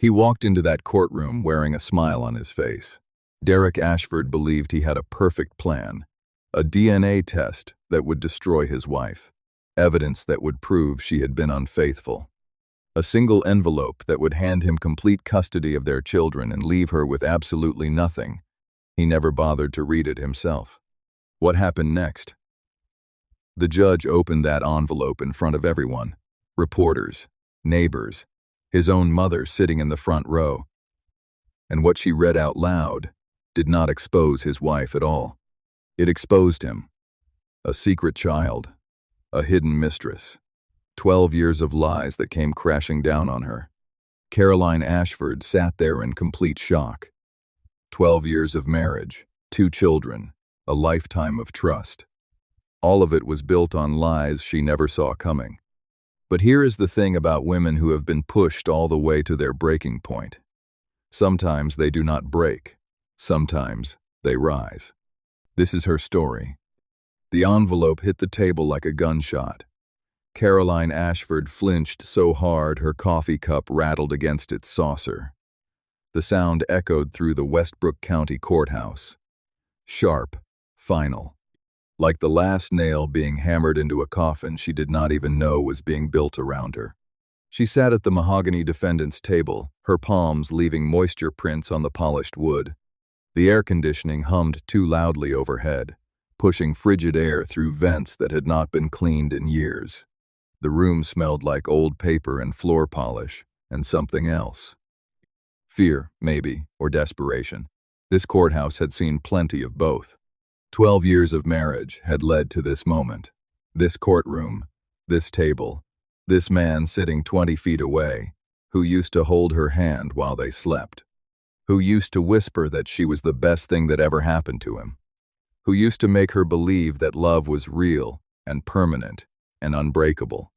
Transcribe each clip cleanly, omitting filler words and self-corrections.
He walked into that courtroom wearing a smile on his face. Derek Ashford believed he had a perfect plan, a DNA test that would destroy his wife, evidence that would prove she had been unfaithful, a single envelope that would hand him complete custody of their children and leave her with absolutely nothing. He never bothered to read it himself. What happened next? The judge opened that envelope in front of everyone, reporters, neighbors, his own mother sitting in the front row. And what she read out loud did not expose his wife at all. It exposed him. A secret child, a hidden mistress, 12 years of lies that came crashing down on her. Caroline Ashford sat there in complete shock. 12 years of marriage, 2 children, a lifetime of trust. All of it was built on lies she never saw coming. But here is the thing about women who have been pushed all the way to their breaking point. Sometimes they do not break. Sometimes they rise. This is her story. The envelope hit the table like a gunshot. Caroline Ashford flinched so hard her coffee cup rattled against its saucer. The sound echoed through the Westbrook County Courthouse. Sharp, final. Like the last nail being hammered into a coffin she did not even know was being built around her. She sat at the mahogany defendant's table, her palms leaving moisture prints on the polished wood. The air conditioning hummed too loudly overhead, pushing frigid air through vents that had not been cleaned in years. The room smelled like old paper and floor polish, and something else. Fear, maybe, or desperation. This courthouse had seen plenty of both. 12 years of marriage had led to this moment. This courtroom, this table, this man sitting 20 feet away, who used to hold her hand while they slept, who used to whisper that she was the best thing that ever happened to him, who used to make her believe that love was real and permanent and unbreakable.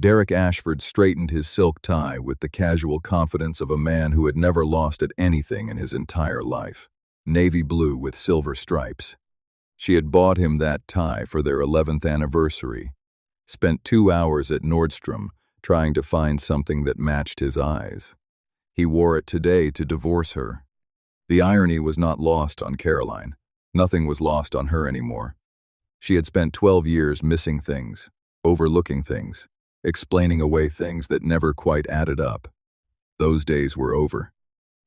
Derek Ashford straightened his silk tie with the casual confidence of a man who had never lost at anything in his entire life. Navy blue with silver stripes. She had bought him that tie for their 11th anniversary, spent 2 hours at Nordstrom trying to find something that matched his eyes. He wore it today to divorce her. The irony was not lost on Caroline. Nothing was lost on her anymore. She had spent 12 years missing things, overlooking things, explaining away things that never quite added up. Those days were over.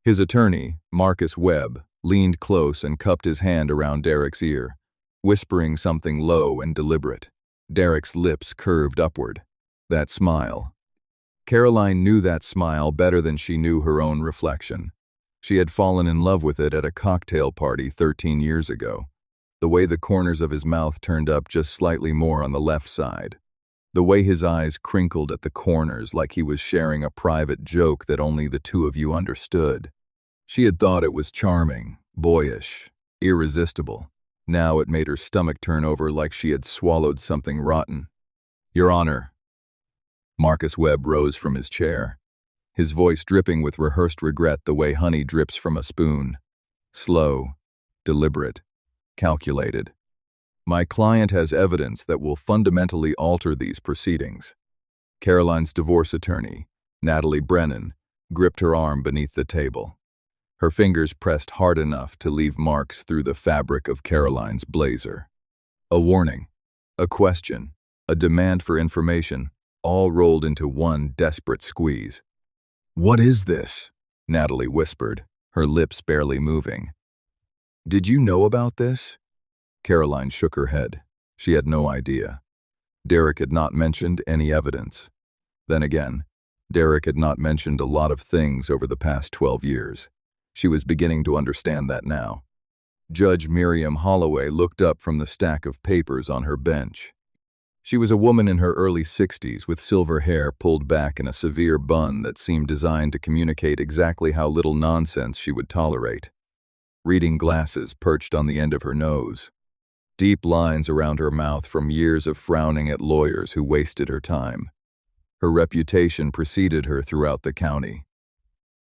His attorney, Marcus Webb, leaned close and cupped his hand around Derek's ear, whispering something low and deliberate. Derek's lips curved upward. That smile. Caroline knew that smile better than she knew her own reflection. She had fallen in love with it at a cocktail party 13 years ago. The way the corners of his mouth turned up just slightly more on the left side. The way his eyes crinkled at the corners like he was sharing a private joke that only the two of you understood. She had thought it was charming, boyish, irresistible. Now it made her stomach turn over like she had swallowed something rotten. "Your Honor." Marcus Webb rose from his chair, his voice dripping with rehearsed regret the way honey drips from a spoon. Slow, deliberate, calculated. "My client has evidence that will fundamentally alter these proceedings." Caroline's divorce attorney, Natalie Brennan, gripped her arm beneath the table. Her fingers pressed hard enough to leave marks through the fabric of Caroline's blazer. A warning, a question, a demand for information, all rolled into one desperate squeeze. "What is this?" Natalie whispered, her lips barely moving. "Did you know about this?" Caroline shook her head. She had no idea. Derek had not mentioned any evidence. Then again, Derek had not mentioned a lot of things over the past 12 years. She was beginning to understand that now. Judge Miriam Holloway looked up from the stack of papers on her bench. She was a woman in her early 60s with silver hair pulled back in a severe bun that seemed designed to communicate exactly how little nonsense she would tolerate. Reading glasses perched on the end of her nose. Deep lines around her mouth from years of frowning at lawyers who wasted her time. Her reputation preceded her throughout the county.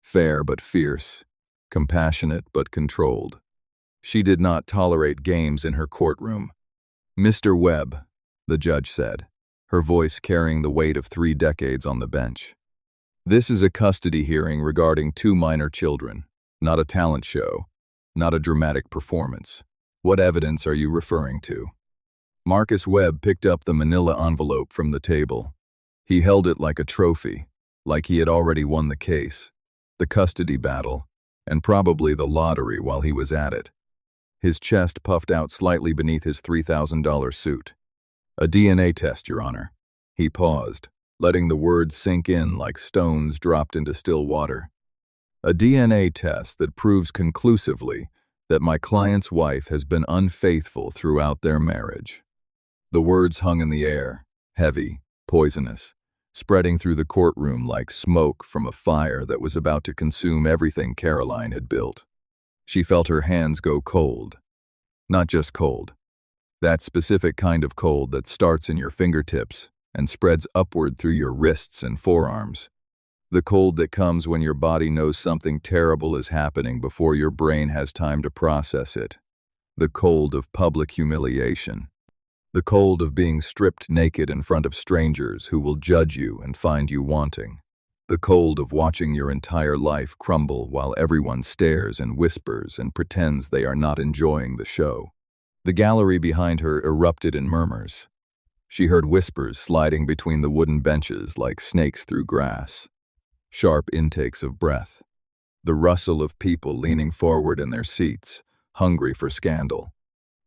Fair but fierce. Compassionate but controlled. She did not tolerate games in her courtroom. "Mr. Webb," the judge said, her voice carrying the weight of 3 decades on the bench. This is a custody hearing regarding two minor children, not a talent show, not a dramatic performance. What evidence are you referring to? Marcus Webb picked up the manila envelope from the table. He held it like a trophy, like he had already won the case, the custody battle, and probably the lottery while he was at it. His chest puffed out slightly beneath his $3,000 suit. A DNA test, Your Honor. He paused, letting the words sink in like stones dropped into still water. A DNA test that proves conclusively that my client's wife has been unfaithful throughout their marriage. The words hung in the air, heavy, poisonous, spreading through the courtroom like smoke from a fire that was about to consume everything Caroline had built. She felt her hands go cold. Not just cold. That specific kind of cold that starts in your fingertips and spreads upward through your wrists and forearms. The cold that comes when your body knows something terrible is happening before your brain has time to process it. The cold of public humiliation. The cold of being stripped naked in front of strangers who will judge you and find you wanting. The cold of watching your entire life crumble while everyone stares and whispers and pretends they are not enjoying the show. The gallery behind her erupted in murmurs. She heard whispers sliding between the wooden benches like snakes through grass. Sharp intakes of breath. The rustle of people leaning forward in their seats, hungry for scandal.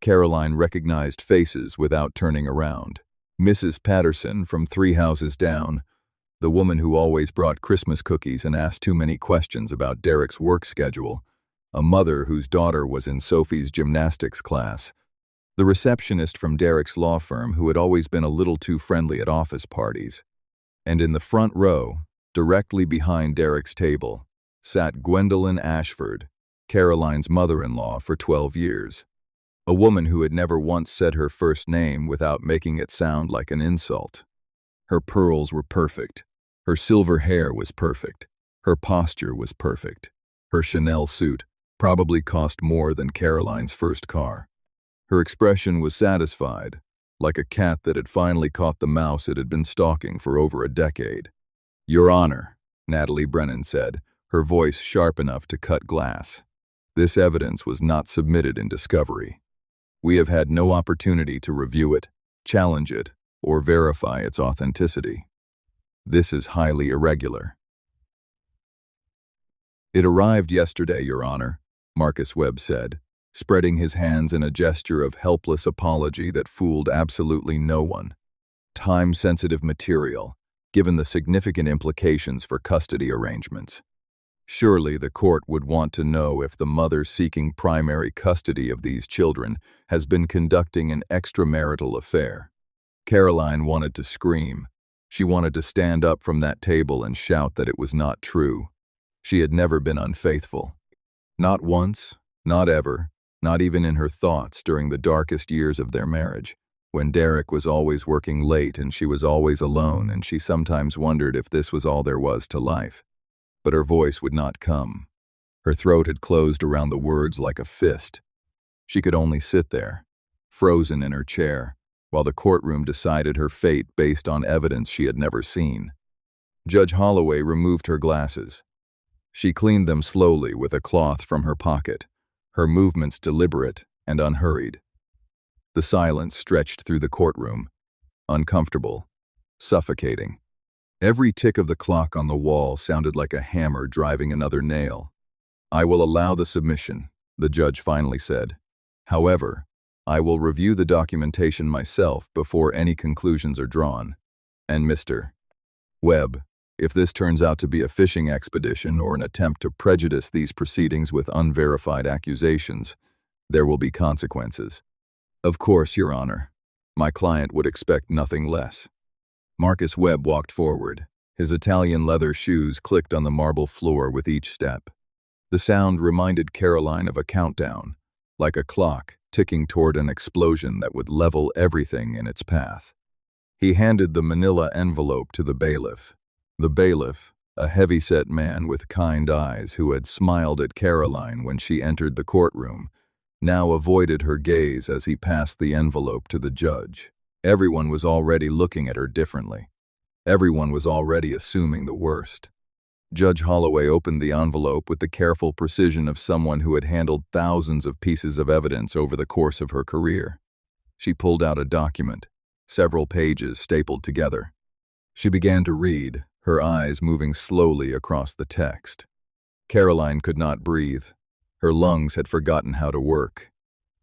Caroline recognized faces without turning around. Mrs. Patterson from 3 houses down, the woman who always brought Christmas cookies and asked too many questions about Derek's work schedule, a mother whose daughter was in Sophie's gymnastics class, the receptionist from Derek's law firm who had always been a little too friendly at office parties. And in the front row, directly behind Derek's table, sat Gwendolyn Ashford, Caroline's mother-in-law for 12 years. A woman who had never once said her first name without making it sound like an insult. Her pearls were perfect. Her silver hair was perfect. Her posture was perfect. Her Chanel suit probably cost more than Caroline's first car. Her expression was satisfied, like a cat that had finally caught the mouse it had been stalking for over a decade. Your Honor, Natalie Brennan said, her voice sharp enough to cut glass. This evidence was not submitted in discovery. We have had no opportunity to review it, challenge it, or verify its authenticity. This is highly irregular. It arrived yesterday, Your Honor, Marcus Webb said, spreading his hands in a gesture of helpless apology that fooled absolutely no one. Time-sensitive material, given the significant implications for custody arrangements. Surely the court would want to know if the mother seeking primary custody of these children has been conducting an extramarital affair. Caroline wanted to scream. She wanted to stand up from that table and shout that it was not true. She had never been unfaithful. Not once, not ever, not even in her thoughts during the darkest years of their marriage, when Derek was always working late and she was always alone and she sometimes wondered if this was all there was to life. But her voice would not come. Her throat had closed around the words like a fist. She could only sit there, frozen in her chair, while the courtroom decided her fate based on evidence she had never seen. Judge Holloway removed her glasses. She cleaned them slowly with a cloth from her pocket, her movements deliberate and unhurried. The silence stretched through the courtroom, uncomfortable, suffocating. Every tick of the clock on the wall sounded like a hammer driving another nail. I will allow the submission, the judge finally said. However, I will review the documentation myself before any conclusions are drawn. And Mr. Webb, if this turns out to be a fishing expedition or an attempt to prejudice these proceedings with unverified accusations, there will be consequences. Of course, Your Honor. My client would expect nothing less. Marcus Webb walked forward. His Italian leather shoes clicked on the marble floor with each step. The sound reminded Caroline of a countdown, like a clock ticking toward an explosion that would level everything in its path. He handed the manila envelope to the bailiff. The bailiff, a heavy-set man with kind eyes who had smiled at Caroline when she entered the courtroom, now avoided her gaze as he passed the envelope to the judge. Everyone was already looking at her differently. Everyone was already assuming the worst. Judge Holloway opened the envelope with the careful precision of someone who had handled thousands of pieces of evidence over the course of her career. She pulled out a document, several pages stapled together. She began to read, her eyes moving slowly across the text. Caroline could not breathe. Her lungs had forgotten how to work.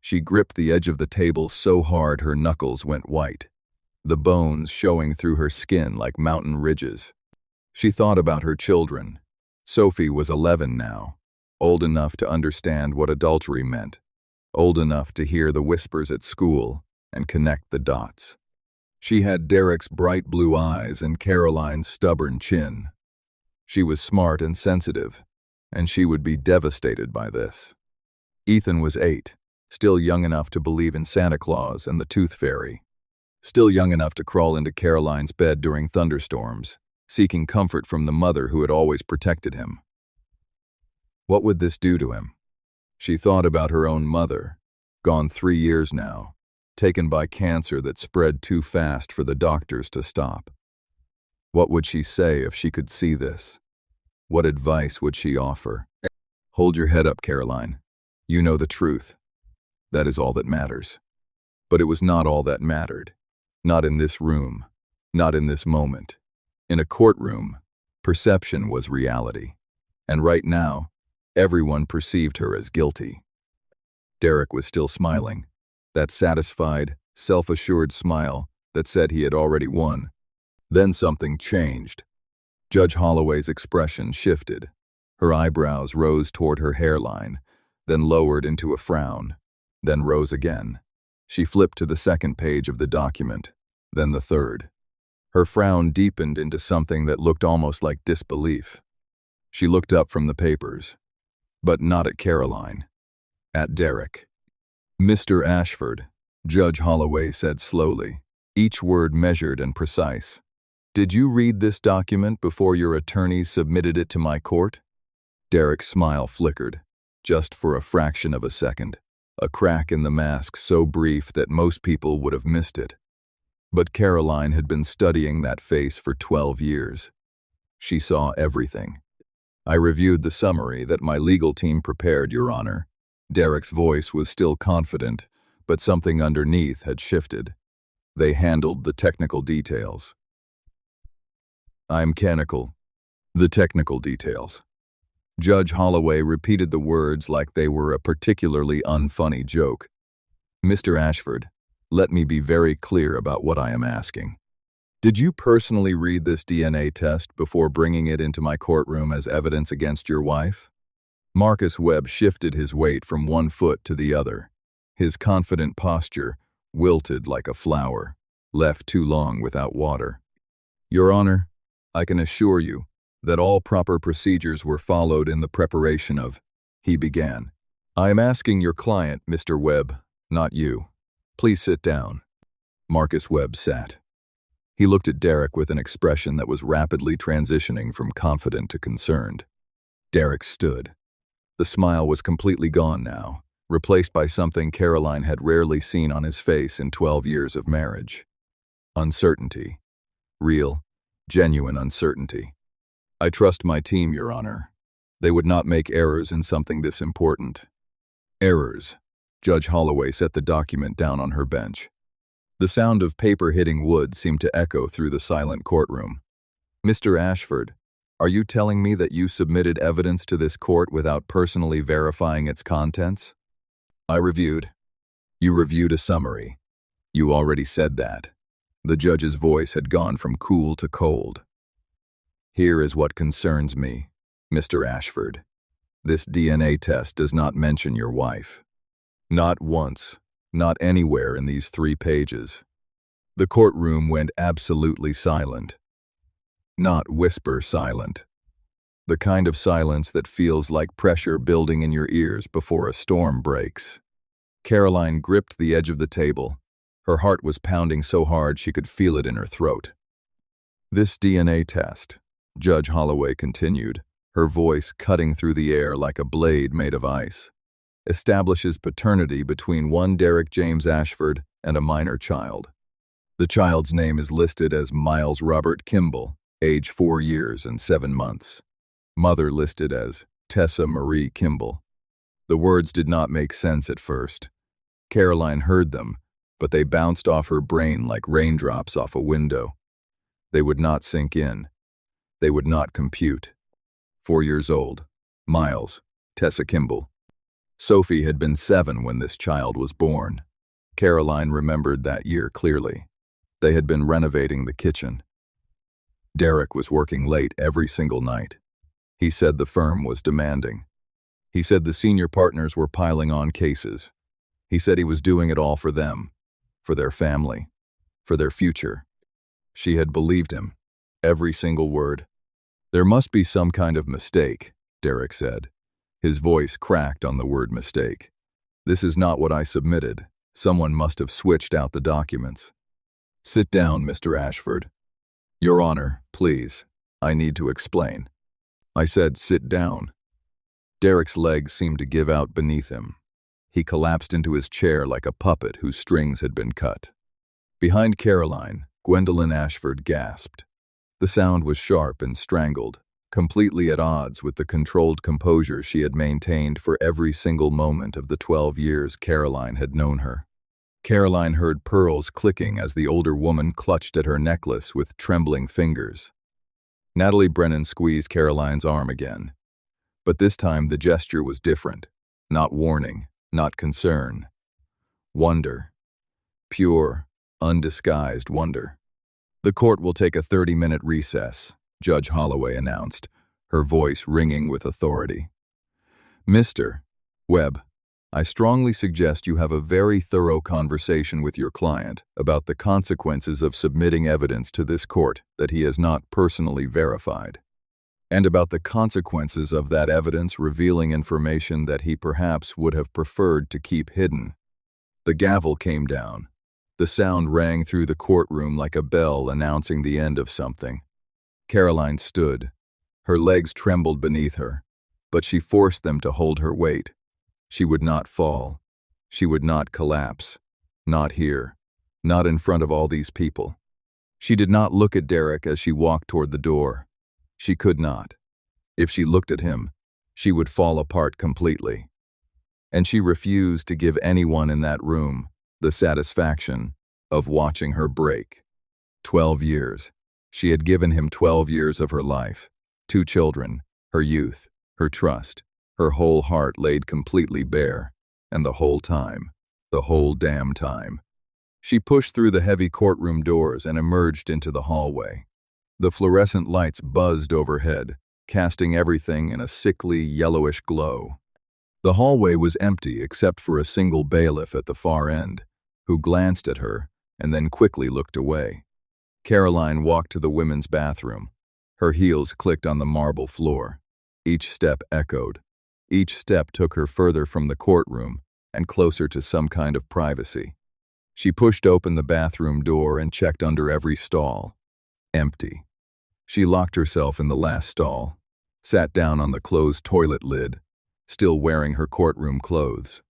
She gripped the edge of the table so hard her knuckles went white, the bones showing through her skin like mountain ridges. She thought about her children. Sophie was 11 now, old enough to understand what adultery meant, old enough to hear the whispers at school and connect the dots. She had Derek's bright blue eyes and Caroline's stubborn chin. She was smart and sensitive, and she would be devastated by this. Ethan was 8, still young enough to believe in Santa Claus and the Tooth Fairy, still young enough to crawl into Caroline's bed during thunderstorms, seeking comfort from the mother who had always protected him. What would this do to him? She thought about her own mother, gone 3 years now, taken by cancer that spread too fast for the doctors to stop. What would she say if she could see this? What advice would she offer? Hold your head up, Caroline. You know the truth. That is all that matters. But it was not all that mattered. Not in this room. Not in this moment. In a courtroom, perception was reality. And right now, everyone perceived her as guilty. Derek was still smiling. That satisfied, self-assured smile that said he had already won. Then something changed. Judge Holloway's expression shifted. Her eyebrows rose toward her hairline, then lowered into a frown, then rose again. She flipped to the second page of the document, then the third. Her frown deepened into something that looked almost like disbelief. She looked up from the papers, but not at Caroline, at Derek. "Mr. Ashford," Judge Holloway said slowly, each word measured and precise. "Did you read this document before your attorneys submitted it to my court?" Derek's smile flickered, just for a fraction of a second, a crack in the mask so brief that most people would have missed it. But Caroline had been studying that face for 12 years. She saw everything. "I reviewed the summary that my legal team prepared, Your Honor." Derek's voice was still confident, but something underneath had shifted. They handled the technical details. "I'm mechanical. The technical details." Judge Holloway repeated the words like they were a particularly unfunny joke. "Mr. Ashford, let me be very clear about what I am asking. Did you personally read this DNA test before bringing it into my courtroom as evidence against your wife?" Marcus Webb shifted his weight from one foot to the other. His confident posture wilted like a flower, left too long without water. "Your Honor, I can assure you that all proper procedures were followed in the preparation of," he began. "I am asking your client, Mr. Webb, not you. Please sit down." Marcus Webb sat. He looked at Derek with an expression that was rapidly transitioning from confident to concerned. Derek stood. The smile was completely gone now, replaced by something Caroline had rarely seen on his face in 12 years of marriage. Uncertainty. Real, genuine uncertainty. "I trust my team, Your Honor. They would not make errors in something this important." "Errors." Judge Holloway set the document down on her bench. The sound of paper hitting wood seemed to echo through the silent courtroom. "Mr. Ashford, are you telling me that you submitted evidence to this court without personally verifying its contents?" "I reviewed." "You reviewed a summary. You already said that." The judge's voice had gone from cool to cold. "Here is what concerns me, Mr. Ashford. This DNA test does not mention your wife. Not once, not anywhere in these 3 pages." The courtroom went absolutely silent. Not whisper silent. The kind of silence that feels like pressure building in your ears before a storm breaks. Caroline gripped the edge of the table. Her heart was pounding so hard she could feel it in her throat. "This DNA test," Judge Holloway continued, her voice cutting through the air like a blade made of ice, "establishes paternity between one Derek James Ashford and a minor child. The child's name is listed as Miles Robert Kimball, age 4 years and 7 months. Mother listed as Tessa Marie Kimball. The words did not make sense at first. Caroline heard them, but they bounced off her brain like raindrops off a window. They would not sink in. They would not compute. 4 years old. Miles. Tessa Kimball. Sophie had been 7 when this child was born. Caroline remembered that year clearly. They had been renovating the kitchen. Derek was working late every single night. He said the firm was demanding. He said the senior partners were piling on cases. He said he was doing it all for them, for their family, for their future. She had believed him, every single word. "There must be some kind of mistake," Derek said. His voice cracked on the word mistake. "This is not what I submitted. Someone must have switched out the documents." "Sit down, Mr. Ashford." "Your Honor, please. I need to explain." I said, "Sit down." Derek's legs seemed to give out beneath him. He collapsed into his chair like a puppet whose strings had been cut. Behind Caroline, Gwendolyn Ashford gasped. The sound was sharp and strangled, completely at odds with the controlled composure she had maintained for every single moment of the 12 years Caroline had known her. Caroline heard pearls clicking as the older woman clutched at her necklace with trembling fingers. Natalie Brennan squeezed Caroline's arm again. But this time the gesture was different. Not warning, not concern. Wonder. Pure, undisguised wonder. "The court will take a 30-minute recess," Judge Holloway announced, her voice ringing with authority. "Mr. Webb, I strongly suggest you have a very thorough conversation with your client about the consequences of submitting evidence to this court that he has not personally verified, and about the consequences of that evidence revealing information that he perhaps would have preferred to keep hidden." The gavel came down. The sound rang through the courtroom like a bell announcing the end of something. Caroline stood. Her legs trembled beneath her, but she forced them to hold her weight. She would not fall. She would not collapse. Not here. Not in front of all these people. She did not look at Derek as she walked toward the door. She could not. If she looked at him, she would fall apart completely. And she refused to give anyone in that room the satisfaction of watching her break. 12 years. She had given him 12 years of her life. 2 children, her youth, her trust, her whole heart laid completely bare. And the whole time, the whole damn time. She pushed through the heavy courtroom doors and emerged into the hallway. The fluorescent lights buzzed overhead, casting everything in a sickly, yellowish glow. The hallway was empty except for a single bailiff at the far end, who glanced at her and then quickly looked away. Caroline walked to the women's bathroom. Her heels clicked on the marble floor. Each step echoed. Each step took her further from the courtroom and closer to some kind of privacy. She pushed open the bathroom door and checked under every stall. Empty. She locked herself in the last stall, sat down on the closed toilet lid, still wearing her courtroom clothes.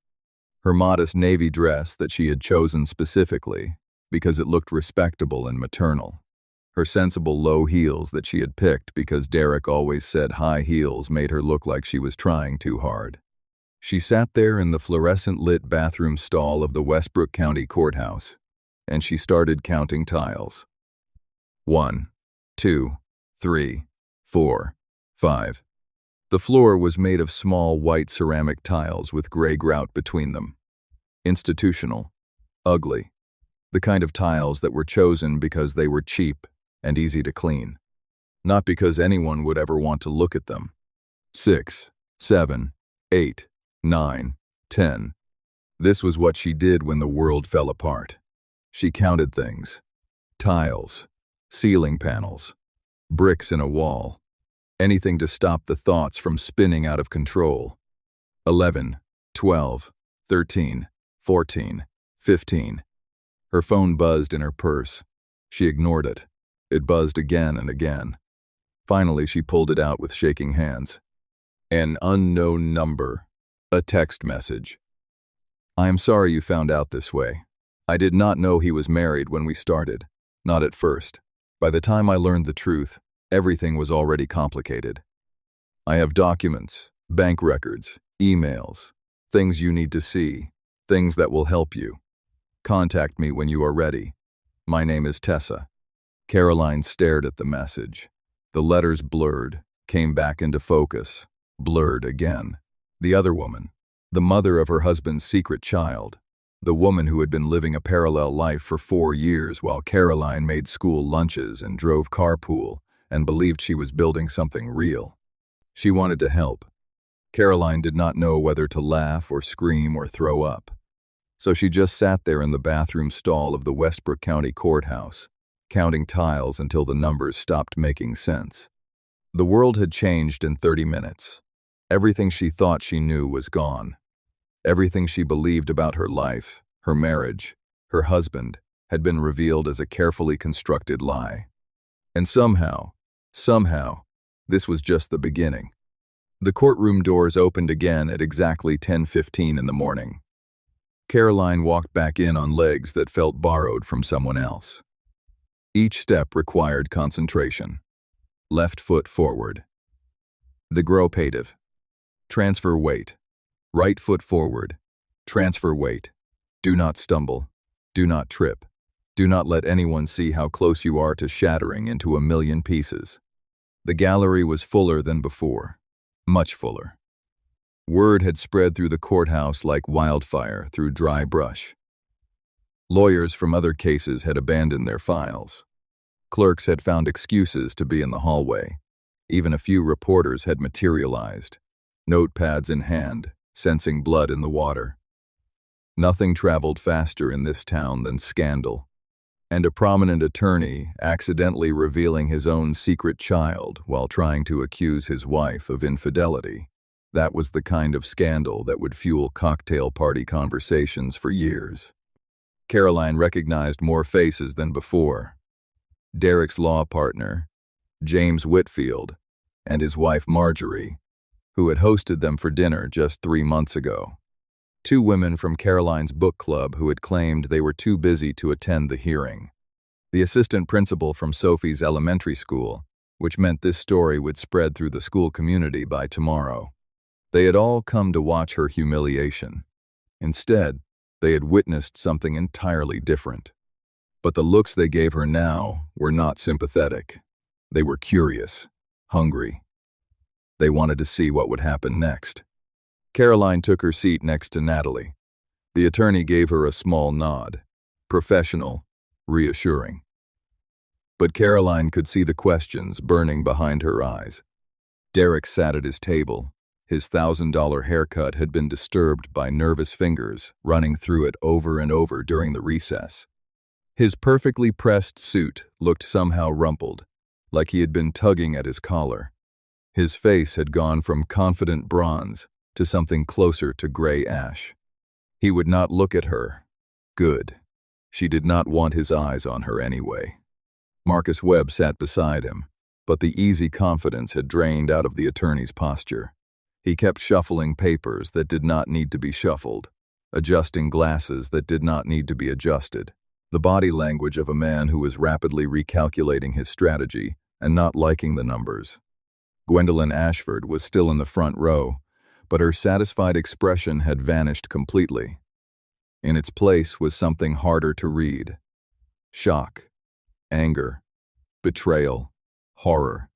Her modest navy dress that she had chosen specifically because it looked respectable and maternal. Her sensible low heels that she had picked because Derek always said high heels made her look like she was trying too hard. She sat there in the fluorescent-lit bathroom stall of the Westbrook County Courthouse, and she started counting tiles. 1, 2, 3, 4, 5. The floor was made of small white ceramic tiles with gray grout between them. Institutional. Ugly. The kind of tiles that were chosen because they were cheap and easy to clean, not because anyone would ever want to look at them. 6, 7, 8, 9, 10. This was what she did when the world fell apart. She counted things. Tiles, ceiling panels, bricks in a wall. Anything to stop the thoughts from spinning out of control. 11, 12, 13, 14, 15. Her phone buzzed in her purse. She ignored it. It buzzed again and again. Finally, she pulled it out with shaking hands. An unknown number. A text message. "I am sorry you found out this way. I did not know he was married when we started. Not at first. By the time I learned the truth, everything was already complicated. I have documents, bank records, emails, things you need to see, things that will help you. Contact me when you are ready. My name is Tessa." Caroline stared at the message. The letters blurred, came back into focus, blurred again. The other woman, the mother of her husband's secret child, the woman who had been living a parallel life for 4 years while Caroline made school lunches and drove carpool and believed she was building something real. She wanted to help. Caroline did not know whether to laugh or scream or throw up. So she just sat there in the bathroom stall of the Westbrook County Courthouse, counting tiles until the numbers stopped making sense. The world had changed in 30 minutes. Everything she thought she knew was gone. Everything she believed about her life, her marriage, her husband, had been revealed as a carefully constructed lie. And somehow, this was just the beginning. The courtroom doors opened again at exactly 10:15 in the morning. Caroline walked back in on legs that felt borrowed from someone else. Each step required concentration. Left foot forward. The gropative. Transfer weight. Right foot forward. Transfer weight. Do not stumble. Do not trip. Do not let anyone see how close you are to shattering into a million pieces. The gallery was fuller than before. Much fuller. Word had spread through the courthouse like wildfire through dry brush. Lawyers from other cases had abandoned their files. Clerks had found excuses to be in the hallway. Even a few reporters had materialized, notepads in hand, sensing blood in the water. Nothing traveled faster in this town than scandal, and a prominent attorney accidentally revealing his own secret child while trying to accuse his wife of infidelity. That was the kind of scandal that would fuel cocktail party conversations for years. Caroline recognized more faces than before. Derek's law partner, James Whitfield, and his wife Marjorie, who had hosted them for dinner just 3 months ago. 2 women from Caroline's book club who had claimed they were too busy to attend the hearing. The assistant principal from Sophie's elementary school, which meant this story would spread through the school community by tomorrow. They had all come to watch her humiliation. Instead, they had witnessed something entirely different. But the looks they gave her now were not sympathetic. They were curious, hungry. They wanted to see what would happen next. Caroline took her seat next to Natalie. The attorney gave her a small nod, professional, reassuring. But Caroline could see the questions burning behind her eyes. Derek sat at his table. His $1,000 haircut had been disturbed by nervous fingers running through it over and over during the recess. His perfectly pressed suit looked somehow rumpled, like he had been tugging at his collar. His face had gone from confident bronze to something closer to gray ash. He would not look at her. Good. She did not want his eyes on her anyway. Marcus Webb sat beside him, but the easy confidence had drained out of the attorney's posture. He kept shuffling papers that did not need to be shuffled, adjusting glasses that did not need to be adjusted. The body language of a man who was rapidly recalculating his strategy and not liking the numbers. Gwendolyn Ashford was still in the front row, but her satisfied expression had vanished completely. In its place was something harder to read. Shock, anger, betrayal, horror.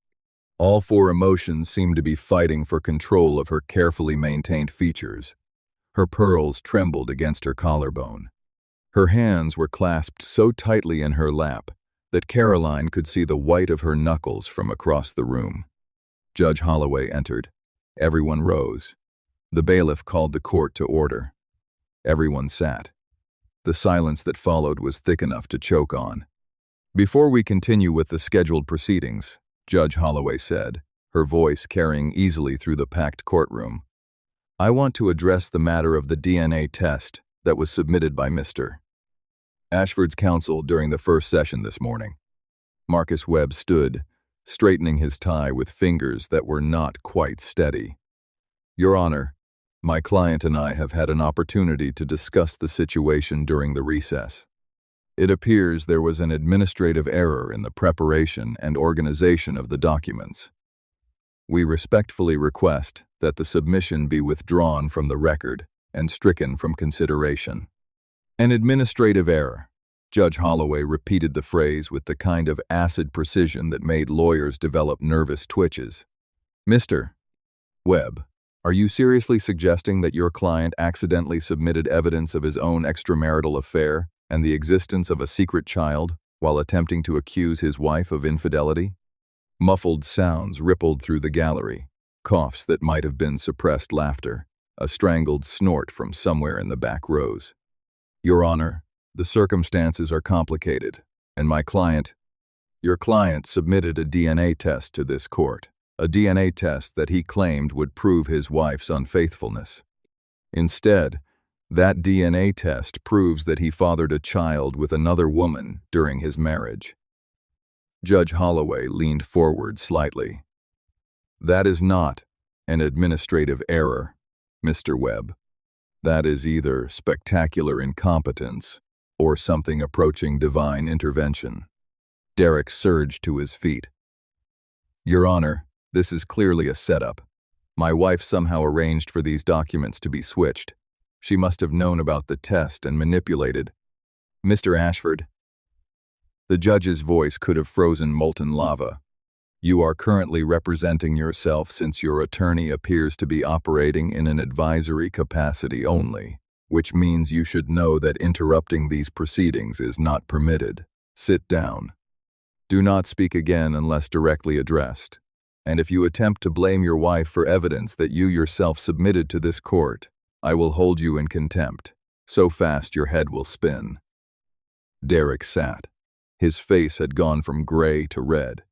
All 4 emotions seemed to be fighting for control of her carefully maintained features. Her pearls trembled against her collarbone. Her hands were clasped so tightly in her lap that Caroline could see the white of her knuckles from across the room. Judge Holloway entered. Everyone rose. The bailiff called the court to order. Everyone sat. The silence that followed was thick enough to choke on. "Before we continue with the scheduled proceedings," Judge Holloway said, her voice carrying easily through the packed courtroom, "I want to address the matter of the DNA test that was submitted by Mr. Ashford's counsel during the first session this morning." Marcus Webb stood, straightening his tie with fingers that were not quite steady. "Your Honor, my client and I have had an opportunity to discuss the situation during the recess. It appears there was an administrative error in the preparation and organization of the documents. We respectfully request that the submission be withdrawn from the record and stricken from consideration. An administrative error. Judge Holloway repeated the phrase with the kind of acid precision that made lawyers develop nervous twitches. Mr. Webb, are you seriously suggesting that your client accidentally submitted evidence of his own extramarital affair and the existence of a secret child while attempting to accuse his wife of infidelity? Muffled sounds rippled through the gallery, coughs that might have been suppressed laughter, a strangled snort from somewhere in the back rows. Your Honor, the circumstances are complicated, and your client submitted a DNA test to this court, a DNA test that he claimed would prove his wife's unfaithfulness. Instead, that DNA test proves that he fathered a child with another woman during his marriage. Judge Holloway leaned forward slightly. That is not an administrative error, Mr. Webb. That is either spectacular incompetence or something approaching divine intervention. Derek surged to his feet. Your Honor, this is clearly a setup. My wife somehow arranged for these documents to be switched. She must have known about the test and manipulated. Mr. Ashford. The judge's voice could have frozen molten lava. You are currently representing yourself since your attorney appears to be operating in an advisory capacity only, which means you should know that interrupting these proceedings is not permitted. Sit down. Do not speak again unless directly addressed. And if you attempt to blame your wife for evidence that you yourself submitted to this court, I will hold you in contempt. So fast your head will spin. Derek sat. His face had gone from gray to red.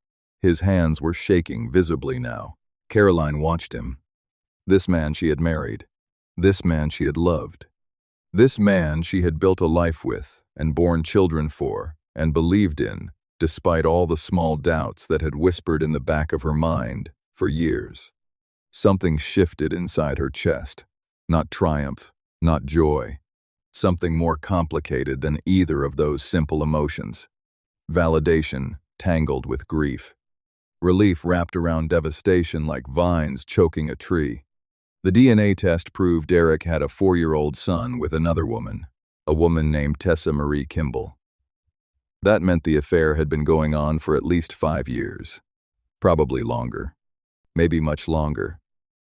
His hands were shaking visibly now. Caroline watched him. This man she had married. This man she had loved. This man she had built a life with and borne children for and believed in, despite all the small doubts that had whispered in the back of her mind for years. Something shifted inside her chest. Not triumph, not joy. Something more complicated than either of those simple emotions. Validation tangled with grief. Relief wrapped around devastation like vines choking a tree. The DNA test proved Derek had a 4-year-old son with another woman, a woman named Tessa Marie Kimball. That meant the affair had been going on for at least 5 years. Probably longer. Maybe much longer.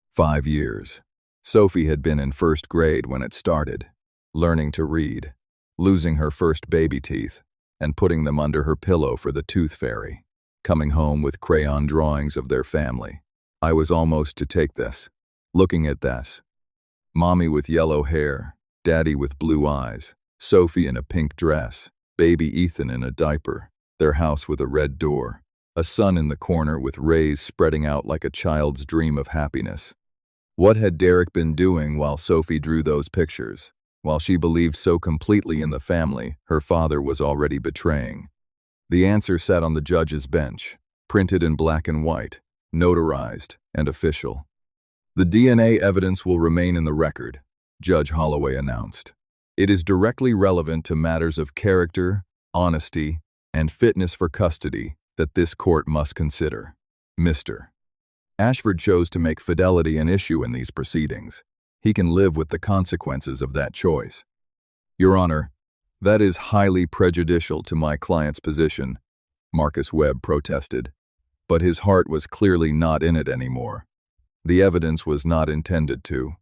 5 years. Sophie had been in 1st grade when it started, learning to read, losing her first baby teeth, and putting them under her pillow for the tooth fairy, coming home with crayon drawings of their family. I was almost to take this, looking at this. Mommy with yellow hair, Daddy with blue eyes, Sophie in a pink dress, baby Ethan in a diaper, their house with a red door, a sun in the corner with rays spreading out like a child's dream of happiness. What had Derek been doing while Sophie drew those pictures? While she believed so completely in the family, her father was already betraying. The answer sat on the judge's bench, printed in black and white, notarized and official. The DNA evidence will remain in the record, Judge Holloway announced. It is directly relevant to matters of character, honesty, and fitness for custody that this court must consider. Mr. Ashford chose to make fidelity an issue in these proceedings. He can live with the consequences of that choice. Your Honor, that is highly prejudicial to my client's position, Marcus Webb protested. But his heart was clearly not in it anymore. The evidence was not intended to.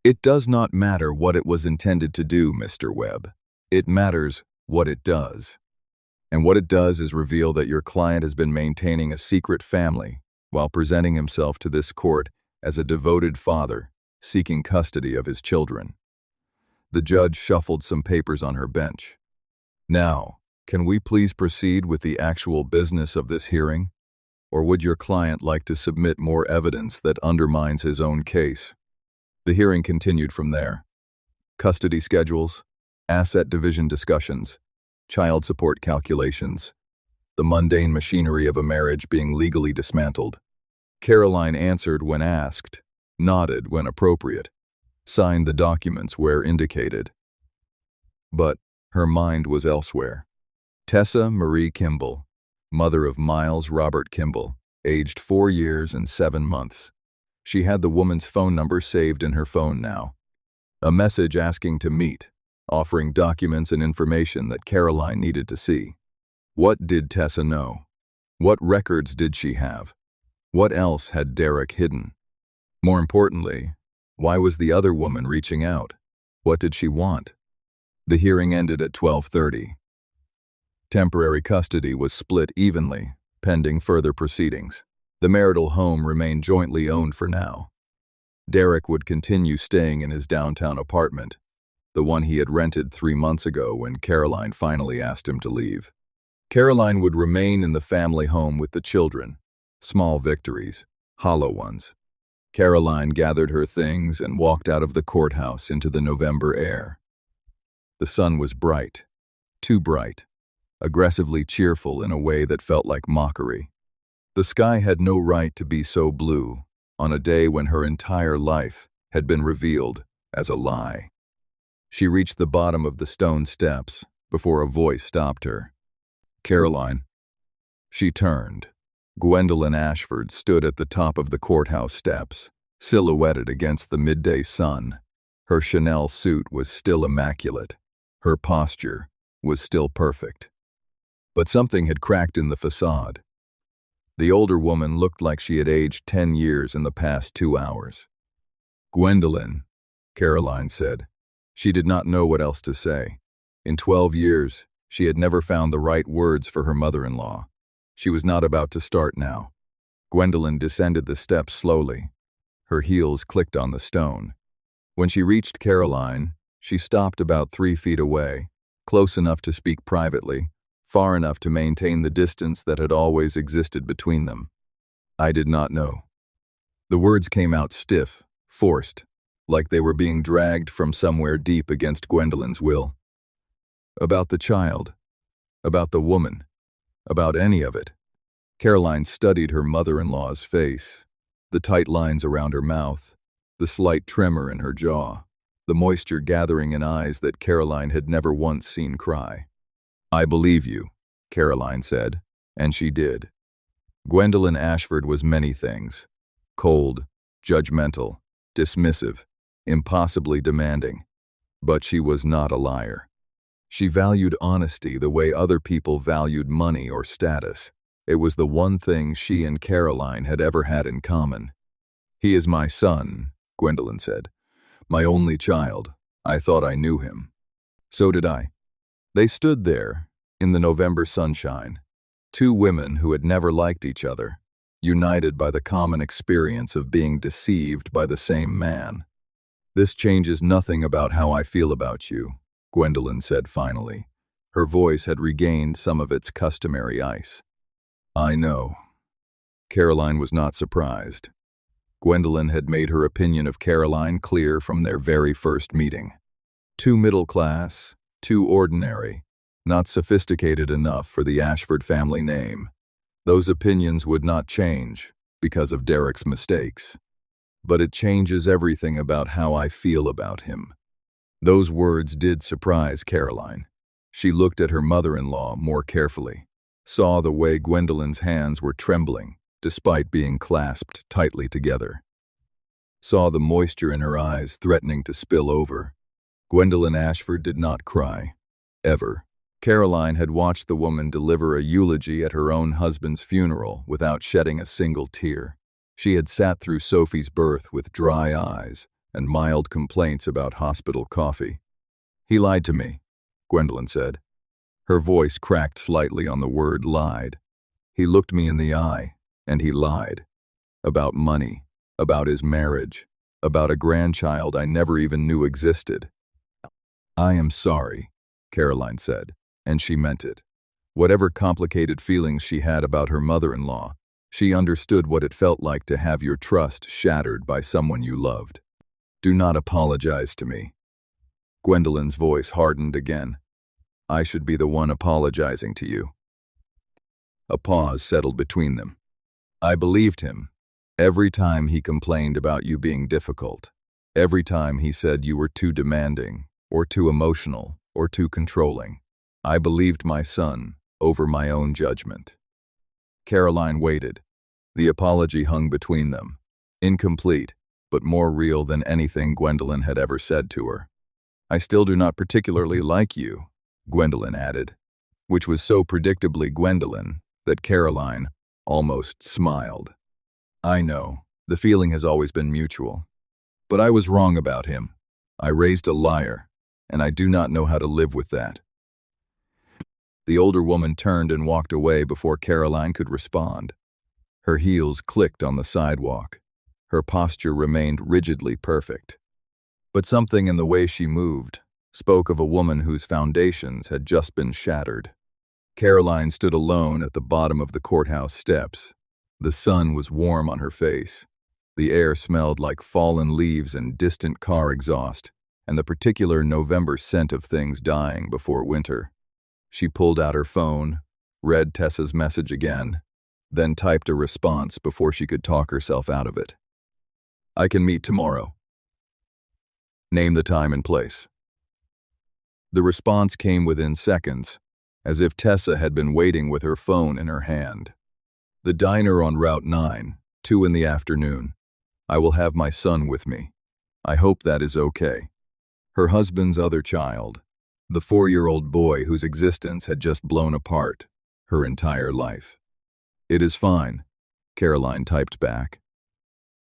It does not matter what it was intended to do, Mr. Webb. It matters what it does. And what it does is reveal that your client has been maintaining a secret family while presenting himself to this court as a devoted father seeking custody of his children. The judge shuffled some papers on her bench. Now, can we please proceed with the actual business of this hearing? Or would your client like to submit more evidence that undermines his own case? The hearing continued from there. Custody schedules, asset division discussions, child support calculations, the mundane machinery of a marriage being legally dismantled. Caroline answered when asked, nodded when appropriate, signed the documents where indicated. But her mind was elsewhere. Tessa Marie Kimball, mother of Miles Robert Kimball, aged 4 years and 7 months. She had the woman's phone number saved in her phone now. A message asking to meet, offering documents and information that Caroline needed to see. What did Tessa know? What records did she have? What else had Derek hidden? More importantly, why was the other woman reaching out? What did she want? The hearing ended at 12:30. Temporary custody was split evenly, pending further proceedings. The marital home remained jointly owned for now. Derek would continue staying in his downtown apartment, the one he had rented 3 months ago when Caroline finally asked him to leave. Caroline would remain in the family home with the children, small victories, hollow ones. Caroline gathered her things and walked out of the courthouse into the November air. The sun was bright, too bright, aggressively cheerful in a way that felt like mockery. The sky had no right to be so blue on a day when her entire life had been revealed as a lie. She reached the bottom of the stone steps before a voice stopped her. "Caroline." She turned. Gwendolyn Ashford stood at the top of the courthouse steps, silhouetted against the midday sun. Her Chanel suit was still immaculate. Her posture was still perfect. But something had cracked in the facade. The older woman looked like she had aged 10 years in the past 2 hours. "Gwendolyn," Caroline said. She did not know what else to say. In 12 years, she had never found the right words for her mother-in-law. She was not about to start now. Gwendolyn descended the steps slowly. Her heels clicked on the stone. When she reached Caroline, she stopped about 3 feet away, close enough to speak privately, far enough to maintain the distance that had always existed between them. "I did not know." The words came out stiff, forced, like they were being dragged from somewhere deep against Gwendolyn's will. About the child, about the woman, about any of it. Caroline studied her mother-in-law's face, the tight lines around her mouth, the slight tremor in her jaw, the moisture gathering in eyes that Caroline had never once seen cry. "I believe you," Caroline said, and she did. Gwendolyn Ashford was many things: cold, judgmental, dismissive, impossibly demanding. But she was not a liar. She valued honesty the way other people valued money or status. It was the one thing she and Caroline had ever had in common. "He is my son," Gwendolyn said. "My only child. I thought I knew him." "So did I." They stood there, in the November sunshine, 2 women who had never liked each other, united by the common experience of being deceived by the same man. "This changes nothing about how I feel about you," Gwendolyn said finally. Her voice had regained some of its customary ice. "I know." Caroline was not surprised. Gwendolyn had made her opinion of Caroline clear from their very first meeting. Too middle class, too ordinary, not sophisticated enough for the Ashford family name. Those opinions would not change because of Derek's mistakes. "But it changes everything about how I feel about him." Those words did surprise Caroline. She looked at her mother-in-law more carefully, saw the way Gwendolyn's hands were trembling despite being clasped tightly together, saw the moisture in her eyes threatening to spill over. Gwendolyn Ashford did not cry, ever. Caroline had watched the woman deliver a eulogy at her own husband's funeral without shedding a single tear. She had sat through Sophie's birth with dry eyes and mild complaints about hospital coffee. "He lied to me," Gwendolyn said. Her voice cracked slightly on the word lied. "He looked me in the eye, and he lied. About money, about his marriage, about a grandchild I never even knew existed." "I am sorry," Caroline said, and she meant it. Whatever complicated feelings she had about her mother-in-law, she understood what it felt like to have your trust shattered by someone you loved. "Do not apologize to me." Gwendolyn's voice hardened again. "I should be the one apologizing to you." A pause settled between them. "I believed him. Every time he complained about you being difficult. Every time he said you were too demanding, or too emotional, or too controlling. I believed my son over my own judgment." Caroline waited. The apology hung between them, incomplete, but more real than anything Gwendolyn had ever said to her. "I still do not particularly like you," Gwendolyn added, which was so predictably Gwendolyn that Caroline almost smiled. "I know, the feeling has always been mutual. But I was wrong about him. I raised a liar, and I do not know how to live with that." The older woman turned and walked away before Caroline could respond. Her heels clicked on the sidewalk. Her posture remained rigidly perfect. But something in the way she moved spoke of a woman whose foundations had just been shattered. Caroline stood alone at the bottom of the courthouse steps. The sun was warm on her face. The air smelled like fallen leaves and distant car exhaust, and the particular November scent of things dying before winter. She pulled out her phone, read Tessa's message again, then typed a response before she could talk herself out of it. "I can meet tomorrow. Name the time and place." The response came within seconds, as if Tessa had been waiting with her phone in her hand. "The diner on Route 9, 2 in the afternoon. I will have my son with me. I hope that is okay." Her husband's other child, the 4-year-old boy whose existence had just blown apart her entire life. "It is fine," Caroline typed back.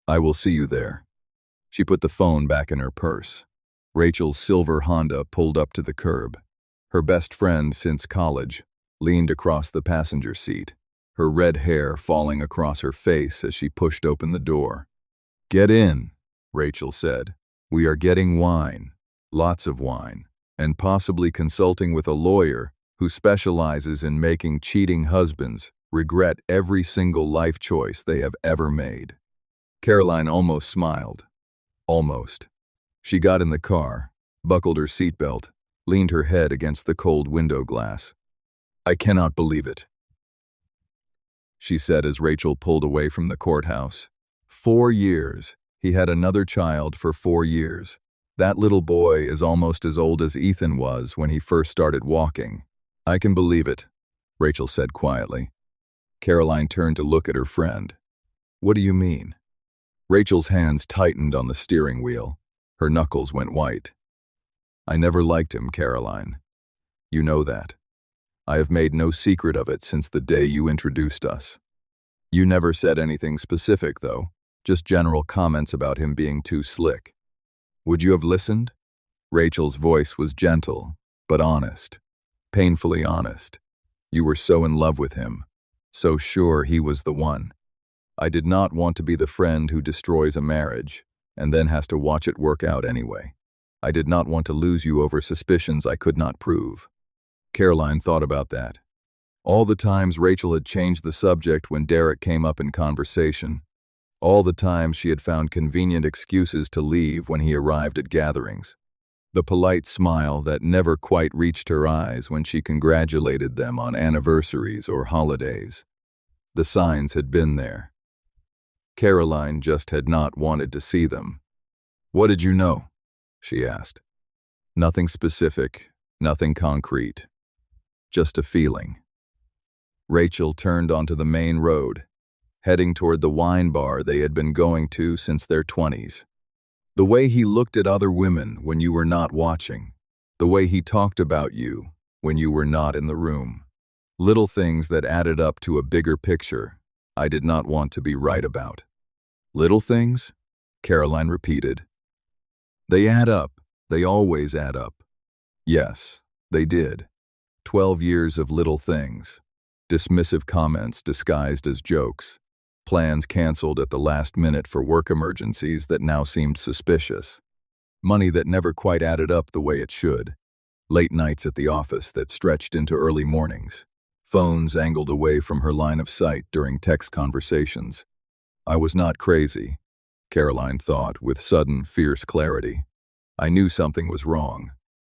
"I will see you there." She put the phone back in her purse. Rachel's silver Honda pulled up to the curb. Her best friend since college leaned across the passenger seat, her red hair falling across her face as she pushed open the door. "Get in," Rachel said. "We are getting wine, lots of wine, and possibly consulting with a lawyer who specializes in making cheating husbands regret every single life choice they have ever made." Caroline almost smiled. Almost. She got in the car, buckled her seatbelt, leaned her head against the cold window glass. "I cannot believe it," she said as Rachel pulled away from the courthouse. 4 years. He had another child for 4 years. That little boy is almost as old as Ethan was when he first started walking. "I can believe it," Rachel said quietly. Caroline turned to look at her friend. "What do you mean?" Rachel's hands tightened on the steering wheel. Her knuckles went white. "I never liked him, Caroline. You know that. I have made no secret of it since the day you introduced us. You never said anything specific, though, just general comments about him being too slick. Would you have listened?" Rachel's voice was gentle, but honest, painfully honest. "You were so in love with him, so sure he was the one. I did not want to be the friend who destroys a marriage and then has to watch it work out anyway. I did not want to lose you over suspicions I could not prove." Caroline thought about that. All the times Rachel had changed the subject when Derek came up in conversation. All the times she had found convenient excuses to leave when he arrived at gatherings. The polite smile that never quite reached her eyes when she congratulated them on anniversaries or holidays. The signs had been there. Caroline just had not wanted to see them. "What did you know?" she asked. "Nothing specific, nothing concrete. Just a feeling." Rachel turned onto the main road, heading toward the wine bar they had been going to since their 20s. The way he looked at other women when you were not watching. The way he talked about you when you were not in the room. Little things that added up to a bigger picture I did not want to be right about. "Little things?" Caroline repeated. "They add up. They always add up." Yes, they did. 12 years of little things. Dismissive comments disguised as jokes. Plans canceled at the last minute for work emergencies that now seemed suspicious. Money that never quite added up the way it should. Late nights at the office that stretched into early mornings. Phones angled away from her line of sight during text conversations. I was not crazy, Caroline thought with sudden, fierce clarity. I knew something was wrong.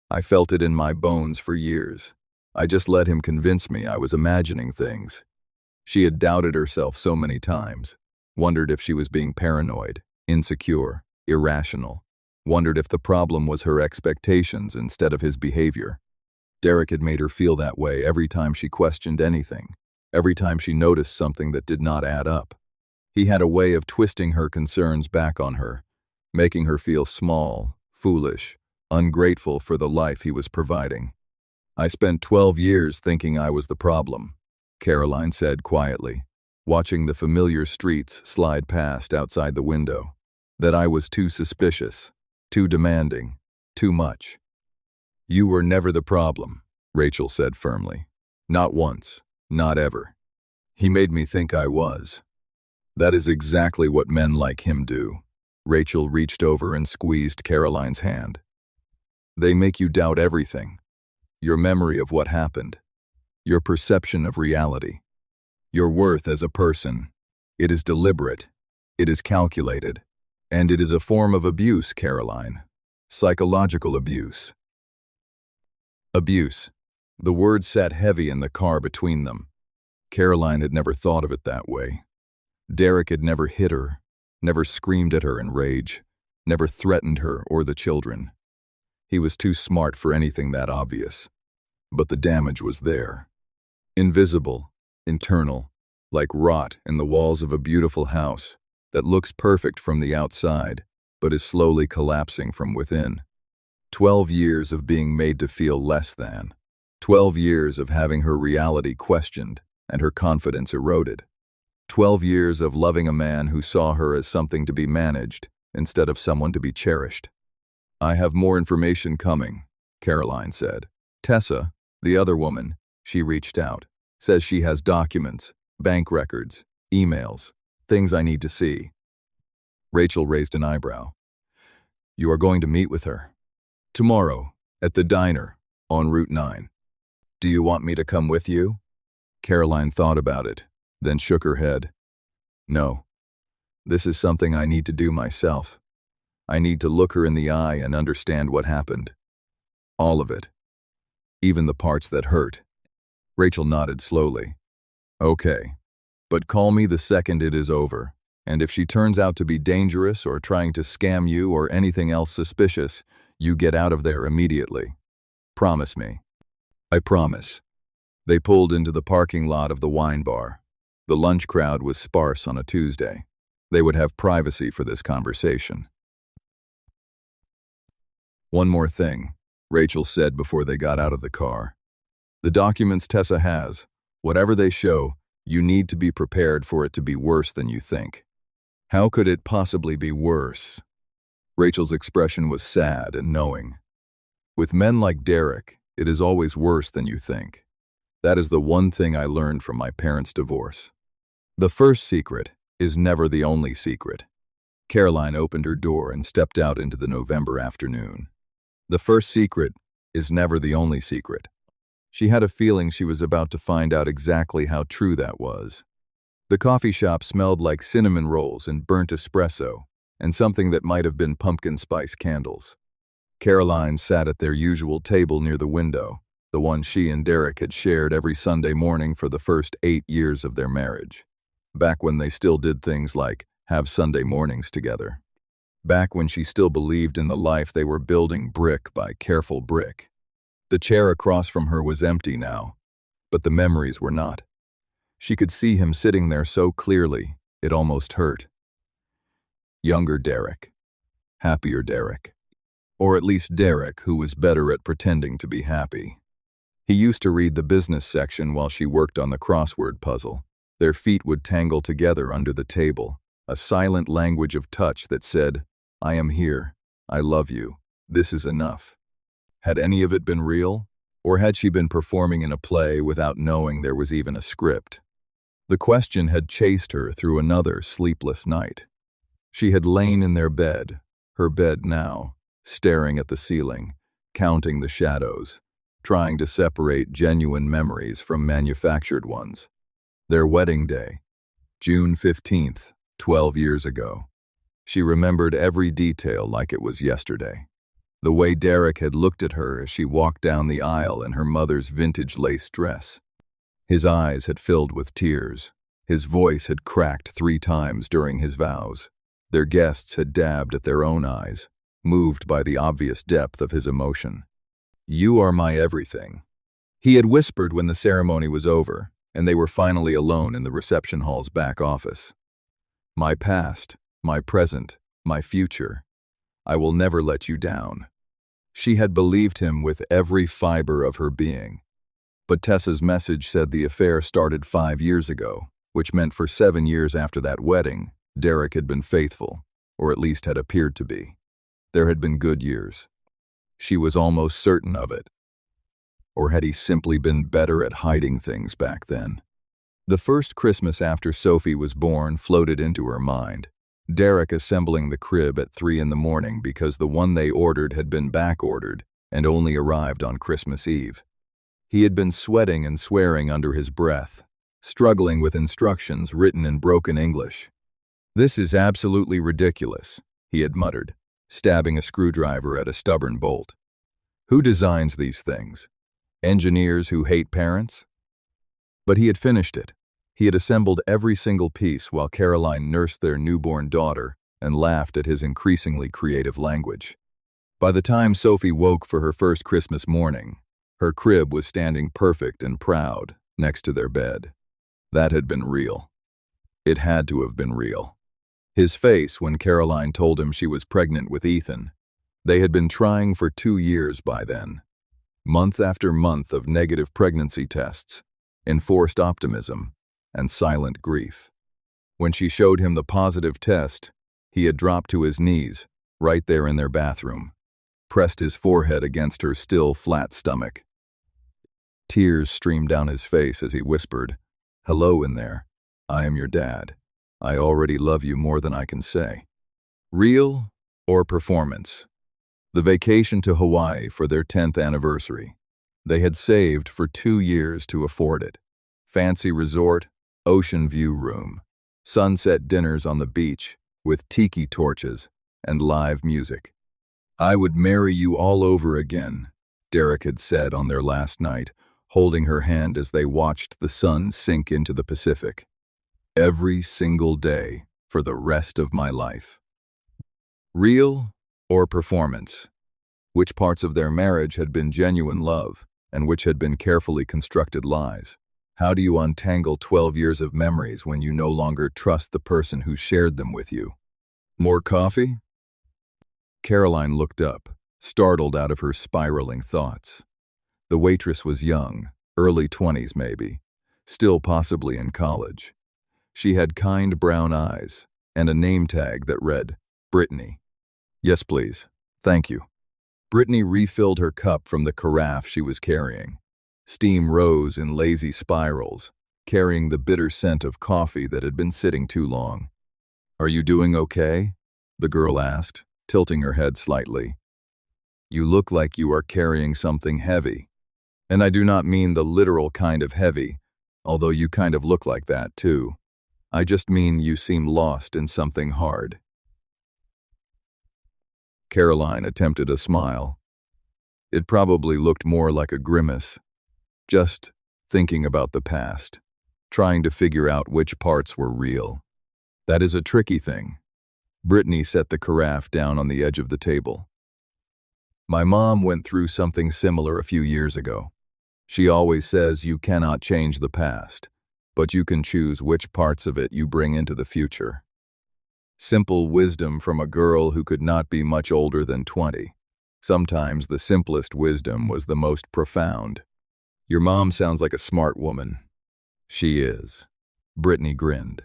I felt it in my bones for years. I just let him convince me I was imagining things. She had doubted herself so many times, wondered if she was being paranoid, insecure, irrational, wondered if the problem was her expectations instead of his behavior. Derek had made her feel that way every time she questioned anything, every time she noticed something that did not add up. He had a way of twisting her concerns back on her, making her feel small, foolish, ungrateful for the life he was providing. "I spent 12 years thinking I was the problem," Caroline said quietly, watching the familiar streets slide past outside the window. "That I was too suspicious, too demanding, too much." "You were never the problem," Rachel said firmly. "Not once, not ever. He made me think I was." "That is exactly what men like him do." Rachel reached over and squeezed Caroline's hand. "They make you doubt everything. Your memory of what happened, your perception of reality, your worth as a person. It is deliberate, it is calculated, and it is a form of abuse, Caroline. Psychological abuse." Abuse. The word sat heavy in the car between them. Caroline had never thought of it that way. Derek had never hit her, never screamed at her in rage, never threatened her or the children. He was too smart for anything that obvious. But the damage was there. Invisible, internal, like rot in the walls of a beautiful house that looks perfect from the outside, but is slowly collapsing from within. 12 years of being made to feel less than. 12 years of having her reality questioned and her confidence eroded. 12 years of loving a man who saw her as something to be managed instead of someone to be cherished. "I have more information coming," Caroline said. "Tessa, the other woman," she reached out, "says she has documents, bank records, emails, things I need to see." Rachel raised an eyebrow. "You are going to meet with her?" "Tomorrow, at the diner, on Route 9. Do you want me to come with you?" Caroline thought about it, then shook her head. "No. This is something I need to do myself. I need to look her in the eye and understand what happened. All of it. Even the parts that hurt." Rachel nodded slowly. "Okay. But call me the second it is over, and if she turns out to be dangerous or trying to scam you or anything else suspicious, you get out of there immediately. Promise me." "I promise." They pulled into the parking lot of the wine bar. The lunch crowd was sparse on a Tuesday. They would have privacy for this conversation. "One more thing," Rachel said before they got out of the car. "The documents Tessa has, whatever they show, you need to be prepared for it to be worse than you think." "How could it possibly be worse?" Rachel's expression was sad and knowing. "With men like Derek, it is always worse than you think. That is the one thing I learned from my parents' divorce. The first secret is never the only secret." Caroline opened her door and stepped out into the November afternoon. "The first secret is never the only secret." She had a feeling she was about to find out exactly how true that was. The coffee shop smelled like cinnamon rolls and burnt espresso, and something that might have been pumpkin spice candles. Caroline sat at their usual table near the window, the one she and Derek had shared every Sunday morning for the first 8 years of their marriage. Back when they still did things like have Sunday mornings together. Back when she still believed in the life they were building brick by careful brick. The chair across from her was empty now, but the memories were not. She could see him sitting there so clearly, it almost hurt. Younger Derek. Happier Derek. Or at least Derek, who was better at pretending to be happy. He used to read the business section while she worked on the crossword puzzle. Their feet would tangle together under the table, a silent language of touch that said, "I am here. I love you. This is enough." Had any of it been real? Or had she been performing in a play without knowing there was even a script? The question had chased her through another sleepless night. She had lain in their bed, her bed now, staring at the ceiling, counting the shadows, trying to separate genuine memories from manufactured ones. Their wedding day, June 15th, 12 years ago. She remembered every detail like it was yesterday. The way Derek had looked at her as she walked down the aisle in her mother's vintage lace dress. His eyes had filled with tears. His voice had cracked 3 times during his vows. Their guests had dabbed at their own eyes, moved by the obvious depth of his emotion. "You are my everything," he had whispered when the ceremony was over, and they were finally alone in the reception hall's back office. My past, my present, my future. I will never let you down. She had believed him with every fiber of her being. But Tessa's message said the affair started 5 years ago, which meant for 7 years after that wedding, Derek had been faithful, or at least had appeared to be. There had been good years. She was almost certain of it. Or had he simply been better at hiding things back then? The first Christmas after Sophie was born floated into her mind. Derek assembling the crib at 3 in the morning because the one they ordered had been back-ordered and only arrived on Christmas Eve. He had been sweating and swearing under his breath, struggling with instructions written in broken English. "This is absolutely ridiculous," he had muttered, stabbing a screwdriver at a stubborn bolt. "Who designs these things? Engineers who hate parents?" But he had finished it. He had assembled every single piece while Caroline nursed their newborn daughter and laughed at his increasingly creative language. By the time Sophie woke for her first Christmas morning, her crib was standing perfect and proud next to their bed. That had been real. It had to have been real. His face when Caroline told him she was pregnant with Ethan. They had been trying for 2 years by then. Month after month of negative pregnancy tests, enforced optimism, and silent grief. When she showed him the positive test, he had dropped to his knees, right there in their bathroom, pressed his forehead against her still flat stomach. Tears streamed down his face as he whispered, "Hello in there. I am your dad. I already love you more than I can say." Real or performance? The vacation to Hawaii for their 10th anniversary. They had saved for 2 years to afford it. Fancy resort, ocean view room, sunset dinners on the beach with tiki torches and live music. "I would marry you all over again," Derek had said on their last night, holding her hand as they watched the sun sink into the Pacific. "Every single day for the rest of my life." Real or performance? Which parts of their marriage had been genuine love and which had been carefully constructed lies? How do you untangle 12 years of memories when you no longer trust the person who shared them with you? More coffee? Caroline looked up, startled out of her spiraling thoughts. The waitress was young, early 20s maybe, still possibly in college. She had kind brown eyes and a name tag that read, Brittany. "Yes, please. Thank you." Brittany refilled her cup from the carafe she was carrying. Steam rose in lazy spirals, carrying the bitter scent of coffee that had been sitting too long. "Are you doing okay?" the girl asked, tilting her head slightly. "You look like you are carrying something heavy. And I do not mean the literal kind of heavy, although you kind of look like that too. I just mean you seem lost in something hard." Caroline attempted a smile. It probably looked more like a grimace. Just thinking about the past, trying to figure out which parts were real. That is a tricky thing. Brittany set the carafe down on the edge of the table. "My mom went through something similar a few years ago. She always says you cannot change the past, but you can choose which parts of it you bring into the future." Simple wisdom from a girl who could not be much older than 20. Sometimes the simplest wisdom was the most profound. "Your mom sounds like a smart woman." "She is." Brittany grinned.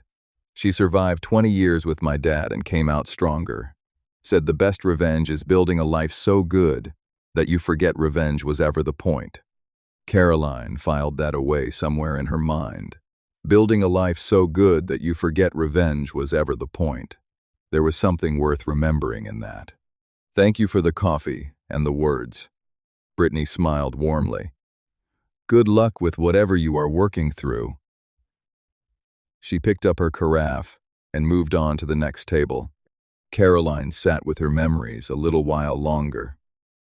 "She survived 20 years with my dad and came out stronger. Said the best revenge is building a life so good that you forget revenge was ever the point." Caroline filed that away somewhere in her mind. Building a life so good that you forget revenge was ever the point. There was something worth remembering in that. "Thank you for the coffee and the words." Brittany smiled warmly. "Good luck with whatever you are working through." She picked up her carafe and moved on to the next table. Caroline sat with her memories a little while longer.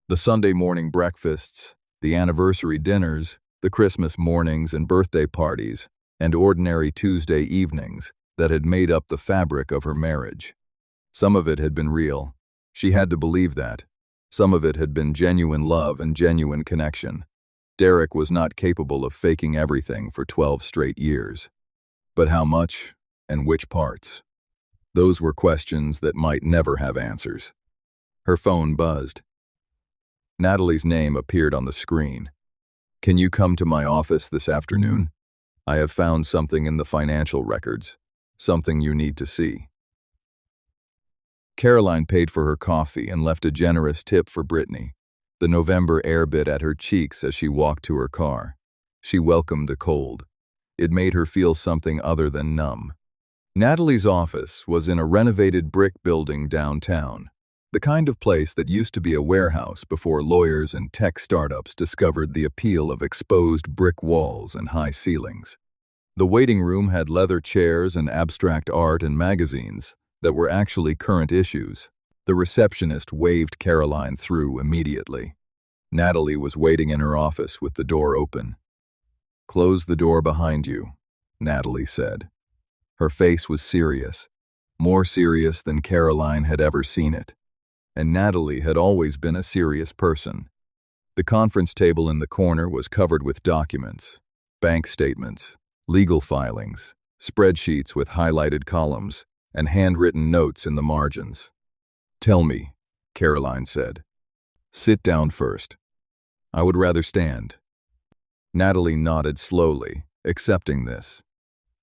The Sunday morning breakfasts, the anniversary dinners, the Christmas mornings and birthday parties, and ordinary Tuesday evenings that had made up the fabric of her marriage. Some of it had been real. She had to believe that. Some of it had been genuine love and genuine connection. Derek was not capable of faking everything for 12 straight years. But how much and which parts? Those were questions that might never have answers. Her phone buzzed. Natalie's name appeared on the screen. "Can you come to my office this afternoon? I have found something in the financial records, something you need to see." Caroline paid for her coffee and left a generous tip for Brittany. The November air bit at her cheeks as she walked to her car. She welcomed the cold. It made her feel something other than numb. Natalie's office was in a renovated brick building downtown, the kind of place that used to be a warehouse before lawyers and tech startups discovered the appeal of exposed brick walls and high ceilings. The waiting room had leather chairs and abstract art and magazines that were actually current issues. The receptionist waved Caroline through immediately. Natalie was waiting in her office with the door open. "Close the door behind you," Natalie said. Her face was serious, more serious than Caroline had ever seen it. And Natalie had always been a serious person. The conference table in the corner was covered with documents, bank statements, legal filings, spreadsheets with highlighted columns, and handwritten notes in the margins. "Tell me," Caroline said. "Sit down first." "I would rather stand." Natalie nodded slowly, accepting this.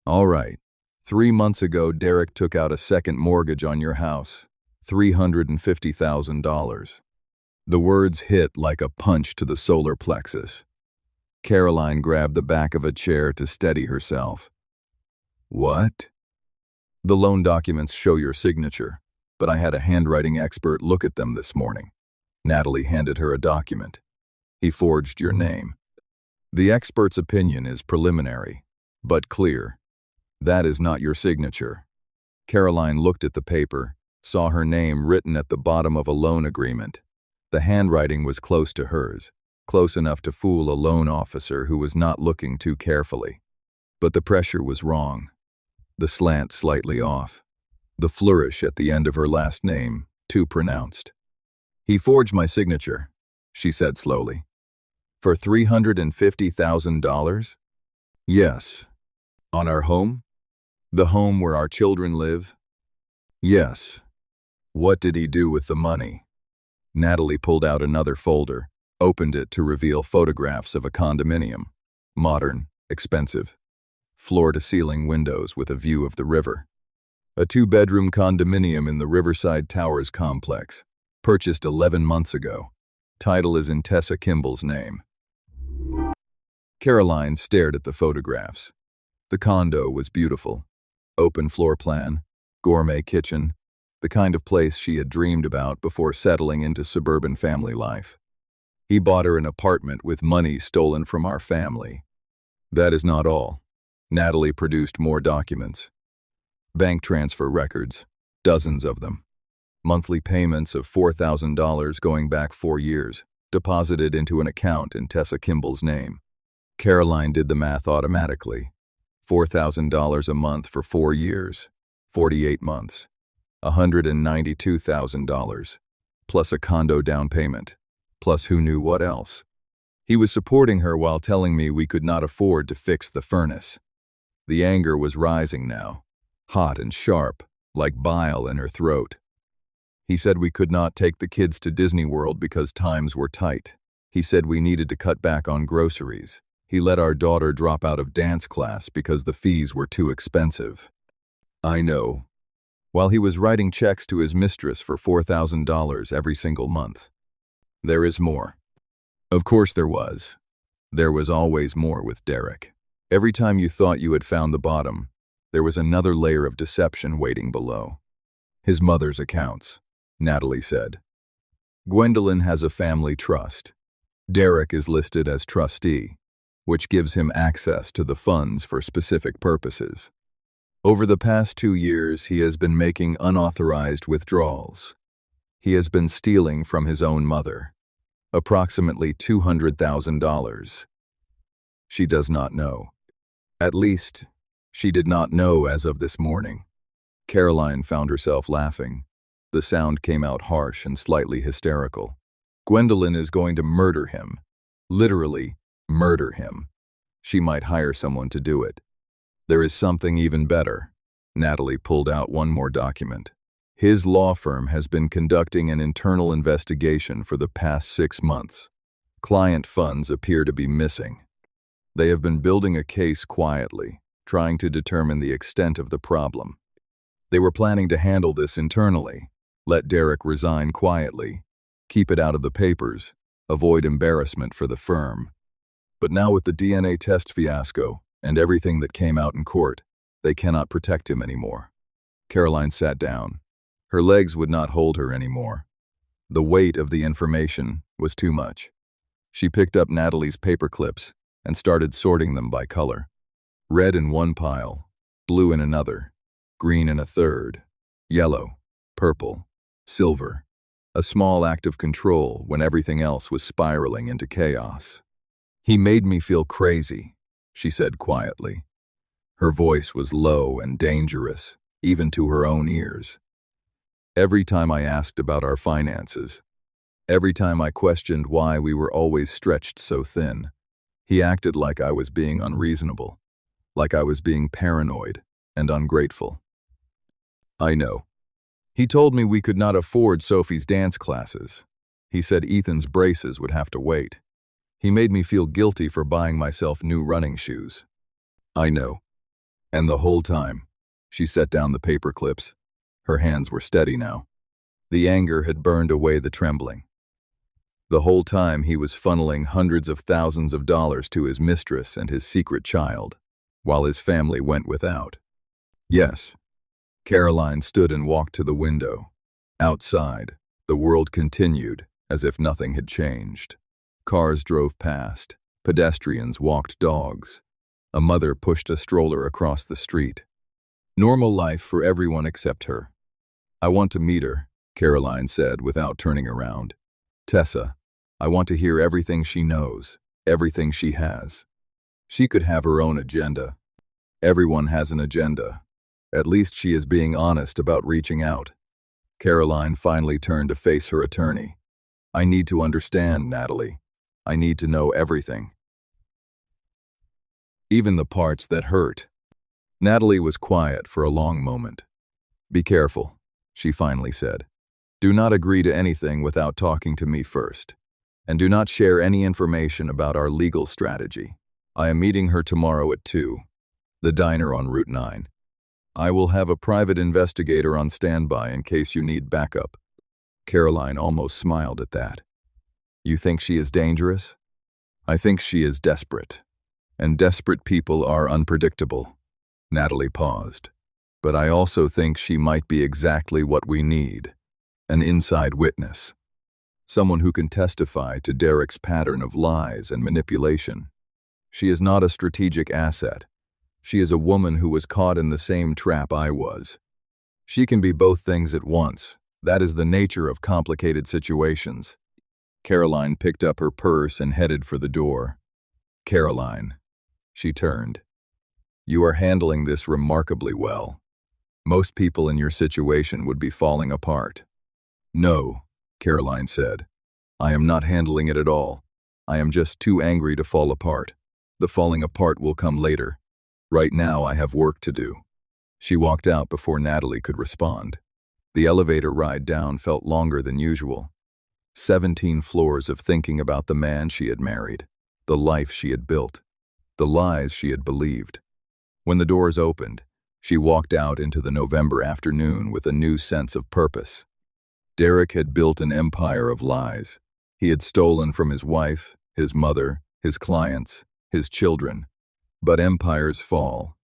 "All right. 3 months ago, Derek took out a second mortgage on your house, $350,000. The words hit like a punch to the solar plexus. Caroline grabbed the back of a chair to steady herself. "What?" "The loan documents show your signature, but I had a handwriting expert look at them this morning." Natalie handed her a document. "He forged your name. The expert's opinion is preliminary, but clear. That is not your signature." Caroline looked at the paper, saw her name written at the bottom of a loan agreement. The handwriting was close to hers, close enough to fool a loan officer who was not looking too carefully. But the pressure was wrong. The slant slightly off. The flourish at the end of her last name, too pronounced. "He forged my signature," she said slowly. "For $350,000? Yes. On our home? The home where our children live? Yes. What did he do with the money?" Natalie pulled out another folder, opened it to reveal photographs of a condominium. Modern, expensive. Floor-to-ceiling windows with a view of the river. A 2-bedroom condominium in the Riverside Towers complex, purchased 11 months ago. Title is in Tessa Kimball's name. Caroline stared at the photographs. The condo was beautiful. Open floor plan, gourmet kitchen, the kind of place she had dreamed about before settling into suburban family life. "He bought her an apartment with money stolen from our family." That is not all. Natalie produced more documents. Bank transfer records, dozens of them. Monthly payments of $4,000 going back 4 years, deposited into an account in Tessa Kimball's name. Caroline did the math automatically. $4,000 a month for 4 years, 48 months. $192,000, plus a condo down payment, plus who knew what else. He was supporting her while telling me we could not afford to fix the furnace. The anger was rising now, hot and sharp, like bile in her throat. He said we could not take the kids to Disney World because times were tight. He said we needed to cut back on groceries. He let our daughter drop out of dance class because the fees were too expensive. I know. While he was writing checks to his mistress for $4,000 every single month. There is more. Of course there was. There was always more with Derek. Every time you thought you had found the bottom, there was another layer of deception waiting below. His mother's accounts, Natalie said. Gwendolyn has a family trust. Derek is listed as trustee, which gives him access to the funds for specific purposes. Over the past 2 years, he has been making unauthorized withdrawals. He has been stealing from his own mother, approximately $200,000. She does not know. At least, she did not know as of this morning. Caroline found herself laughing. The sound came out harsh and slightly hysterical. Gwendolyn is going to murder him. Literally, murder him. She might hire someone to do it. There is something even better. Natalie pulled out one more document. His law firm has been conducting an internal investigation for the past 6 months. Client funds appear to be missing. They have been building a case quietly, trying to determine the extent of the problem. They were planning to handle this internally, let Derek resign quietly, keep it out of the papers, avoid embarrassment for the firm. But now with the DNA test fiasco and everything that came out in court, they cannot protect him anymore. Caroline sat down. Her legs would not hold her anymore. The weight of the information was too much. She picked up Natalie's paper clips and started sorting them by color. Red in one pile, blue in another, green in a third, yellow, purple, silver. A small act of control when everything else was spiraling into chaos. "He made me feel crazy," she said quietly. Her voice was low and dangerous, even to her own ears. "Every time I asked about our finances, every time I questioned why we were always stretched so thin, he acted like I was being unreasonable, like I was being paranoid and ungrateful. I know. He told me we could not afford Sophie's dance classes. He said Ethan's braces would have to wait. He made me feel guilty for buying myself new running shoes. I know. And the whole time," she set down the paper clips. Her hands were steady now. The anger had burned away the trembling. "The whole time he was funneling hundreds of thousands of dollars to his mistress and his secret child, while his family went without." "Yes." Caroline stood and walked to the window. Outside, the world continued as if nothing had changed. Cars drove past. Pedestrians walked dogs. A mother pushed a stroller across the street. Normal life for everyone except her. "I want to meet her," Caroline said without turning around. "Tessa, I want to hear everything she knows, everything she has. She could have her own agenda. Everyone has an agenda. At least she is being honest about reaching out." Caroline finally turned to face her attorney. "I need to understand, Natalie. I need to know everything. Even the parts that hurt." Natalie was quiet for a long moment. "Be careful," she finally said. "Do not agree to anything without talking to me first. And do not share any information about our legal strategy. I am meeting her tomorrow at 2, the diner on Route 9. I will have a private investigator on standby in case you need backup." Caroline almost smiled at that. "You think she is dangerous?" "I think she is desperate. And desperate people are unpredictable." Natalie paused. "But I also think she might be exactly what we need. An inside witness. Someone who can testify to Derek's pattern of lies and manipulation. She is not a strategic asset. She is a woman who was caught in the same trap I was. She can be both things at once. That is the nature of complicated situations." Caroline picked up her purse and headed for the door. "Caroline," she turned. "You are handling this remarkably well. Most people in your situation would be falling apart." "No," Caroline said. "I am not handling it at all. I am just too angry to fall apart. The falling apart will come later. Right now I have work to do." She walked out before Natalie could respond. The elevator ride down felt longer than usual. 17 floors of thinking about the man she had married, the life she had built, the lies she had believed. When the doors opened, she walked out into the November afternoon with a new sense of purpose. Derek had built an empire of lies. He had stolen from his wife, his mother, his clients, his children. But empires fall.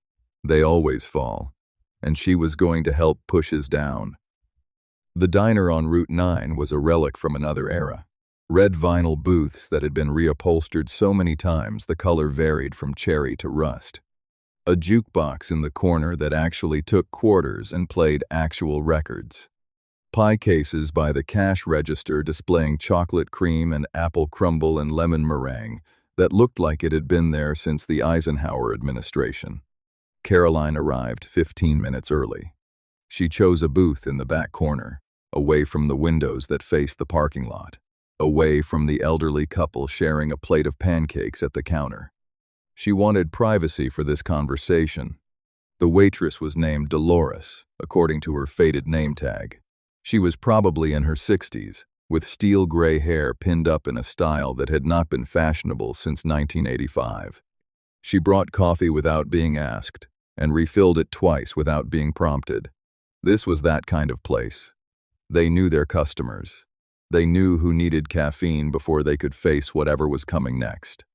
They always fall. And she was going to help push his down. The diner on Route 9 was a relic from another era. Red vinyl booths that had been reupholstered so many times the color varied from cherry to rust. A jukebox in the corner that actually took quarters and played actual records. Pie cases by the cash register displaying chocolate cream and apple crumble and lemon meringue that looked like it had been there since the Eisenhower administration. Caroline arrived 15 minutes early. She chose a booth in the back corner, away from the windows that faced the parking lot, away from the elderly couple sharing a plate of pancakes at the counter. She wanted privacy for this conversation. The waitress was named Dolores, according to her faded name tag. She was probably in her 60s, with steel gray hair pinned up in a style that had not been fashionable since 1985. She brought coffee without being asked, and refilled it twice without being prompted. This was that kind of place. They knew their customers. They knew who needed caffeine before they could face whatever was coming next.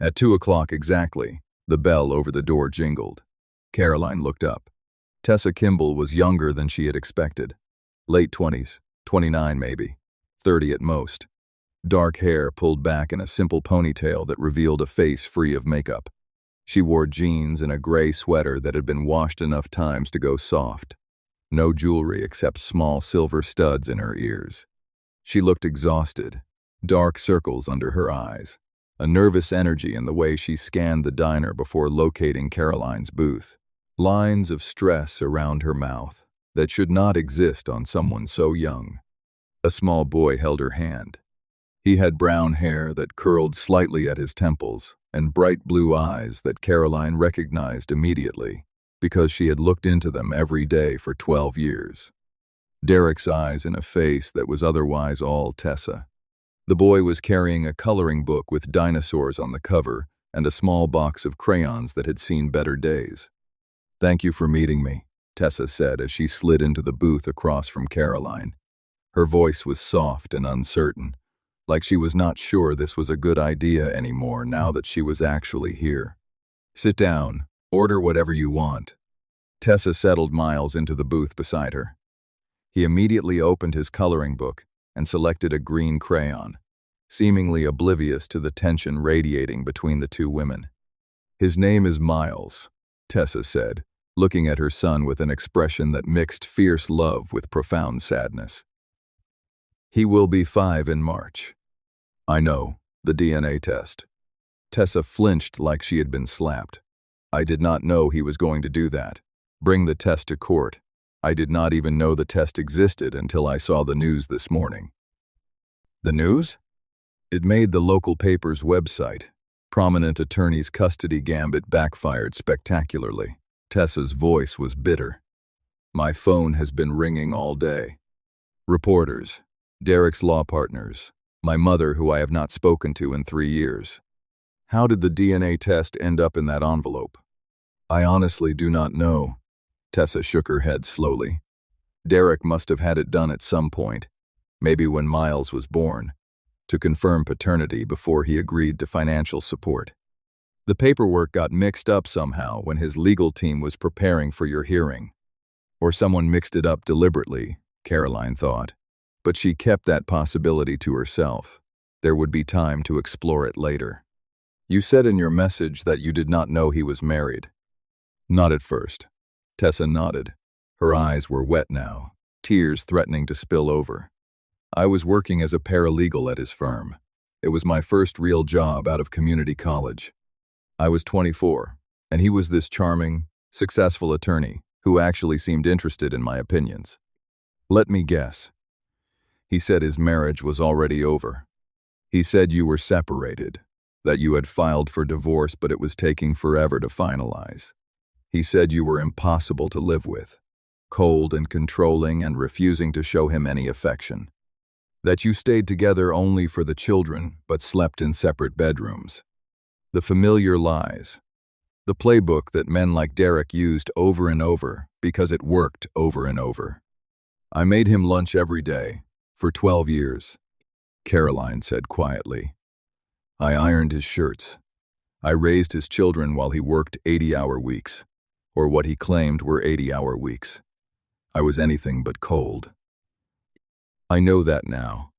At 2 o'clock exactly, the bell over the door jingled. Caroline looked up. Tessa Kimball was younger than she had expected. Late 20s, 29 maybe, 30 at most. Dark hair pulled back in a simple ponytail that revealed a face free of makeup. She wore jeans and a gray sweater that had been washed enough times to go soft. No jewelry except small silver studs in her ears. She looked exhausted, dark circles under her eyes, a nervous energy in the way she scanned the diner before locating Caroline's booth. Lines of stress around her mouth that should not exist on someone so young. A small boy held her hand. He had brown hair that curled slightly at his temples and bright blue eyes that Caroline recognized immediately because she had looked into them every day for 12 years. Derek's eyes in a face that was otherwise all Tessa. The boy was carrying a coloring book with dinosaurs on the cover and a small box of crayons that had seen better days. "Thank you for meeting me," Tessa said as she slid into the booth across from Caroline. Her voice was soft and uncertain, like she was not sure this was a good idea anymore now that she was actually here. "Sit down. Order whatever you want." Tessa settled Miles into the booth beside her. He immediately opened his coloring book and selected a green crayon, seemingly oblivious to the tension radiating between the two women. "His name is Miles," Tessa said, looking at her son with an expression that mixed fierce love with profound sadness. "He will be 5 in March." "I know, the DNA test." Tessa flinched like she had been slapped. "I did not know he was going to do that. Bring the test to court. I did not even know the test existed until I saw the news this morning." "The news?" "It made the local paper's website. Prominent attorney's custody gambit backfired spectacularly." Tessa's voice was bitter. "My phone has been ringing all day. Reporters, Derek's law partners, my mother who I have not spoken to in 3 years. How did the DNA test end up in that envelope?" "I honestly do not know." Tessa shook her head slowly. "Derek must have had it done at some point, maybe when Miles was born, to confirm paternity before he agreed to financial support. The paperwork got mixed up somehow when his legal team was preparing for your hearing. Or someone mixed it up deliberately, Caroline thought. But she kept that possibility to herself. There would be time to explore it later. "You said in your message that you did not know he was married." "Not at first." Tessa nodded. Her eyes were wet now, tears threatening to spill over. "I was working as a paralegal at his firm. It was my first real job out of community college. I was 24, and he was this charming, successful attorney who actually seemed interested in my opinions. Let me guess. He said his marriage was already over. He said you were separated, that you had filed for divorce but it was taking forever to finalize. He said you were impossible to live with, cold and controlling and refusing to show him any affection. That you stayed together only for the children but slept in separate bedrooms. The familiar lies. The playbook that men like Derek used over and over because it worked over and over. I made him lunch every day, for 12 years, Caroline said quietly. I ironed his shirts. I raised his children while he worked 80-hour weeks, or what he claimed were 80-hour weeks. I was anything but cold. I know that now.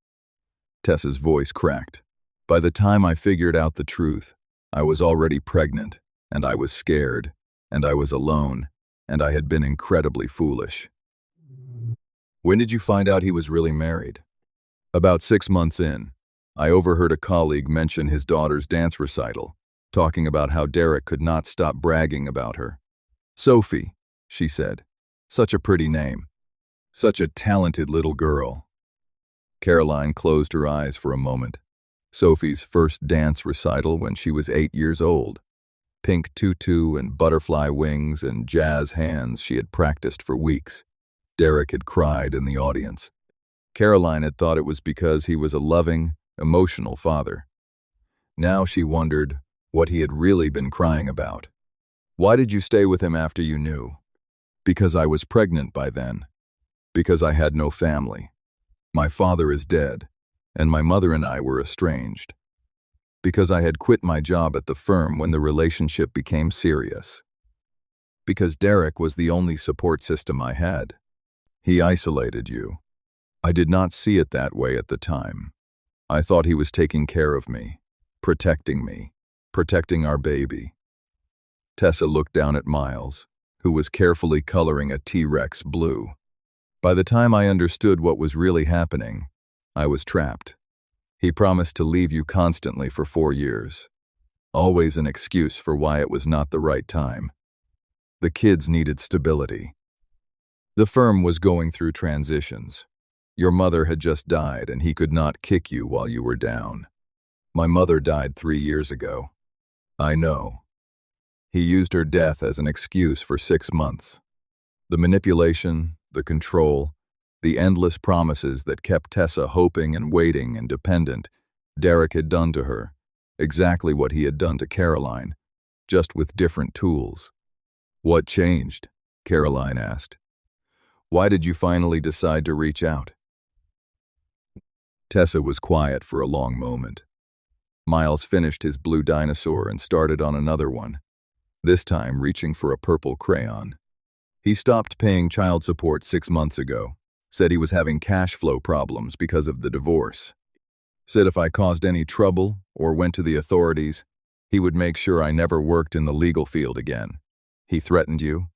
Tessa's voice cracked. By the time I figured out the truth, I was already pregnant, and I was scared, and I was alone, and I had been incredibly foolish. When did you find out he was really married? About 6 months in. I overheard a colleague mention his daughter's dance recital, talking about how Derek could not stop bragging about her. Sophie, she said. Such a pretty name. Such a talented little girl. Caroline closed her eyes for a moment. Sophie's first dance recital when she was 8 years old. pink tutu and butterfly wings and jazz hands she had practiced for weeks. Derek had cried in the audience. Caroline had thought it was because he was a loving, emotional father. Now she wondered what he had really been crying about. "Why did you stay with him after you knew?" "Because I was pregnant by then. Because I had no family. My father is dead, and my mother and I were estranged. Because I had quit my job at the firm when the relationship became serious. Because Derek was the only support system I had. He isolated you. I did not see it that way at the time. I thought he was taking care of me, protecting our baby." Tessa looked down at Miles, who was carefully coloring a T-Rex blue. "By the time I understood what was really happening, I was trapped. He promised to leave you constantly for 4 years. Always an excuse for why it was not the right time. The kids needed stability. The firm was going through transitions. Your mother had just died and he could not kick you while you were down. My mother died 3 years ago. I know. He used her death as an excuse for 6 months. The manipulation, the control, the endless promises that kept Tessa hoping and waiting and dependent, Derek had done to her, exactly what he had done to Caroline, just with different tools. "What changed?" Caroline asked. "Why did you finally decide to reach out?" Tessa was quiet for a long moment. Miles finished his blue dinosaur and started on another one, this time reaching for a purple crayon. "He stopped paying child support 6 months ago. Said he was having cash flow problems because of the divorce. Said if I caused any trouble or went to the authorities, he would make sure I never worked in the legal field again. He threatened you?"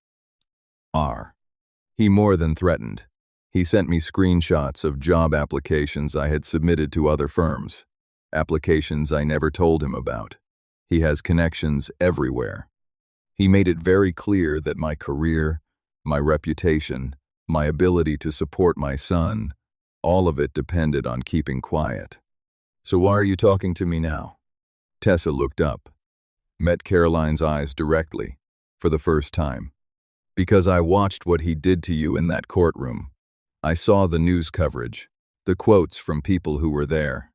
He more than threatened. He sent me screenshots of job applications I had submitted to other firms, applications I never told him about. He has connections everywhere. He made it very clear that my career, my reputation, my ability to support my son, all of it depended on keeping quiet. "So why are you talking to me now?" Tessa looked up, met Caroline's eyes directly, for the first time. "Because I watched what he did to you in that courtroom. I saw the news coverage, the quotes from people who were there.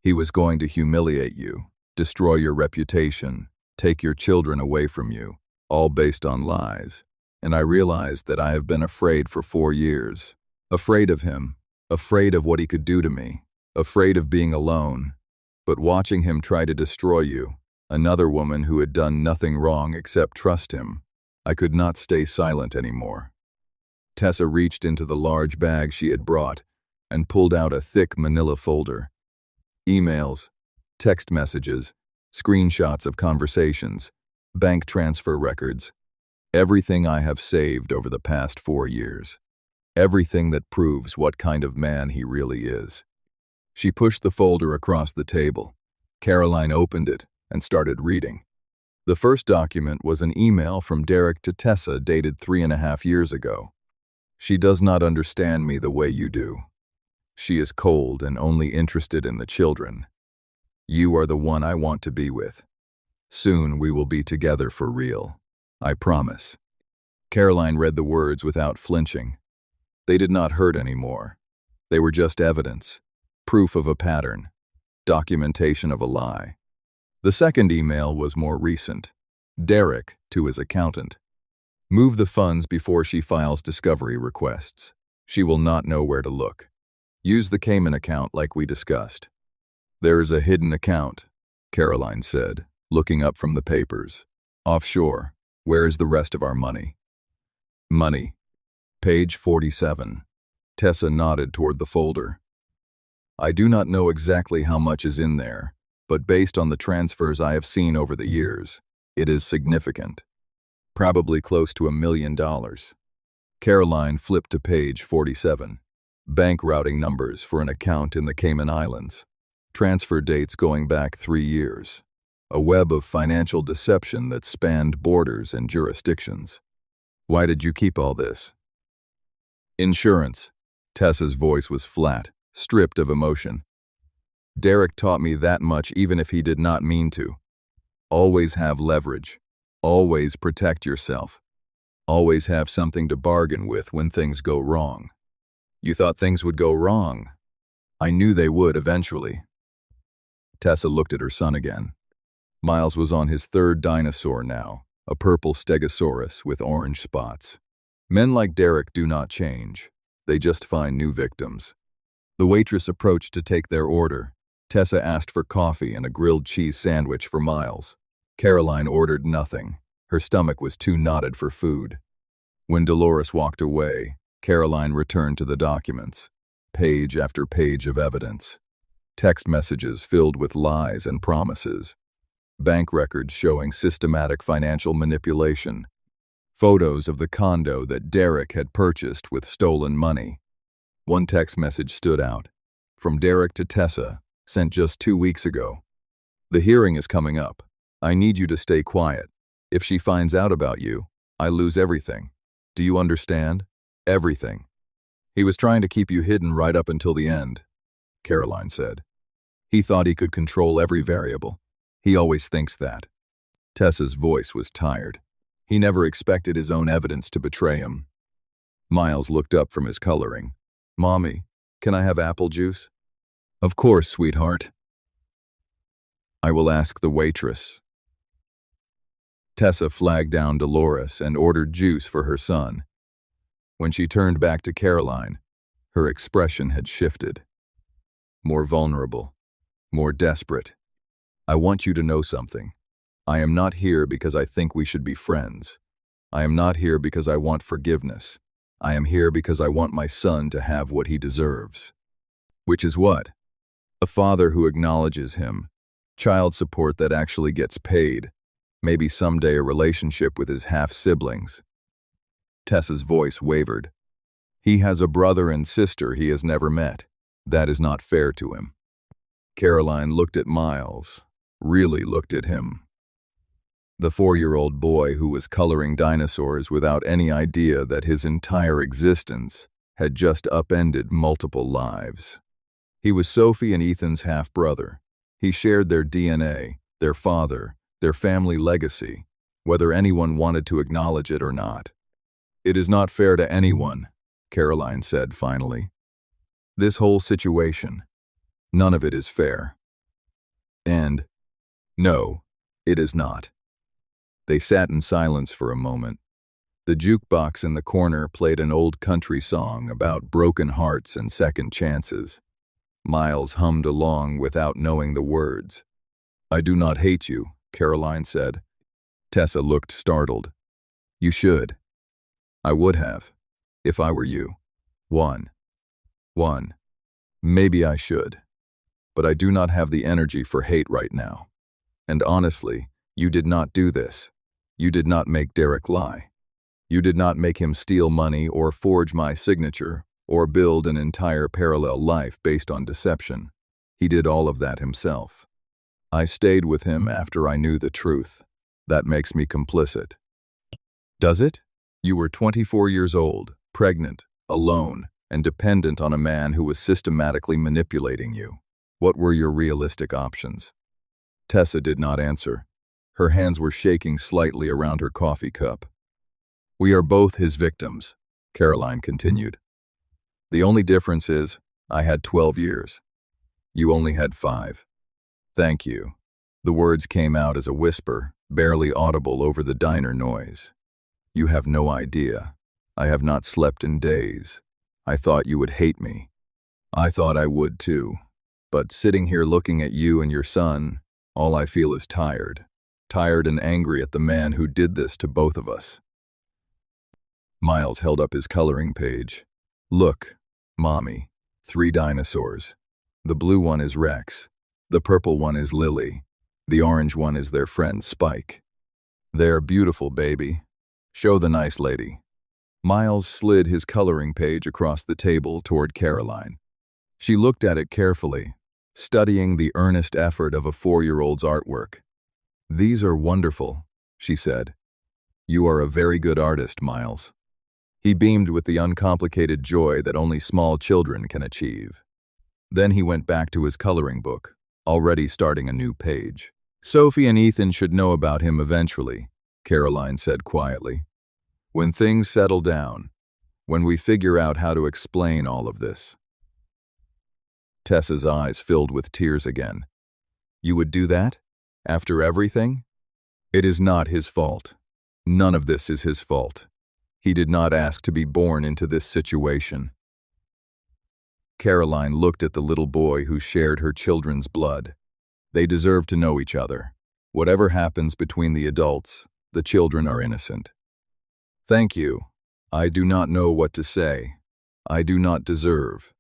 He was going to humiliate you, destroy your reputation, take your children away from you, all based on lies. And I realized that I have been afraid for 4 years. Afraid of him, afraid of what he could do to me, afraid of being alone. But watching him try to destroy you, another woman who had done nothing wrong except trust him, I could not stay silent anymore." Tessa reached into the large bag she had brought and pulled out a thick manila folder. Emails, text messages, screenshots of conversations, bank transfer records. Everything I have saved over the past 4 years. Everything that proves what kind of man he really is. She pushed the folder across the table. Caroline opened it and started reading. The first document was an email from Derek to Tessa dated 3.5 years ago. "She does not understand me the way you do. She is cold and only interested in the children. You are the one I want to be with. Soon we will be together for real. I promise." Caroline read the words without flinching. They did not hurt anymore. They were just evidence, proof of a pattern, documentation of a lie. The second email was more recent. Derek to his accountant. "Move the funds before she files discovery requests. She will not know where to look. Use the Cayman account like we discussed." "There is a hidden account," Caroline said, looking up from the papers. "Offshore. Where is the rest of our money?" "Money. Page 47. Tessa nodded toward the folder. "I do not know exactly how much is in there, but based on the transfers I have seen over the years, it is significant. Probably close to $1 million. Caroline flipped to page 47. Bank routing numbers for an account in the Cayman Islands. Transfer dates going back 3 years. A web of financial deception that spanned borders and jurisdictions. "Why did you keep all this?" "Insurance." Tessa's voice was flat, stripped of emotion. "Derek taught me that much even if he did not mean to. Always have leverage, Always protect yourself. Always have something to bargain with when things go wrong. You thought things would go wrong. I knew they would eventually. Tessa looked at her son again. Miles was on his third dinosaur now, a purple stegosaurus with orange spots. Men like Derek do not change. They just find new victims. The waitress approached to take their order. Tessa asked for coffee and a grilled cheese sandwich for Miles. Caroline ordered nothing. Her stomach was too knotted for food. When Dolores walked away, Caroline returned to the documents. Page after page of evidence. Text messages filled with lies and promises. Bank records showing systematic financial manipulation. Photos of the condo that Derek had purchased with stolen money. One text message stood out. From Derek to Tessa, sent just 2 weeks ago. The hearing is coming up. I need you to stay quiet. If she finds out about you, I lose everything. Do you understand? Everything. He was trying to keep you hidden right up until the end, Caroline said. He thought he could control every variable. He always thinks that. Tessa's voice was tired. He never expected his own evidence to betray him. Miles looked up from his coloring. Mommy, can I have apple juice? Of course, sweetheart. I will ask the waitress. Tessa flagged down Dolores and ordered juice for her son. When she turned back to Caroline, her expression had shifted. More vulnerable, more desperate. I want you to know something. I am not here because I think we should be friends. I am not here because I want forgiveness. I am here because I want my son to have what he deserves. Which is what? A father who acknowledges him. Child support that actually gets paid. Maybe someday a relationship with his half-siblings. Tessa's voice wavered. He has a brother and sister he has never met. That is not fair to him. Caroline looked at Miles, really looked at him. The 4-year-old boy who was coloring dinosaurs without any idea that his entire existence had just upended multiple lives. He was Sophie and Ethan's half-brother. He shared their DNA, their father, their family legacy, whether anyone wanted to acknowledge it or not. It is not fair to anyone, Caroline said finally. This whole situation, none of it is fair. And, no, it is not. They sat in silence for a moment. The jukebox in the corner played an old country song about broken hearts and second chances. Miles hummed along without knowing the words. I do not hate you, Caroline said. Tessa looked startled. You should. I would have, if I were you. One. Maybe I should. But I do not have the energy for hate right now. And honestly, you did not do this. You did not make Derek lie. You did not make him steal money or forge my signature or build an entire parallel life based on deception. He did all of that himself. I stayed with him after I knew the truth. That makes me complicit. Does it? You were 24 years old, pregnant, alone, and dependent on a man who was systematically manipulating you. What were your realistic options? Tessa did not answer. Her hands were shaking slightly around her coffee cup. We are both his victims, Caroline continued. The only difference is, I had 12 years. You only had 5. Thank you. The words came out as a whisper, barely audible over the diner noise. You have no idea. I have not slept in days. I thought you would hate me. I thought I would too. But sitting here looking at you and your son, all I feel is tired. Tired and angry at the man who did this to both of us. Miles held up his coloring page. Look, Mommy, 3 dinosaurs. The blue one is Rex. The purple one is Lily. The orange one is their friend Spike. They're beautiful, baby. Show the nice lady. Miles slid his coloring page across the table toward Caroline. She looked at it carefully, studying the earnest effort of a 4-year-old's artwork. These are wonderful, she said. You are a very good artist, Miles. He beamed with the uncomplicated joy that only small children can achieve. Then he went back to his coloring book, already starting a new page. Sophie and Ethan should know about him eventually. Caroline said quietly. "When things settle down, when we figure out how to explain all of this." Tessa's eyes filled with tears again. "You would do that? After everything?" "It is not his fault. None of this is his fault. He did not ask to be born into this situation." Caroline looked at the little boy who shared her children's blood. They deserve to know each other. Whatever happens between the adults, the children are innocent. "Thank you. I do not know what to say. I do not deserve."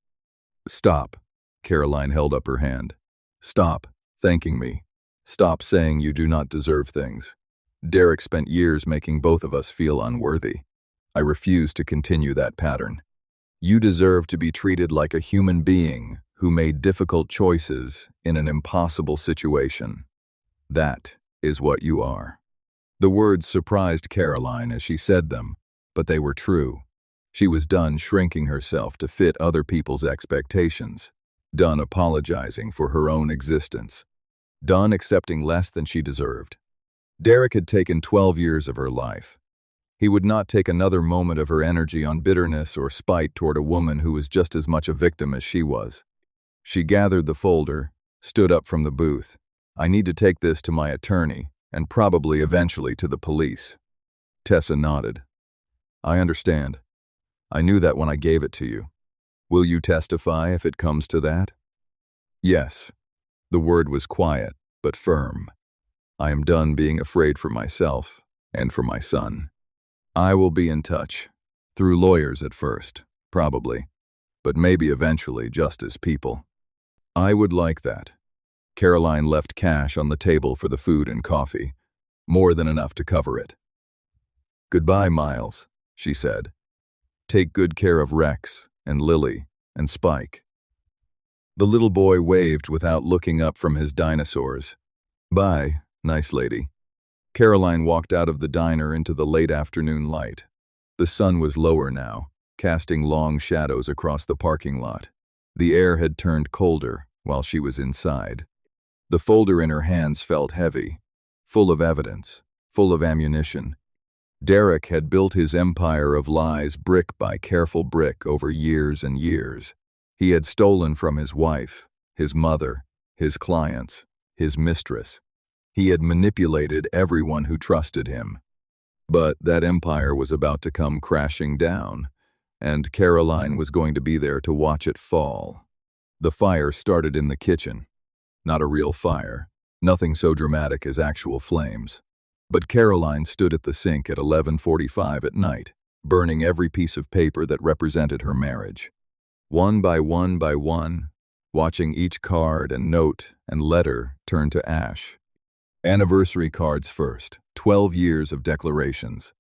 "Stop." Caroline held up her hand. "Stop thanking me. Stop saying you do not deserve things. Derek spent years making both of us feel unworthy. I refuse to continue that pattern. You deserve to be treated like a human being who made difficult choices in an impossible situation. That is what you are." The words surprised Caroline as she said them, but they were true. She was done shrinking herself to fit other people's expectations, done apologizing for her own existence, done accepting less than she deserved. Derek had taken 12 years of her life. He would not take another moment of her energy on bitterness or spite toward a woman who was just as much a victim as she was. She gathered the folder, stood up from the booth. "I need to take this to my attorney, and probably eventually to the police." Tessa nodded. "I understand. I knew that when I gave it to you. Will you testify if it comes to that?" "Yes." The word was quiet, but firm. "I am done being afraid for myself and for my son. I will be in touch. Through lawyers at first, probably, but maybe eventually just as people." "I would like that." Caroline left cash on the table for the food and coffee, more than enough to cover it. "Goodbye, Miles," she said. "Take good care of Rex and Lily and Spike." The little boy waved without looking up from his dinosaurs. "Bye, nice lady." Caroline walked out of the diner into the late afternoon light. The sun was lower now, casting long shadows across the parking lot. The air had turned colder while she was inside. The folder in her hands felt heavy, full of evidence, full of ammunition. Derek had built his empire of lies brick by careful brick over years and years. He had stolen from his wife, his mother, his clients, his mistress. He had manipulated everyone who trusted him. But that empire was about to come crashing down, and Caroline was going to be there to watch it fall. The fire started in the kitchen. Not a real fire, nothing so dramatic as actual flames. But Caroline stood at the sink at 11:45 at night, burning every piece of paper that represented her marriage. One by one, watching each card and note and letter turn to ash. Anniversary cards first, 12 years of declarations.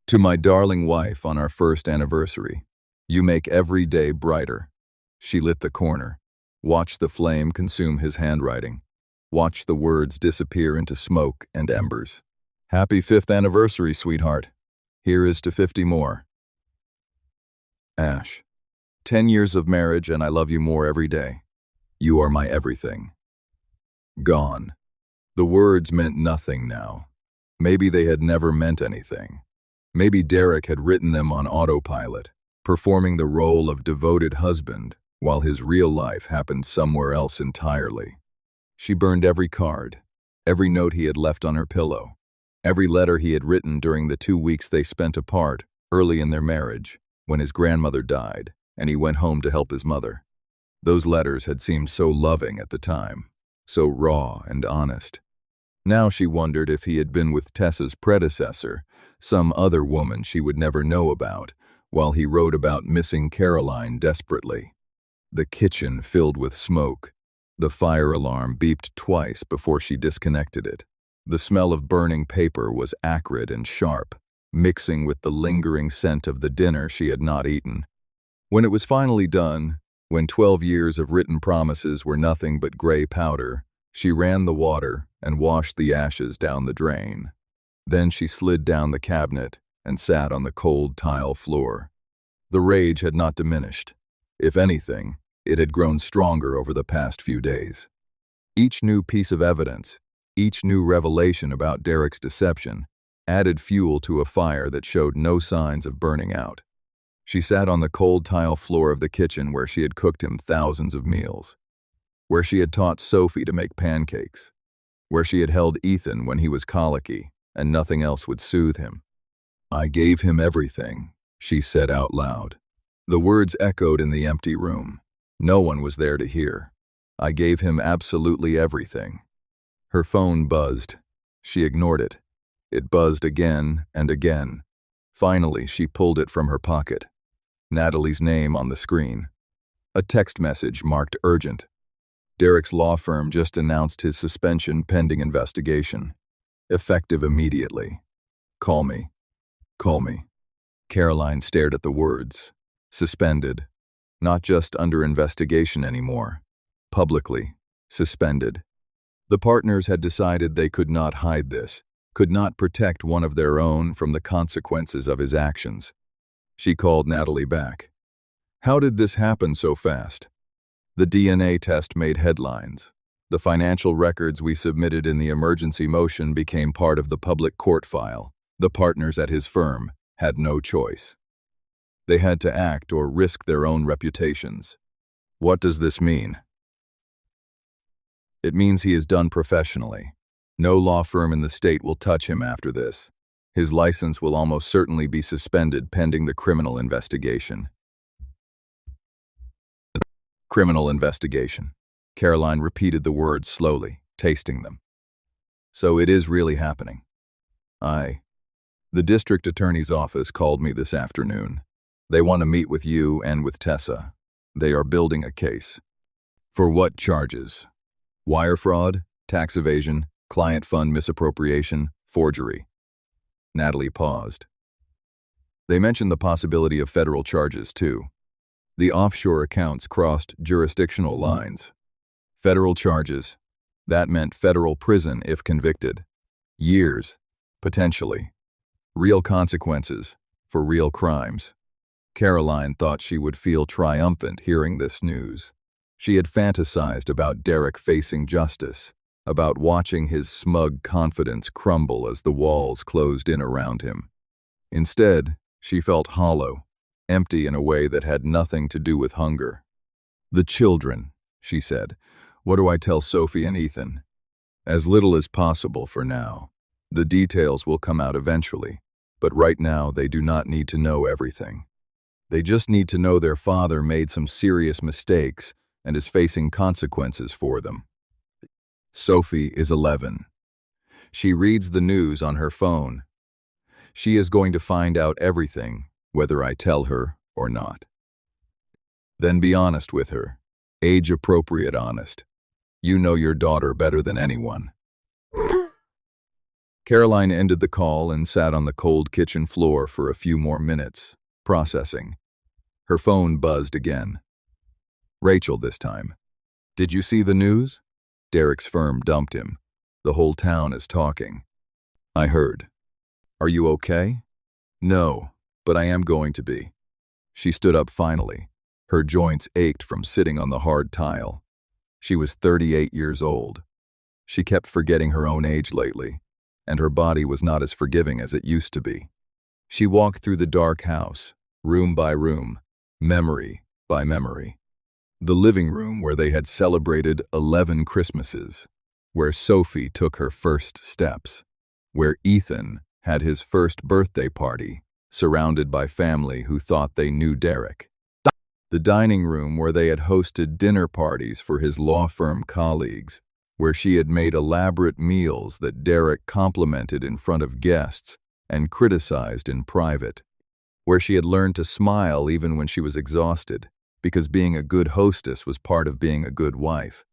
"To my darling wife on our first anniversary, you make every day brighter." She lit the corner. Watched the flame consume his handwriting. Watched the words disappear into smoke and embers. "Happy 5th anniversary, sweetheart. Here is to 50 more. Ash. 10 years of marriage and I love you more every day. You are my everything." Gone. The words meant nothing now. Maybe they had never meant anything. Maybe Derek had written them on autopilot, performing the role of devoted husband while his real life happened somewhere else entirely. She burned every card, every note he had left on her pillow, every letter he had written during the 2 weeks they spent apart early in their marriage, when his grandmother died and he went home to help his mother. Those letters had seemed so loving at the time, so raw and honest. Now she wondered if he had been with Tessa's predecessor, some other woman she would never know about, while he wrote about missing Caroline desperately. The kitchen filled with smoke. The fire alarm beeped twice before she disconnected it. The smell of burning paper was acrid and sharp, mixing with the lingering scent of the dinner she had not eaten. When it was finally done, when 12 years of written promises were nothing but gray powder, she ran the water and washed the ashes down the drain. Then she slid down the cabinet and sat on the cold tile floor. The rage had not diminished. If anything, it had grown stronger over the past few days. Each new piece of evidence, each new revelation about Derek's deception, added fuel to a fire that showed no signs of burning out. She sat on the cold tile floor of the kitchen where she had cooked him thousands of meals, where she had taught Sophie to make pancakes, where she had held Ethan when he was colicky and nothing else would soothe him. "I gave him everything," she said out loud. The words echoed in the empty room. No one was there to hear. "I gave him absolutely everything." Her phone buzzed. She ignored it. It buzzed again and again. Finally, she pulled it from her pocket. Natalie's name on the screen. A text message marked urgent. Derek's law firm just announced his suspension pending investigation. Effective immediately. "Call me. Call me." Caroline stared at the words. Suspended. Not just under investigation anymore. Publicly. Suspended. The partners had decided they could not hide this, could not protect one of their own from the consequences of his actions. She called Natalie back. "How did this happen so fast?" "The DNA test made headlines. The financial records we submitted in the emergency motion became part of the public court file. The partners at his firm had no choice. They had to act or risk their own reputations." "What does this mean?" "It means he is done professionally. No law firm in the state will touch him after this. His license will almost certainly be suspended pending the criminal investigation." Criminal investigation. Caroline repeated the words slowly, tasting them. "So it is really happening." The district attorney's office called me this afternoon. They want to meet with you and with Tessa. They are building a case." "For what charges?" "Wire fraud, tax evasion, client fund misappropriation, forgery." Natalie paused. "They mentioned the possibility of federal charges, too. The offshore accounts crossed jurisdictional lines. Federal charges. That meant federal prison if convicted. Years, potentially. Real consequences for real crimes." Caroline thought she would feel triumphant hearing this news. She had fantasized about Derek facing justice, about watching his smug confidence crumble as the walls closed in around him. Instead, she felt hollow, empty in a way that had nothing to do with hunger. "The children," she said. "What do I tell Sophie and Ethan?" "As little as possible for now. The details will come out eventually, but right now they do not need to know everything. They just need to know their father made some serious mistakes and is facing consequences for them." Sophie is 11. She reads the news on her phone. She is going to find out everything, whether I tell her or not. Then be honest with her. Age-appropriate honest. You know your daughter better than anyone. Caroline ended the call and sat on the cold kitchen floor for a few more minutes, processing. Her phone buzzed again. Rachel this time. "Did you see the news? Derek's firm dumped him. The whole town is talking." "I heard." "Are you okay?" "No, but I am going to be." She stood up finally. Her joints ached from sitting on the hard tile. She was 38 years old. She kept forgetting her own age lately, and her body was not as forgiving as it used to be. She walked through the dark house, room by room, memory by memory. The living room where they had celebrated 11 Christmases, where Sophie took her first steps, where Ethan had his first birthday party, surrounded by family who thought they knew Derek. The dining room where they had hosted dinner parties for his law firm colleagues, where she had made elaborate meals that Derek complimented in front of guests and criticized in private, where she had learned to smile even when she was exhausted, because being a good hostess was part of being a good wife.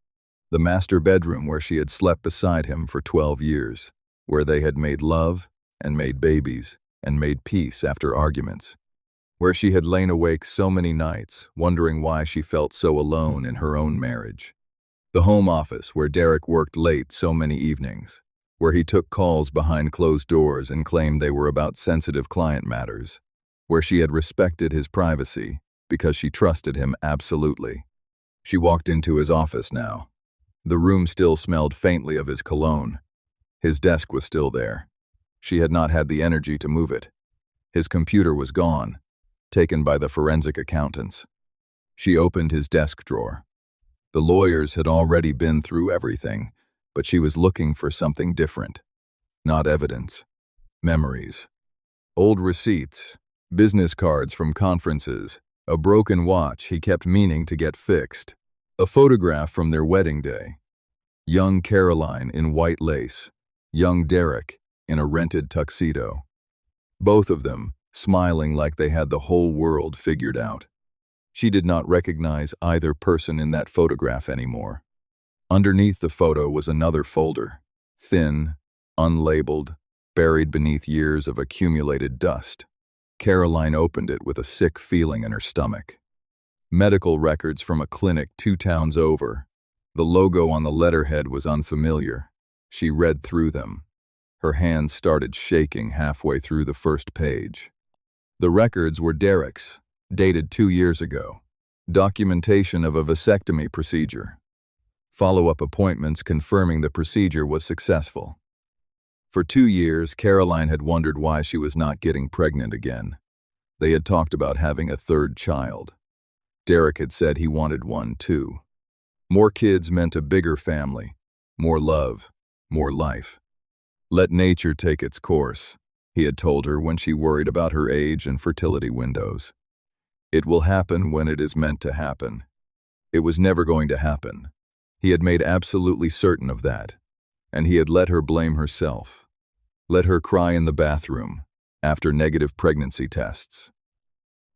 The master bedroom where she had slept beside him for 12 years, where they had made love and made babies and made peace after arguments, where she had lain awake so many nights, wondering why she felt so alone in her own marriage. The home office where Derek worked late so many evenings, where he took calls behind closed doors and claimed they were about sensitive client matters, where she had respected his privacy because she trusted him absolutely. She walked into his office now. The room still smelled faintly of his cologne. His desk was still there. She had not had the energy to move it. His computer was gone, taken by the forensic accountants. She opened his desk drawer. The lawyers had already been through everything, but she was looking for something different. Not evidence. Memories. Old receipts, business cards from conferences, a broken watch he kept meaning to get fixed, a photograph from their wedding day. Young Caroline in white lace, young Derek in a rented tuxedo. Both of them smiling like they had the whole world figured out. She did not recognize either person in that photograph anymore. Underneath the photo was another folder, thin, unlabeled, buried beneath years of accumulated dust. Caroline opened it with a sick feeling in her stomach. Medical records from a clinic 2 towns over. The logo on the letterhead was unfamiliar. She read through them. Her hands started shaking halfway through the first page. The records were Derek's, dated 2 years ago. Documentation of a vasectomy procedure. Follow-up appointments confirming the procedure was successful. For 2 years, Caroline had wondered why she was not getting pregnant again. They had talked about having a 3rd child. Derek had said he wanted one too. More kids meant a bigger family, more love, more life. Let nature take its course, he had told her when she worried about her age and fertility windows. It will happen when it is meant to happen. It was never going to happen. He had made absolutely certain of that, and he had let her blame herself. Let her cry in the bathroom after negative pregnancy tests.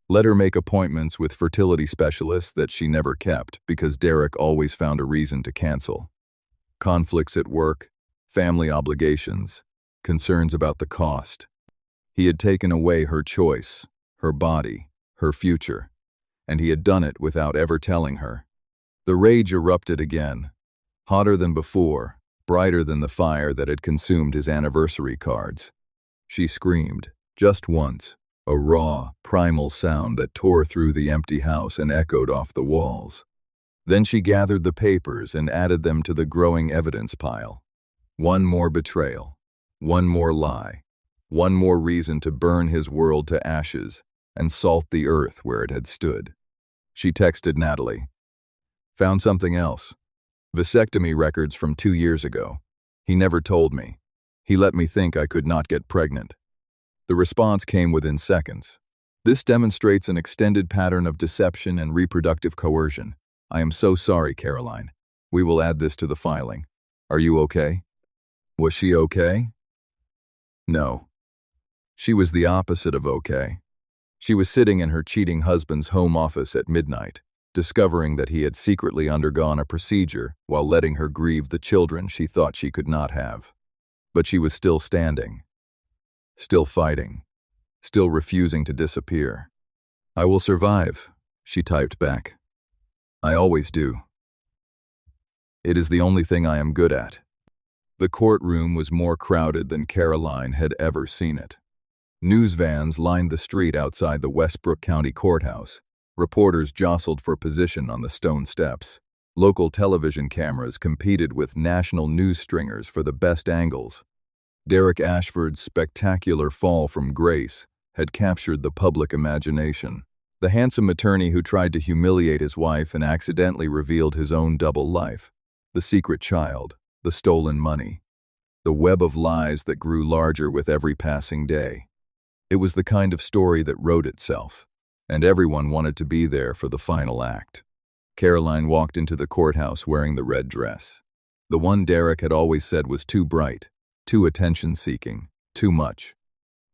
Let her make appointments with fertility specialists that she never kept because Derek always found a reason to cancel. Conflicts at work, family obligations, concerns about the cost. He had taken away her choice, her body, her future, and he had done it without ever telling her. The rage erupted again, hotter than before, brighter than the fire that had consumed his anniversary cards. She screamed, just once, a raw, primal sound that tore through the empty house and echoed off the walls. Then she gathered the papers and added them to the growing evidence pile. One more betrayal, one more lie, one more reason to burn his world to ashes and salt the earth where it had stood. She texted Natalie. Found something else. Vasectomy records from 2 years ago. He never told me. He let me think I could not get pregnant. The response came within seconds. This demonstrates an extended pattern of deception and reproductive coercion. I am so sorry, Caroline. We will add this to the filing. Are you okay? Was she okay? No. She was the opposite of okay. She was sitting in her cheating husband's home office at midnight, discovering that he had secretly undergone a procedure while letting her grieve the children she thought she could not have. But she was still standing, still fighting, still refusing to disappear. I will survive, she typed back. I always do. It is the only thing I am good at. The courtroom was more crowded than Caroline had ever seen it. News vans lined the street outside the Westbrook County Courthouse. Reporters jostled for position on the stone steps. Local television cameras competed with national news stringers for the best angles. Derek Ashford's spectacular fall from grace had captured the public imagination. The handsome attorney who tried to humiliate his wife and accidentally revealed his own double life. The secret child, the stolen money. The web of lies that grew larger with every passing day. It was the kind of story that wrote itself, and everyone wanted to be there for the final act. Caroline walked into the courthouse wearing the red dress. The one Derek had always said was too bright, too attention-seeking, too much.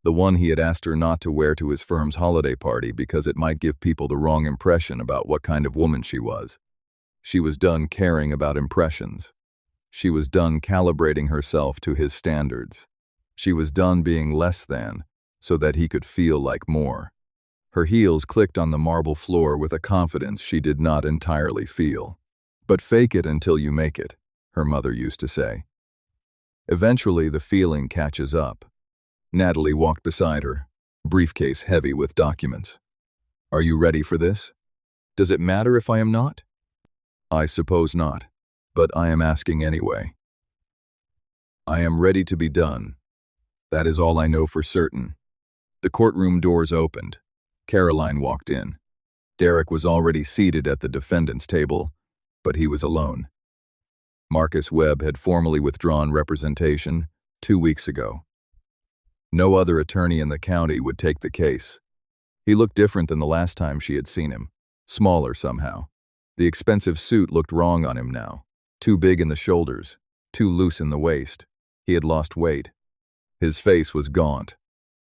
The one he had asked her not to wear to his firm's holiday party because it might give people the wrong impression about what kind of woman she was. She was done caring about impressions. She was done calibrating herself to his standards. She was done being less than, so that he could feel like more. Her heels clicked on the marble floor with a confidence she did not entirely feel. But fake it until you make it, her mother used to say. Eventually, the feeling catches up. Natalie walked beside her, briefcase heavy with documents. Are you ready for this? Does it matter if I am not? I suppose not, but I am asking anyway. I am ready to be done. That is all I know for certain. The courtroom doors opened. Caroline walked in. Derek was already seated at the defendant's table, but he was alone. Marcus Webb had formally withdrawn representation 2 weeks ago. No other attorney in the county would take the case. He looked different than the last time she had seen him, smaller somehow. The expensive suit looked wrong on him now, too big in the shoulders, too loose in the waist. He had lost weight. His face was gaunt.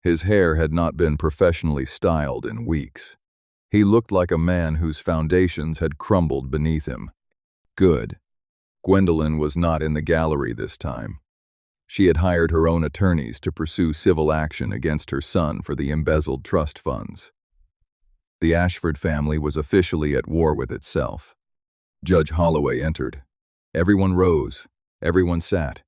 His hair had not been professionally styled in weeks. He looked like a man whose foundations had crumbled beneath him. Good. Gwendolyn was not in the gallery this time. She had hired her own attorneys to pursue civil action against her son for the embezzled trust funds. The Ashford family was officially at war with itself. Judge Holloway entered. Everyone rose. Everyone sat.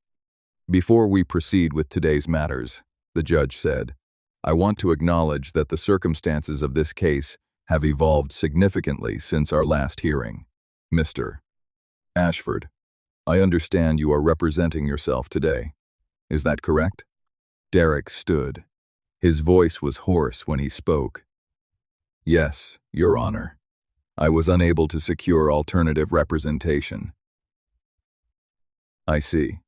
Before we proceed with today's matters, the judge said, I want to acknowledge that the circumstances of this case have evolved significantly since our last hearing. Mr. Ashford, I understand you are representing yourself today. Is that correct? Derek stood. His voice was hoarse when he spoke. Yes, Your Honor. I was unable to secure alternative representation. I see.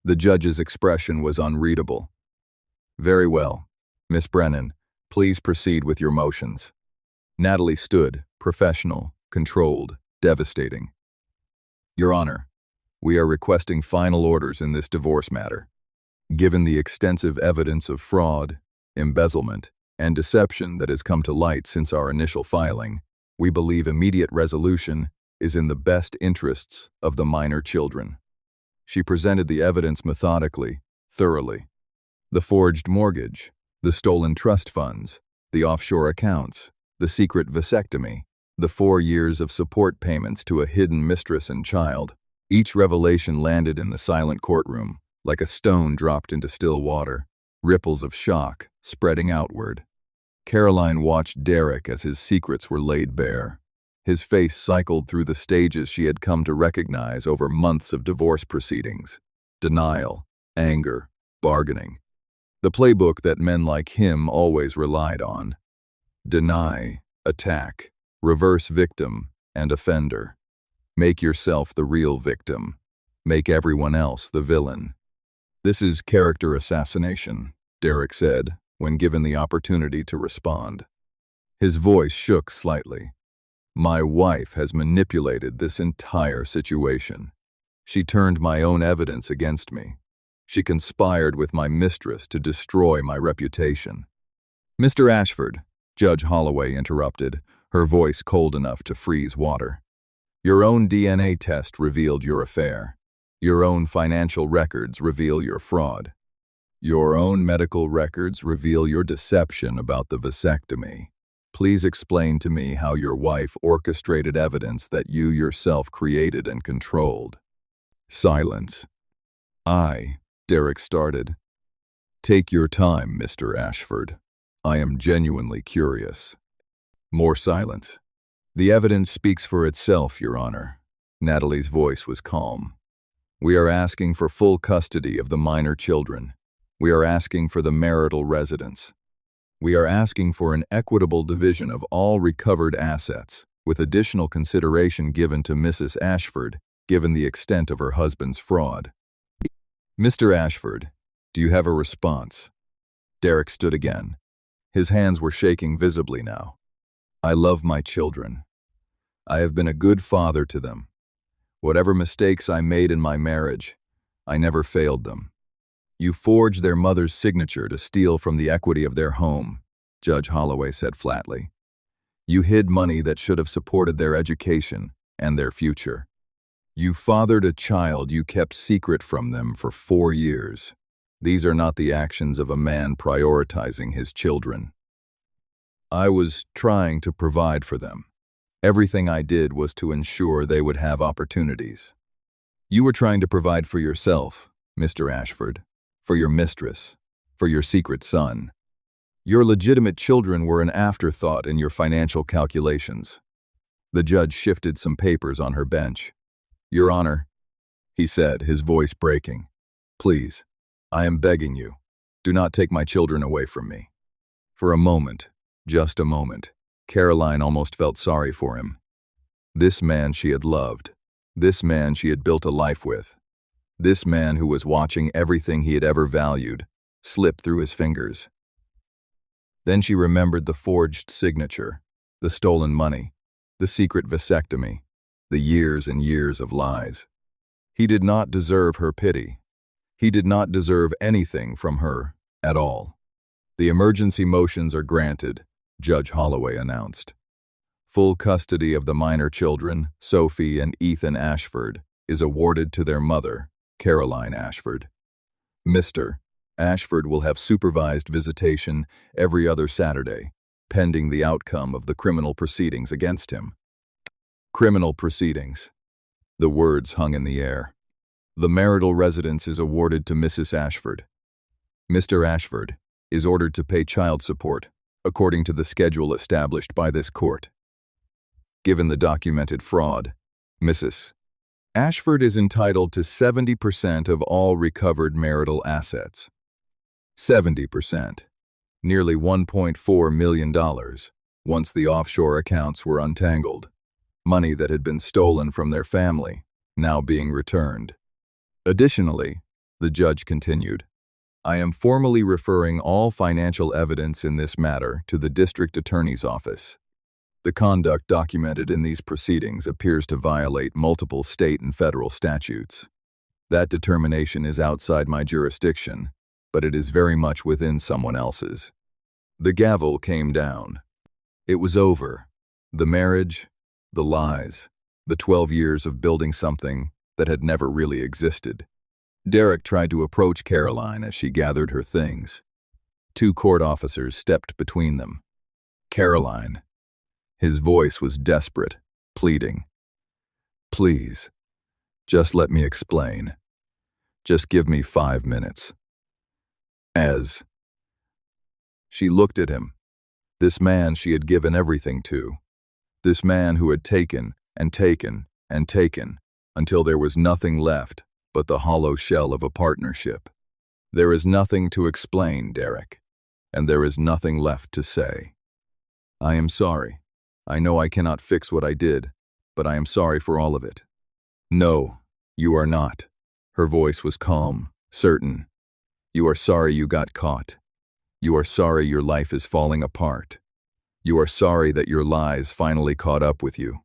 The judge's expression was unreadable. Very well. Miss Brennan, please proceed with your motions. Natalie stood, professional, controlled, devastating. Your Honor, we are requesting final orders in this divorce matter. Given the extensive evidence of fraud, embezzlement, and deception that has come to light since our initial filing, we believe immediate resolution is in the best interests of the minor children. She presented the evidence methodically, thoroughly. The forged mortgage, the stolen trust funds, the offshore accounts, the secret vasectomy, the 4 years of support payments to a hidden mistress and child. Each revelation landed in the silent courtroom, like a stone dropped into still water, ripples of shock spreading outward. Caroline watched Derek as his secrets were laid bare. His face cycled through the stages she had come to recognize over months of divorce proceedings. Denial, anger, bargaining. The playbook that men like him always relied on. Deny, attack, reverse victim, and offender. Make yourself the real victim. Make everyone else the villain. This is character assassination, Derek said, when given the opportunity to respond. His voice shook slightly. My wife has manipulated this entire situation. She turned my own evidence against me. She conspired with my mistress to destroy my reputation. Mr. Ashford, Judge Holloway interrupted, her voice cold enough to freeze water. Your own DNA test revealed your affair. Your own financial records reveal your fraud. Your own medical records reveal your deception about the vasectomy. Please explain to me how your wife orchestrated evidence that you yourself created and controlled. Silence. Derek started. Take your time, Mr. Ashford. I am genuinely curious. More silence. The evidence speaks for itself, Your Honor. Natalie's voice was calm. We are asking for full custody of the minor children. We are asking for the marital residence. We are asking for an equitable division of all recovered assets, with additional consideration given to Mrs. Ashford, given the extent of her husband's fraud. Mr. Ashford, do you have a response? Derek stood again. His hands were shaking visibly now. I love my children. I have been a good father to them. Whatever mistakes I made in my marriage, I never failed them. You forged their mother's signature to steal from the equity of their home, Judge Holloway said flatly. You hid money that should have supported their education and their future. You fathered a child you kept secret from them for 4 years. These are not the actions of a man prioritizing his children. I was trying to provide for them. Everything I did was to ensure they would have opportunities. You were trying to provide for yourself, Mr. Ashford, for your mistress, for your secret son. Your legitimate children were an afterthought in your financial calculations. The judge shifted some papers on her bench. Your Honor, he said, his voice breaking. Please, I am begging you. Do not take my children away from me." For a moment, just a moment, Caroline almost felt sorry for him. This man she had loved, this man she had built a life with, this man who was watching everything he had ever valued slip through his fingers. Then she remembered the forged signature, the stolen money, the secret vasectomy, the years and years of lies. He did not deserve her pity. He did not deserve anything from her at all. "The emergency motions are granted," Judge Holloway announced. "Full custody of the minor children, Sophie and Ethan Ashford, is awarded to their mother, Caroline Ashford. Mr. Ashford will have supervised visitation every other Saturday, pending the outcome of the criminal proceedings against him." Criminal proceedings. The words hung in the air. "The marital residence is awarded to Mrs. Ashford. Mr. Ashford is ordered to pay child support according to the schedule established by this court. Given the documented fraud, Mrs. Ashford is entitled to 70% of all recovered marital assets." 70%. Nearly $1.4 million, once the offshore accounts were untangled. Money that had been stolen from their family, now being returned. "Additionally," the judge continued, "I am formally referring all financial evidence in this matter to the district attorney's office. The conduct documented in these proceedings appears to violate multiple state and federal statutes. That determination is outside my jurisdiction, but it is very much within someone else's." The gavel came down. It was over. The marriage, the lies, the 12 years of building something that had never really existed. Derek tried to approach Caroline as she gathered her things. 2 court officers stepped between them. "Caroline." His voice was desperate, pleading. "Please, just let me explain. Just give me 5 minutes." As she looked at him, this man she had given everything to, this man who had taken and taken and taken until there was nothing left but the hollow shell of a partnership. "There is nothing to explain, Derek, and there is nothing left to say. I am sorry. I know I cannot fix what I did, but I am sorry for all of it." "No, you are not." Her voice was calm, certain. "You are sorry you got caught. You are sorry your life is falling apart. You are sorry that your lies finally caught up with you.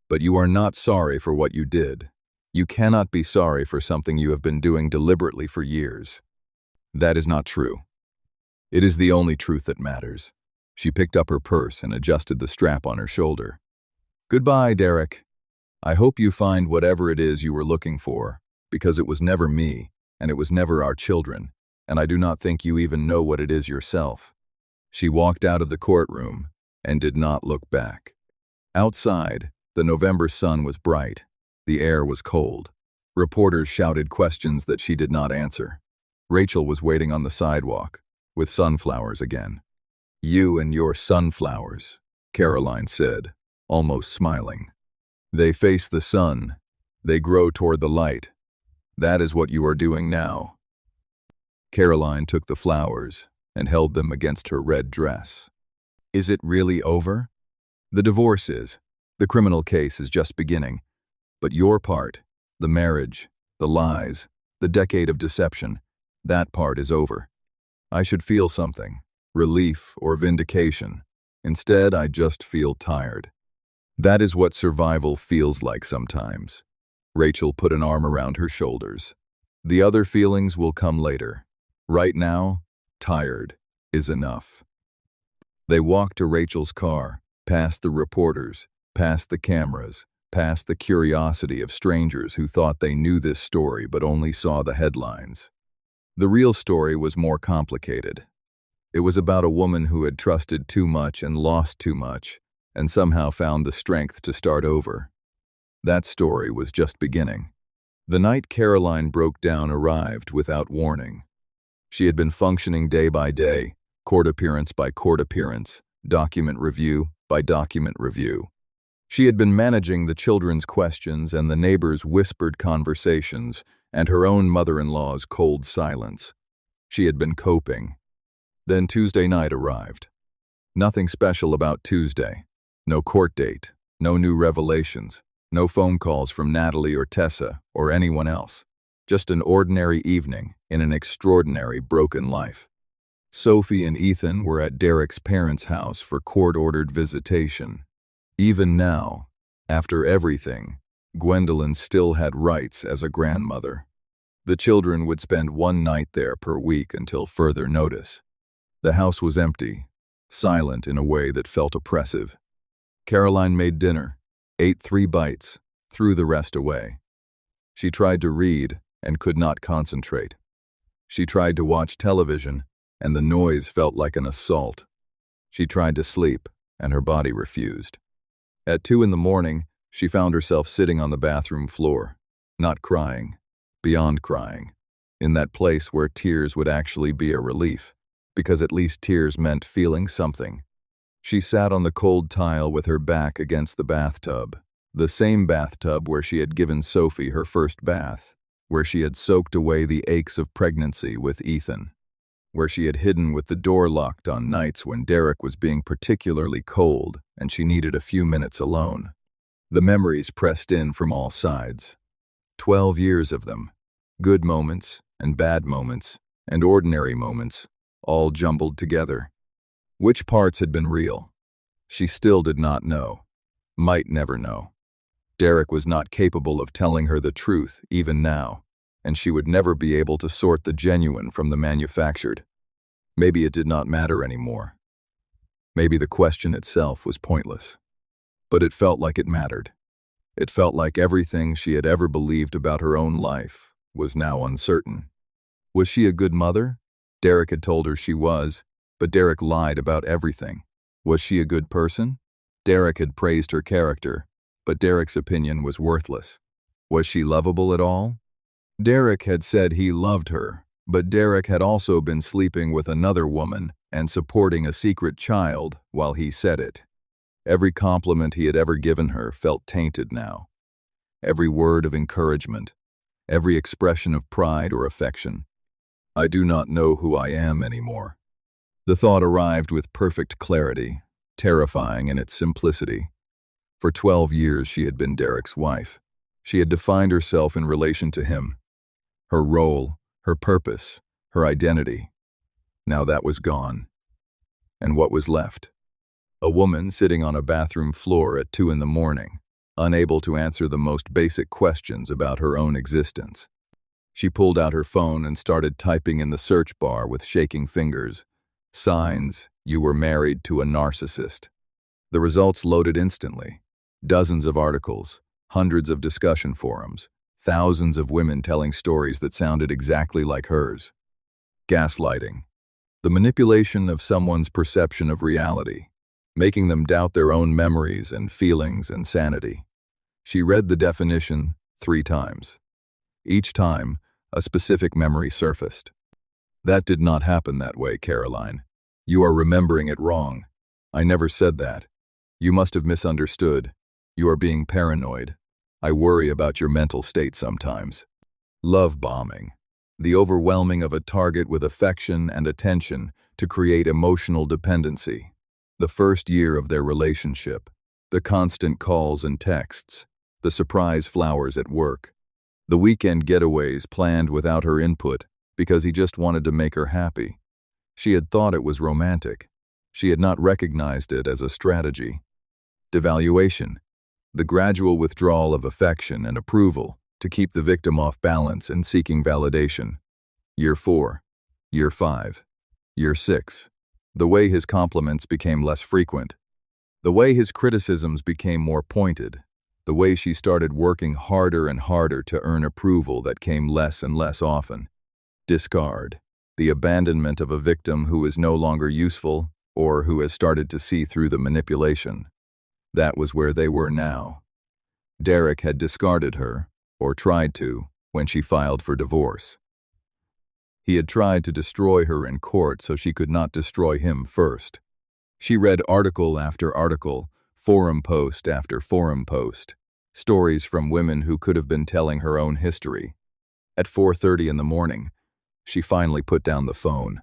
But you are not sorry for what you did. You cannot be sorry for something you have been doing deliberately for years. That is not true. It is the only truth that matters." She picked up her purse and adjusted the strap on her shoulder. "Goodbye, Derek. I hope you find whatever it is you were looking for, because it was never me, and it was never our children, and I do not think you even know what it is yourself." She walked out of the courtroom and did not look back. Outside, the November sun was bright. The air was cold. Reporters shouted questions that she did not answer. Rachel was waiting on the sidewalk, with sunflowers again. "You and your sunflowers," Caroline said, almost smiling. "They face the sun. They grow toward the light. That is what you are doing now." Caroline took the flowers and held them against her red dress. "Is it really over?" "The divorce is. The criminal case is just beginning. But your part, the marriage, the lies, the decade of deception, that part is over. I should feel something, relief or vindication. Instead, I just feel tired. That is what survival feels like sometimes." Rachel put an arm around her shoulders. "The other feelings will come later. Right now, tired is enough." They walked to Rachel's car, past the reporters, past the cameras, past the curiosity of strangers who thought they knew this story but only saw the headlines. The real story was more complicated. It was about a woman who had trusted too much and lost too much, and somehow found the strength to start over. That story was just beginning. The night Caroline broke down arrived without warning. She had been functioning day by day, court appearance by court appearance, document review by document review. She had been managing the children's questions and the neighbors' whispered conversations and her own mother-in-law's cold silence. She had been coping. Then Tuesday night arrived. Nothing special about Tuesday. No court date, no new revelations, no phone calls from Natalie or Tessa or anyone else. Just an ordinary evening in an extraordinary broken life. Sophie and Ethan were at Derek's parents' house for court-ordered visitation. Even now, after everything, Gwendolyn still had rights as a grandmother. The children would spend one night there per week until further notice. The house was empty, silent in a way that felt oppressive. Caroline made dinner, ate 3 bites, threw the rest away. She tried to read and could not concentrate. She tried to watch television, and the noise felt like an assault. She tried to sleep, and her body refused. At 2 a.m, she found herself sitting on the bathroom floor, not crying, beyond crying, in that place where tears would actually be a relief, because at least tears meant feeling something. She sat on the cold tile with her back against the bathtub, the same bathtub where she had given Sophie her first bath, where she had soaked away the aches of pregnancy with Ethan, where she had hidden with the door locked on nights when Derek was being particularly cold and she needed a few minutes alone. The memories pressed in from all sides. 12 years of them, good moments and bad moments and ordinary moments, all jumbled together. Which parts had been real? She still did not know, might never know. Derek was not capable of telling her the truth even now, and she would never be able to sort the genuine from the manufactured. Maybe it did not matter anymore. Maybe the question itself was pointless. But it felt like it mattered. It felt like everything she had ever believed about her own life was now uncertain. Was she a good mother? Derek had told her she was, but Derek lied about everything. Was she a good person? Derek had praised her character, but Derek's opinion was worthless. Was she lovable at all? Derek had said he loved her, but Derek had also been sleeping with another woman and supporting a secret child while he said it. Every compliment he had ever given her felt tainted now. Every word of encouragement, every expression of pride or affection. I do not know who I am anymore. The thought arrived with perfect clarity, terrifying in its simplicity. For 12 years she had been Derek's wife. She had defined herself in relation to him. Her role, her purpose, her identity. Now that was gone. And what was left? A woman sitting on a bathroom floor at 2 a.m, unable to answer the most basic questions about her own existence. She pulled out her phone and started typing in the search bar with shaking fingers. Signs, you were married to a narcissist. The results loaded instantly. Dozens of articles, hundreds of discussion forums, thousands of women telling stories that sounded exactly like hers. Gaslighting. The manipulation of someone's perception of reality, making them doubt their own memories and feelings and sanity. She read the definition 3 times. Each time, a specific memory surfaced. That did not happen that way, Caroline. You are remembering it wrong. I never said that. You must have misunderstood. You are being paranoid. I worry about your mental state sometimes. Love bombing. The overwhelming of a target with affection and attention to create emotional dependency. The first year of their relationship. The constant calls and texts. The surprise flowers at work. The weekend getaways planned without her input because he just wanted to make her happy. She had thought it was romantic. She had not recognized it as a strategy. Devaluation. The gradual withdrawal of affection and approval to keep the victim off balance and seeking validation. Year 4. Year 5. Year 6. The way his compliments became less frequent. The way his criticisms became more pointed. The way she started working harder and harder to earn approval that came less and less often. Discard. The abandonment of a victim who is no longer useful or who has started to see through the manipulation. That was where they were now. Derek had discarded her, or tried to, when she filed for divorce. He had tried to destroy her in court so she could not destroy him first. She read article after article, forum post after forum post, stories from women who could have been telling her own history. At 4:30 in the morning, She finally put down the phone.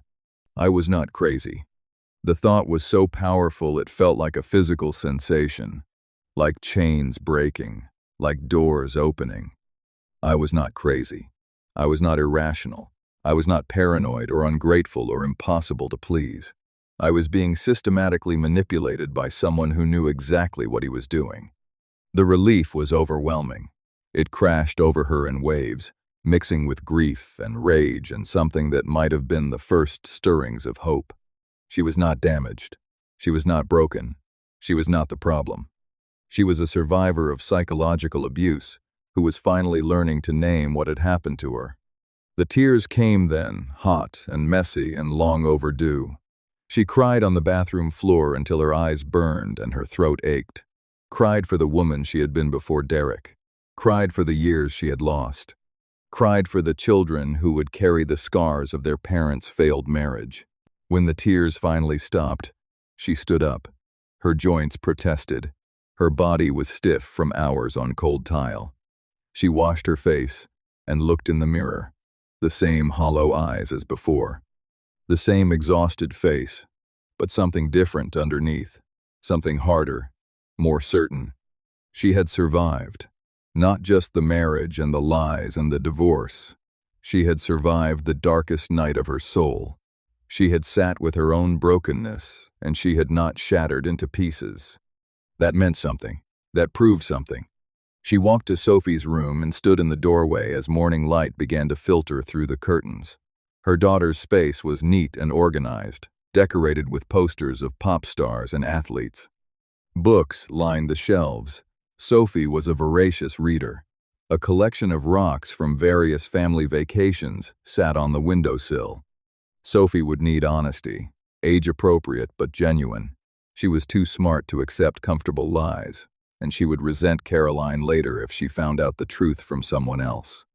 I was not crazy. The thought was so powerful it felt like a physical sensation, like chains breaking, like doors opening. I was not crazy. I was not irrational. I was not paranoid or ungrateful or impossible to please. I was being systematically manipulated by someone who knew exactly what he was doing. The relief was overwhelming. It crashed over her in waves, mixing with grief and rage and something that might have been the first stirrings of hope. She was not damaged. She was not broken. She was not the problem. She was a survivor of psychological abuse who was finally learning to name what had happened to her. The tears came then, hot and messy and long overdue. She cried on the bathroom floor until her eyes burned and her throat ached. Cried for the woman she had been before Derek. Cried for the years she had lost. Cried for the children who would carry the scars of their parents' failed marriage. When the tears finally stopped, she stood up. Her joints protested. Her body was stiff from hours on cold tile. She washed her face and looked in the mirror. The same hollow eyes as before. The same exhausted face, but something different underneath. Something harder, more certain. She had survived. Not just the marriage and the lies and the divorce. She had survived the darkest night of her soul. She had sat with her own brokenness, and she had not shattered into pieces. That meant something. That proved something. She walked to Sophie's room and stood in the doorway as morning light began to filter through the curtains. Her daughter's space was neat and organized, decorated with posters of pop stars and athletes. Books lined the shelves. Sophie was a voracious reader. A collection of rocks from various family vacations sat on the windowsill. Sophie would need honesty, age-appropriate but genuine. She was too smart to accept comfortable lies, and she would resent Caroline later if she found out the truth from someone else.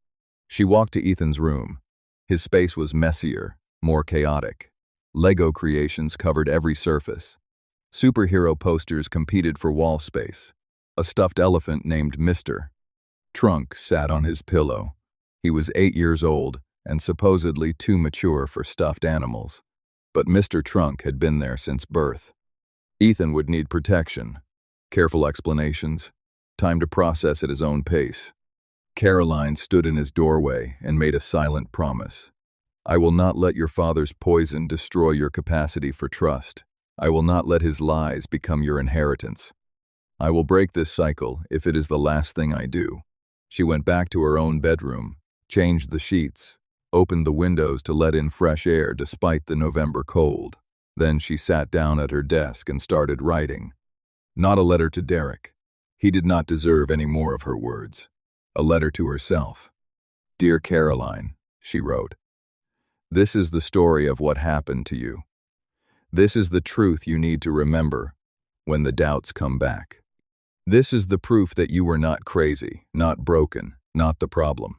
She walked to Ethan's room. His space was messier, more chaotic. Lego creations covered every surface. Superhero posters competed for wall space. A stuffed elephant named Mr. Trunk sat on his pillow. He was 8 years old and supposedly too mature for stuffed animals. But Mr. Trunk had been there since birth. Ethan would need protection, careful explanations, time to process at his own pace. Caroline stood in his doorway and made a silent promise. I will not let your father's poison destroy your capacity for trust. I will not let his lies become your inheritance. I will break this cycle if it is the last thing I do. She went back to her own bedroom, changed the sheets, opened the windows to let in fresh air despite the November cold. Then she sat down at her desk and started writing. Not a letter to Derek. He did not deserve any more of her words. A letter to herself. Dear Caroline, she wrote. This is the story of what happened to you. This is the truth you need to remember when the doubts come back. This is the proof that you were not crazy, not broken, not the problem.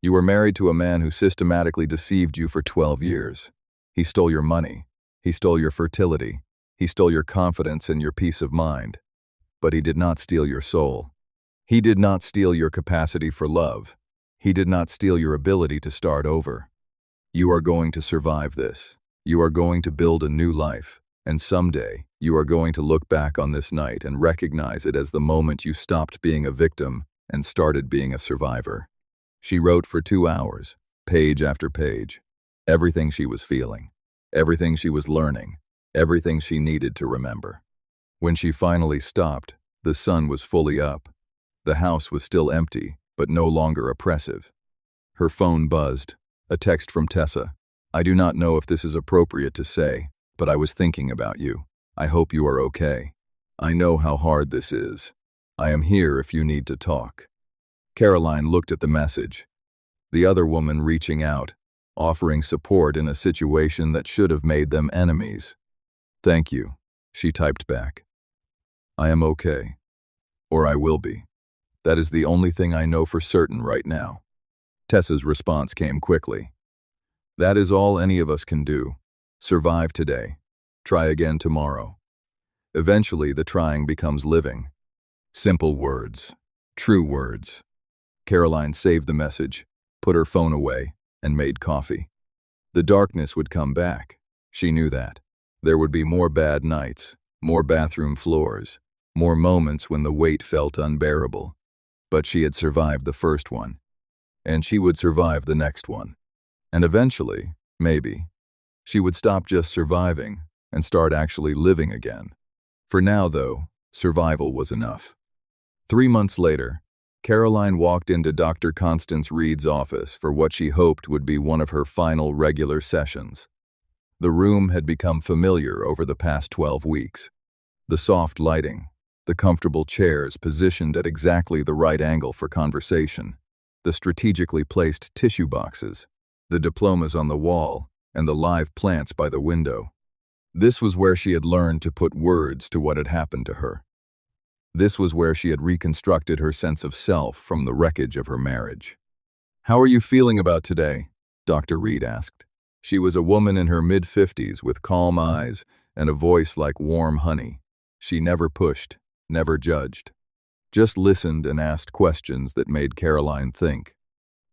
You were married to a man who systematically deceived you for 12 years. He stole your money. He stole your fertility. He stole your confidence and your peace of mind. But he did not steal your soul. He did not steal your capacity for love. He did not steal your ability to start over. You are going to survive this. You are going to build a new life. And someday, you are going to look back on this night and recognize it as the moment you stopped being a victim and started being a survivor. She wrote for 2 hours, page after page. Everything she was feeling. Everything she was learning. Everything she needed to remember. When she finally stopped, the sun was fully up. The house was still empty, but no longer oppressive. Her phone buzzed. A text from Tessa. I do not know if this is appropriate to say, but I was thinking about you. I hope you are okay. I know how hard this is. I am here if you need to talk. Caroline looked at the message. The other woman reaching out, offering support in a situation that should have made them enemies. Thank you, she typed back. I am okay. Or I will be. That is the only thing I know for certain right now. Tessa's response came quickly. That is all any of us can do. Survive today. Try again tomorrow. Eventually, the trying becomes living. Simple words. True words. Caroline saved the message, put her phone away, and made coffee. The darkness would come back. She knew that. There would be more bad nights, more bathroom floors, more moments when the weight felt unbearable. But she had survived the first one, and she would survive the next one. And eventually, maybe, she would stop just surviving and start actually living again. For now, though, survival was enough. 3 months later, Caroline walked into Dr. Constance Reed's office for what she hoped would be one of her final regular sessions. The room had become familiar over the past 12 weeks. The soft lighting, the comfortable chairs positioned at exactly the right angle for conversation, the strategically placed tissue boxes, the diplomas on the wall, and the live plants by the window. This was where she had learned to put words to what had happened to her. This was where she had reconstructed her sense of self from the wreckage of her marriage. "How are you feeling about today?" Dr. Reed asked. She was a woman in her mid-50s with calm eyes and a voice like warm honey. She never pushed, never judged, just listened and asked questions that made Caroline think.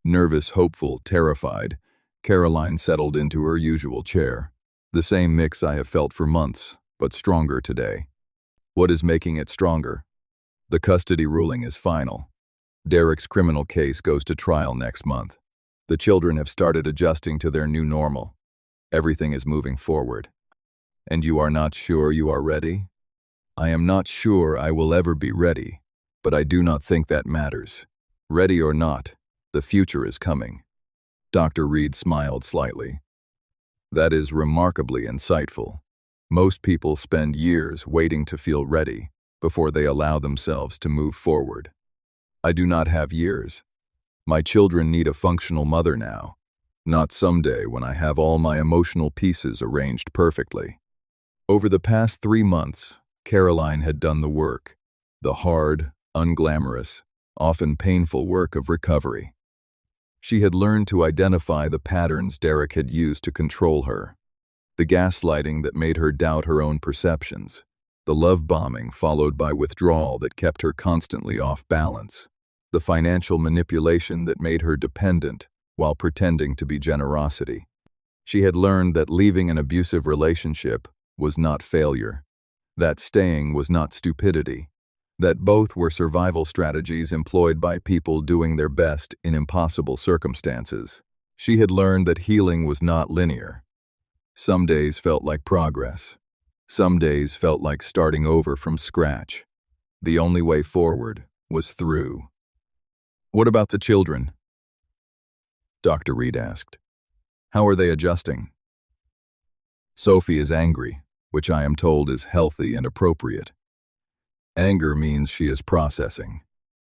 Nervous, hopeful, terrified, Caroline settled into her usual chair. "The same mix I have felt for months, but stronger today." "What is making it stronger?" "The custody ruling is final. Derek's criminal case goes to trial next month. The children have started adjusting to their new normal. Everything is moving forward." "And you are not sure you are ready?" "I am not sure I will ever be ready, but I do not think that matters. Ready or not, the future is coming." Dr. Reed smiled slightly. "That is remarkably insightful. Most people spend years waiting to feel ready before they allow themselves to move forward. I do not have years. My children need a functional mother now, not someday when I have all my emotional pieces arranged perfectly." Over the past 3 months, Caroline had done the work, the hard, unglamorous, often painful work of recovery. She had learned to identify the patterns Derek had used to control her, the gaslighting that made her doubt her own perceptions, the love bombing followed by withdrawal that kept her constantly off balance, the financial manipulation that made her dependent while pretending to be generosity. She had learned that leaving an abusive relationship was not failure, that staying was not stupidity, that both were survival strategies employed by people doing their best in impossible circumstances. She had learned that healing was not linear. Some days felt like progress. Some days felt like starting over from scratch. The only way forward was through. "What about the children?" Dr. Reed asked. "How are they adjusting?" "Sophie is angry, which I am told is healthy and appropriate. Anger means she is processing.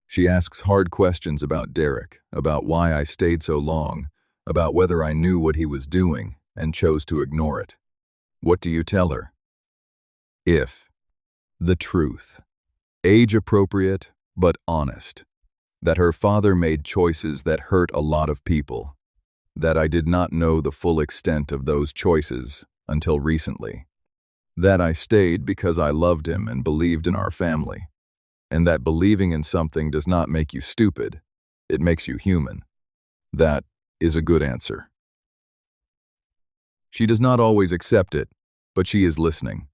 She asks hard questions about Derek, about why I stayed so long, about whether I knew what he was doing and chose to ignore it." "What do you tell her?" The truth. Age-appropriate, but honest. That her father made choices that hurt a lot of people. That I did not know the full extent of those choices until recently. That I stayed because I loved him and believed in our family. And that believing in something does not make you stupid, it makes you human. That is a good answer. She does not always accept it, but she is listening.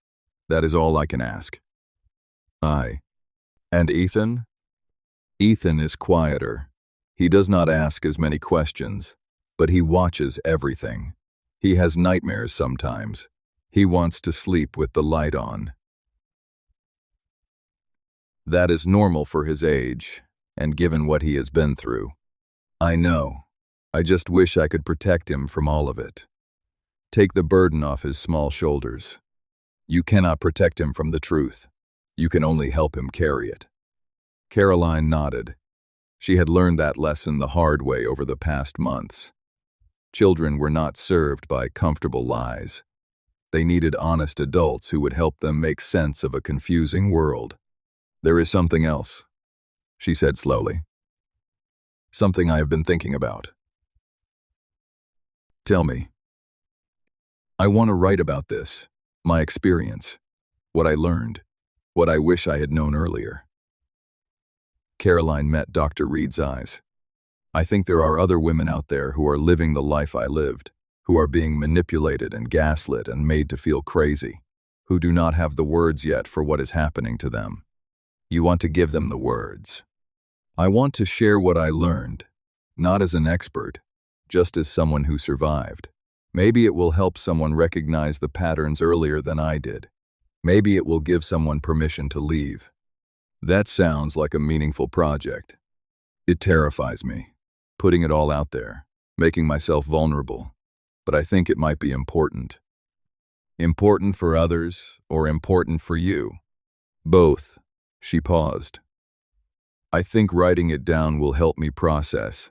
That is all I can ask. And Ethan? Ethan is quieter. He does not ask as many questions, but he watches everything. He has nightmares sometimes. He wants to sleep with the light on. That is normal for his age, and given what he has been through. I know. I just wish I could protect him from all of it. Take the burden off his small shoulders. You cannot protect him from the truth. You can only help him carry it. Caroline nodded. She had learned that lesson the hard way over the past months. Children were not served by comfortable lies. They needed honest adults who would help them make sense of a confusing world. There is something else, she said slowly. Something I have been thinking about. Tell me. I want to write about this, my experience, what I learned, what I wish I had known earlier. Caroline met Dr. Reed's eyes. I think there are other women out there who are living the life I lived, who are being manipulated and gaslit and made to feel crazy, who do not have the words yet for what is happening to them. You want to give them the words. I want to share what I learned, not as an expert, just as someone who survived. Maybe it will help someone recognize the patterns earlier than I did. Maybe it will give someone permission to leave. That sounds like a meaningful project. It terrifies me, putting it all out there, making myself vulnerable, but I think it might be important. Important for others or important for you? Both. She paused. I think writing it down will help me process,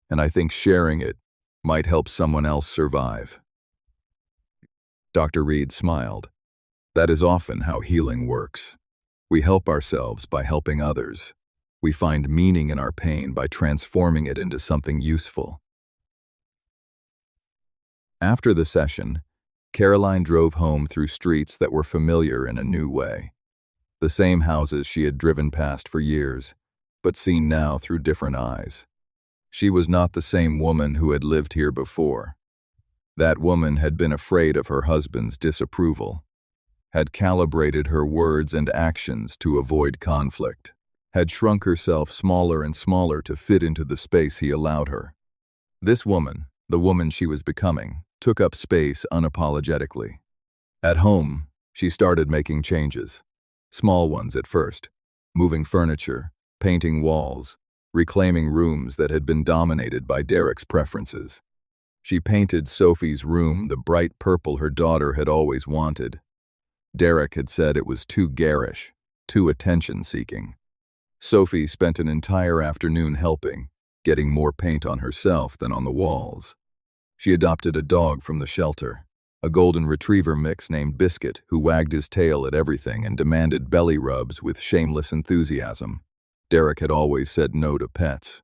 and I think sharing it might help someone else survive. Dr. Reed smiled. That is often how healing works. We help ourselves by helping others. We find meaning in our pain by transforming it into something useful. After the session, Caroline drove home through streets that were familiar in a new way. The same houses she had driven past for years, but seen now through different eyes. She was not the same woman who had lived here before. That woman had been afraid of her husband's disapproval, had calibrated her words and actions to avoid conflict, had shrunk herself smaller and smaller to fit into the space he allowed her. This woman, the woman she was becoming, took up space unapologetically. At home, she started making changes. Small ones at first, moving furniture, painting walls, reclaiming rooms that had been dominated by Derek's preferences. She painted Sophie's room the bright purple her daughter had always wanted. Derek had said it was too garish, too attention-seeking. Sophie spent an entire afternoon helping, getting more paint on herself than on the walls. She adopted a dog from the shelter, a golden retriever mix named Biscuit, who wagged his tail at everything and demanded belly rubs with shameless enthusiasm. Derek had always said no to pets.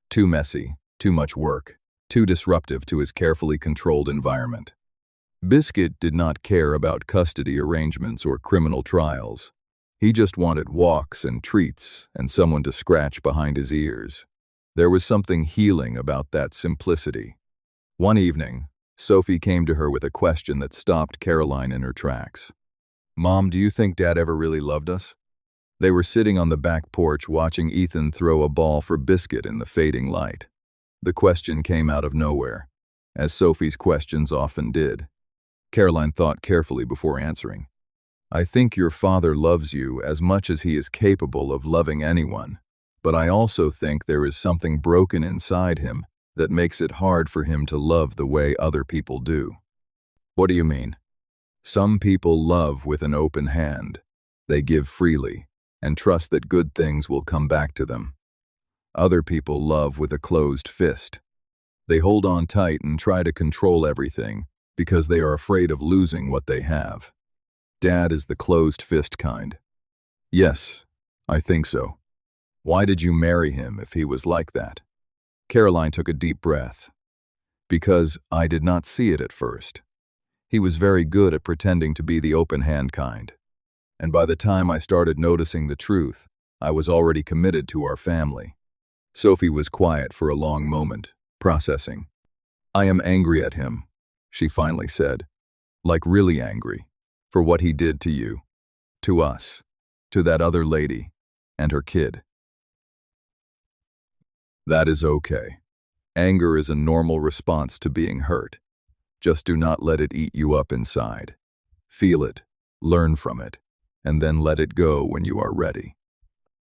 Too messy, too much work, too disruptive to his carefully controlled environment. Biscuit did not care about custody arrangements or criminal trials. He just wanted walks and treats and someone to scratch behind his ears. There was something healing about that simplicity. One evening, Sophie came to her with a question that stopped Caroline in her tracks. "Mom, do you think Dad ever really loved us?" They were sitting on the back porch watching Ethan throw a ball for Biscuit in the fading light. The question came out of nowhere, as Sophie's questions often did. Caroline thought carefully before answering. "I think your father loves you as much as he is capable of loving anyone, but I also think there is something broken inside him that makes it hard for him to love the way other people do." "What do you mean?" "Some people love with an open hand. They give freely and trust that good things will come back to them. Other people love with a closed fist. They hold on tight and try to control everything because they are afraid of losing what they have. Dad is the closed fist kind." "Yes, I think so. Why did you marry him if he was like that?" Caroline took a deep breath. "Because I did not see it at first. He was very good at pretending to be the open hand kind. And by the time I started noticing the truth, I was already committed to our family." Sophie was quiet for a long moment, processing. "I am angry at him," she finally said. "Like really angry, for what he did to you, to us, to that other lady, and her kid." "That is okay. Anger is a normal response to being hurt. Just do not let it eat you up inside. Feel it, learn from it, and then let it go when you are ready."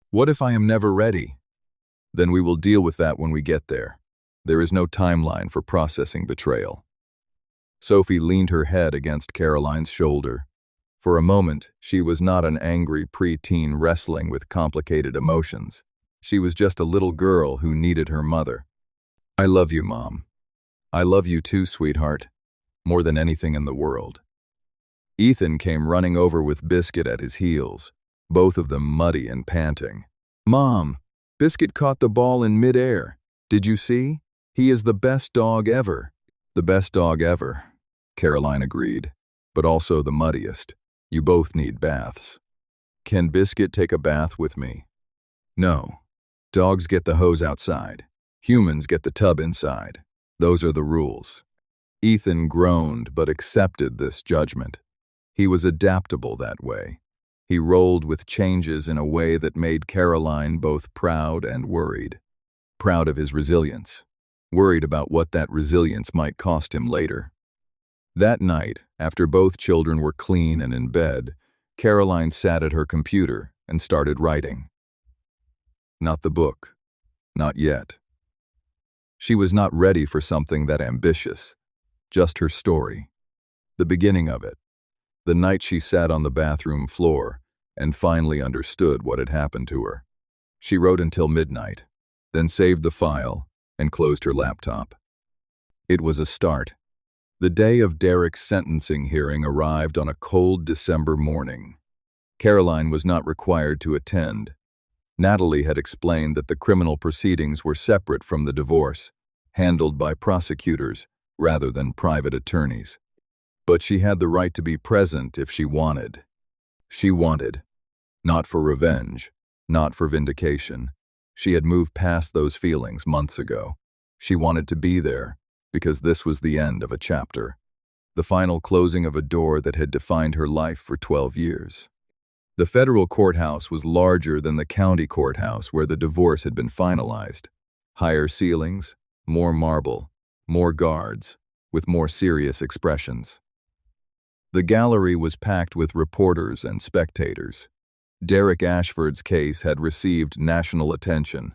"What if I am never ready?" "Then we will deal with that when we get there. There is no timeline for processing betrayal." Sophie leaned her head against Caroline's shoulder. For a moment, she was not an angry preteen wrestling with complicated emotions. She was just a little girl who needed her mother. "I love you, Mom. I love you too, sweetheart. More than anything in the world." Ethan came running over with Biscuit at his heels, both of them muddy and panting. "Mom, Biscuit caught the ball in midair. Did you see? He is the best dog ever." "The best dog ever," Caroline agreed, "but also the muddiest. You both need baths." "Can Biscuit take a bath with me?" "No. Dogs get the hose outside. Humans get the tub inside. Those are the rules." Ethan groaned but accepted this judgment. He was adaptable that way. He rolled with changes in a way that made Caroline both proud and worried. Proud of his resilience, worried about what that resilience might cost him later. That night, after both children were clean and in bed, Caroline sat at her computer and started writing. Not the book. Not yet. She was not ready for something that ambitious. Just her story. The beginning of it. The night she sat on the bathroom floor and finally understood what had happened to her. She wrote until midnight, then saved the file and closed her laptop. It was a start. The day of Derek's sentencing hearing arrived on a cold December morning. Caroline was not required to attend. Natalie had explained that the criminal proceedings were separate from the divorce, handled by prosecutors rather than private attorneys. But she had the right to be present if she wanted. She wanted. Not for revenge, not for vindication. She had moved past those feelings months ago. She wanted to be there because this was the end of a chapter, the final closing of a door that had defined her life for 12 years. The federal courthouse was larger than the county courthouse where the divorce had been finalized. Higher ceilings, more marble, more guards, with more serious expressions. The gallery was packed with reporters and spectators. Derek Ashford's case had received national attention.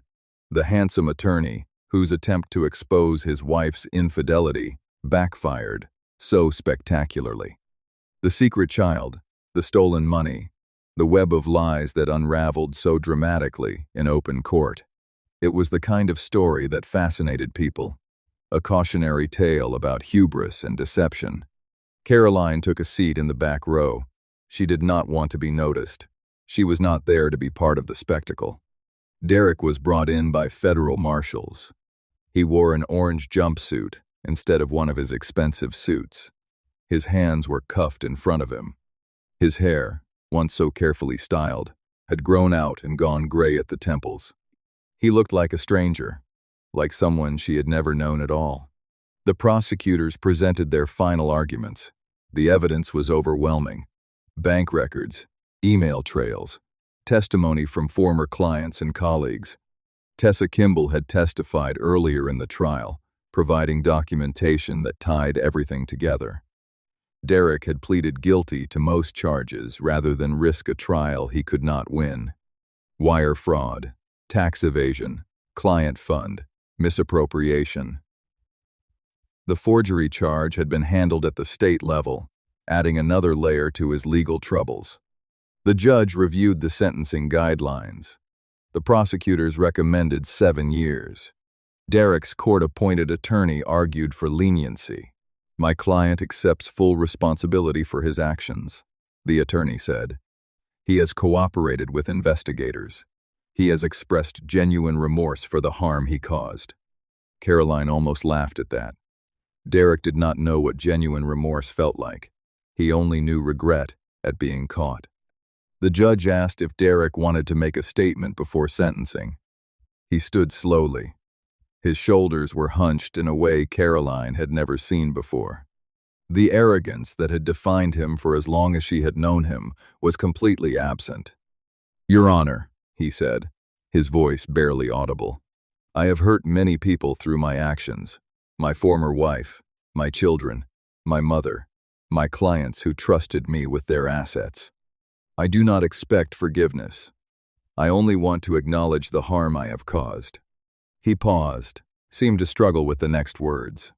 The handsome attorney, whose attempt to expose his wife's infidelity backfired so spectacularly. The secret child, the stolen money, the web of lies that unraveled so dramatically in open court. It was the kind of story that fascinated people. A cautionary tale about hubris and deception. Caroline took a seat in the back row. She did not want to be noticed. She was not there to be part of the spectacle. Derek was brought in by federal marshals. He wore an orange jumpsuit instead of one of his expensive suits. His hands were cuffed in front of him. His hair, once so carefully styled, had grown out and gone gray at the temples. He looked like a stranger, like someone she had never known at all. The prosecutors presented their final arguments. The evidence was overwhelming. Bank records, email trails, testimony from former clients and colleagues. Tessa Kimball had testified earlier in the trial, providing documentation that tied everything together. Derek had pleaded guilty to most charges rather than risk a trial he could not win. Wire fraud, tax evasion, client fund, misappropriation. The forgery charge had been handled at the state level, adding another layer to his legal troubles. The judge reviewed the sentencing guidelines. The prosecutors recommended 7 years. Derek's court-appointed attorney argued for leniency. "My client accepts full responsibility for his actions," the attorney said. "He has cooperated with investigators. He has expressed genuine remorse for the harm he caused." Caroline almost laughed at that. Derek did not know what genuine remorse felt like. He only knew regret at being caught. The judge asked if Derek wanted to make a statement before sentencing. He stood slowly. His shoulders were hunched in a way Caroline had never seen before. The arrogance that had defined him for as long as she had known him was completely absent. "Your Honor," he said, his voice barely audible, "I have hurt many people through my actions. My former wife, my children, my mother, my clients who trusted me with their assets. I do not expect forgiveness. I only want to acknowledge the harm I have caused." He paused, seemed to struggle with the next words.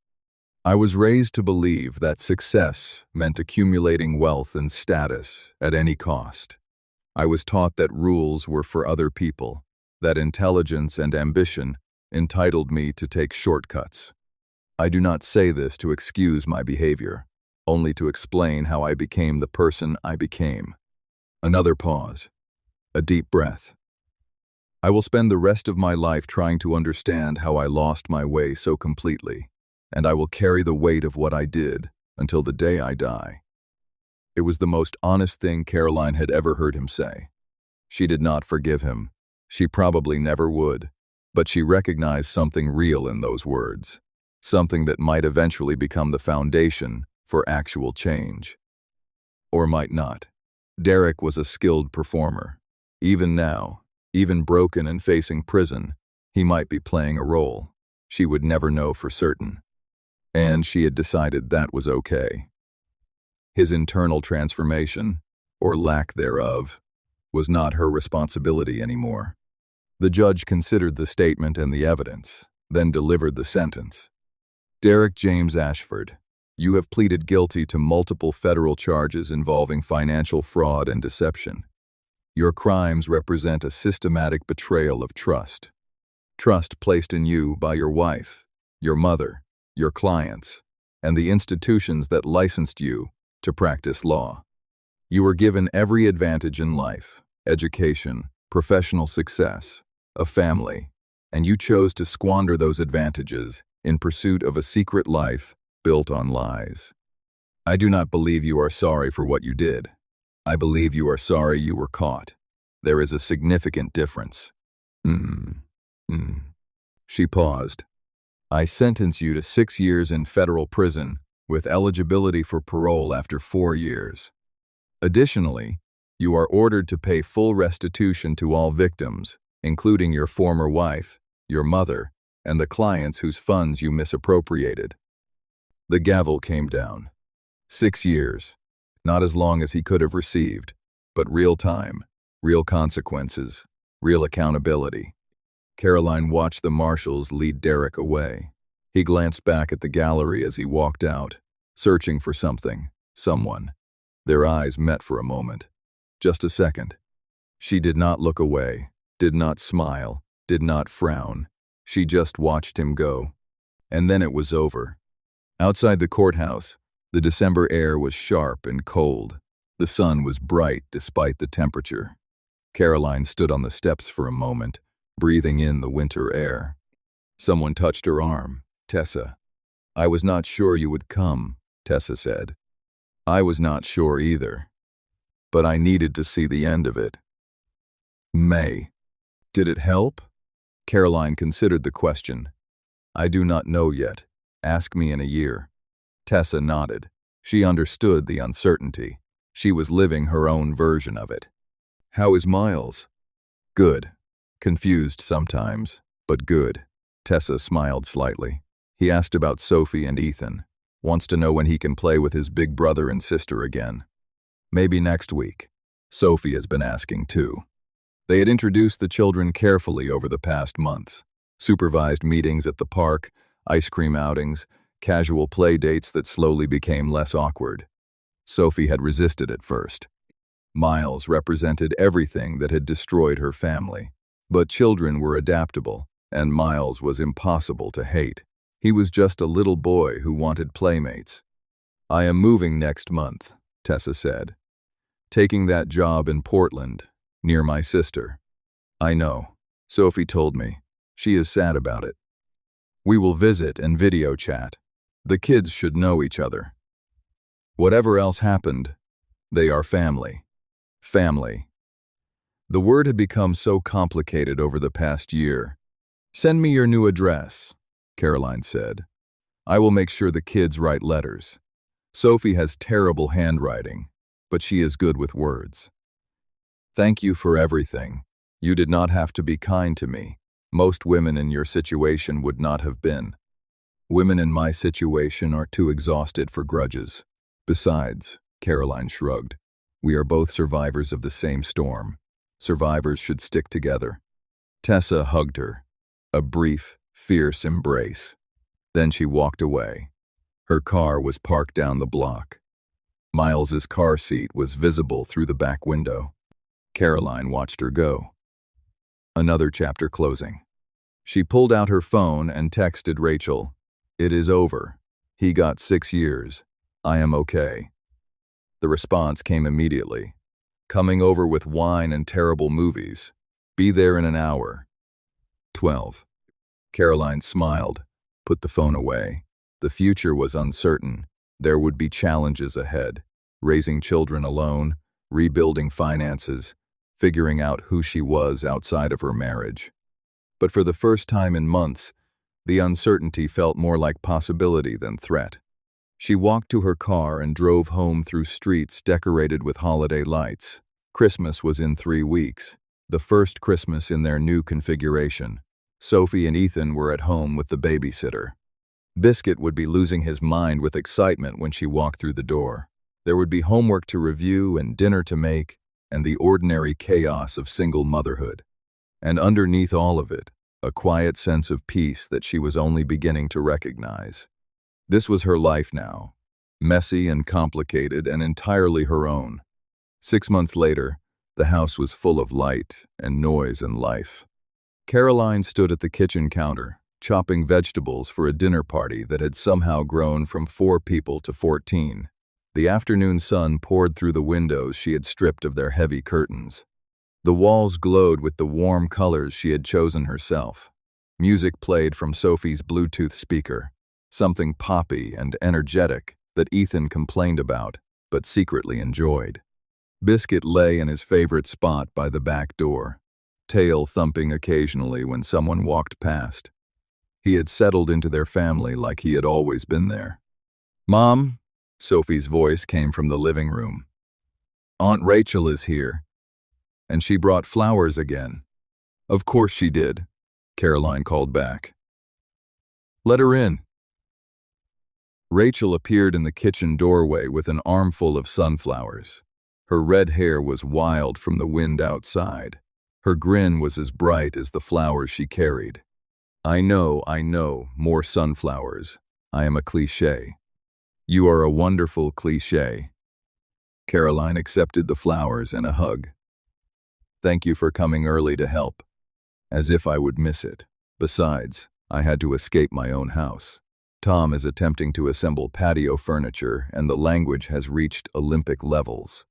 "I was raised to believe that success meant accumulating wealth and status at any cost. I was taught that rules were for other people, that intelligence and ambition entitled me to take shortcuts. I do not say this to excuse my behavior, only to explain how I became the person I became." Another pause. A deep breath. "I will spend the rest of my life trying to understand how I lost my way so completely, and I will carry the weight of what I did until the day I die." It was the most honest thing Caroline had ever heard him say. She did not forgive him. She probably never would, but she recognized something real in those words. something that might eventually become the foundation for actual change. Or might not. Derek was a skilled performer. Even now, even broken and facing prison, he might be playing a role. She would never know for certain. And she had decided that was okay. His internal transformation, or lack thereof, was not her responsibility anymore. The judge considered the statement and the evidence, then delivered the sentence. Derek James Ashford, you have pleaded guilty to multiple federal charges involving financial fraud and deception. Your crimes represent a systematic betrayal of trust. Trust placed in you by your wife, your mother, your clients, and the institutions that licensed you to practice law. You were given every advantage in life, education, professional success, a family, and you chose to squander those advantages in pursuit of a secret life built on lies. I do not believe you are sorry for what you did. I believe you are sorry you were caught. There is a significant difference. She paused. I sentence you to 6 years in federal prison with eligibility for parole after 4 years. Additionally, you are ordered to pay full restitution to all victims, including your former wife, your mother, and the clients whose funds you misappropriated. The gavel came down. 6 years. Not as long as he could have received, but real time, real consequences, real accountability. Caroline watched the marshals lead Derek away. He glanced back at the gallery as he walked out, searching for something, someone. Their eyes met for a moment. Just a second. She did not look away, did not smile, did not frown. She just watched him go. And then it was over. Outside the courthouse, the December air was sharp and cold. The sun was bright despite the temperature. Caroline stood on the steps for a moment, breathing in the winter air. Someone touched her arm. Tessa. I was not sure you would come, Tessa said. I was not sure either. But I needed to see the end of it. May. Did it help? Caroline considered the question. I do not know yet. Ask me in a year. Tessa nodded. She understood the uncertainty. She was living her own version of it. How is Miles? Good. Confused sometimes, but good. Tessa smiled slightly. He asked about Sophie and Ethan. Wants to know when he can play with his big brother and sister again. Maybe next week. Sophie has been asking too. They had introduced the children carefully over the past months. Supervised meetings at the park, ice cream outings, casual play dates that slowly became less awkward. Sophie had resisted at first. Miles represented everything that had destroyed her family. But children were adaptable, and Miles was impossible to hate. He was just a little boy who wanted playmates. I am moving next month, Tessa said. Taking that job in Portland, near my sister. I know. Sophie told me. She is sad about it. We will visit and video chat. The kids should know each other. Whatever else happened, they are family. Family. The word had become so complicated over the past year. Send me your new address, Caroline said. I will make sure the kids write letters. Sophie has terrible handwriting, but she is good with words. Thank you for everything. You did not have to be kind to me. Most women in your situation would not have been. Women in my situation are too exhausted for grudges. Besides, Caroline shrugged, we are both survivors of the same storm. Survivors should stick together. Tessa hugged her. A brief, fierce embrace. Then she walked away. Her car was parked down the block. Miles's car seat was visible through the back window. Caroline watched her go. Another chapter closing. She pulled out her phone and texted Rachel. It is over. He got 6 years. I am okay. The response came immediately. Coming over with wine and terrible movies. Be there in an hour. 12. Caroline smiled, put the phone away. The future was uncertain. There would be challenges ahead. Raising children alone, rebuilding finances, figuring out who she was outside of her marriage. But for the first time in months, The uncertainty felt more like possibility than threat. She walked to her car and drove home through streets decorated with holiday lights. Christmas was in 3 weeks, the first Christmas in their new configuration. Sophie and Ethan were at home with the babysitter. Biscuit would be losing his mind with excitement when she walked through the door. There would be homework to review and dinner to make, and the ordinary chaos of single motherhood. And underneath all of it, a quiet sense of peace that she was only beginning to recognize. This was her life now, messy and complicated and entirely her own. 6 months later, the house was full of light and noise and life. Caroline stood at the kitchen counter, chopping vegetables for a dinner party that had somehow grown from 4 people to 14. The afternoon sun poured through the windows she had stripped of their heavy curtains. The walls glowed with the warm colors she had chosen herself. Music played from Sophie's Bluetooth speaker, something poppy and energetic that Ethan complained about, but secretly enjoyed. Biscuit lay in his favorite spot by the back door, tail thumping occasionally when someone walked past. He had settled into their family like he had always been there. "Mom," Sophie's voice came from the living room. "Aunt Rachel is here. And she brought flowers again." "Of course she did," Caroline called back. "Let her in." Rachel appeared in the kitchen doorway with an armful of sunflowers. Her red hair was wild from the wind outside. Her grin was as bright as the flowers she carried. I know, more sunflowers. I am a cliché. You are a wonderful cliché." Caroline accepted the flowers and a hug. "Thank you for coming early to help." As if I would miss it. Besides, I had to escape my own house. Tom is attempting to assemble patio furniture, and the language has reached Olympic levels.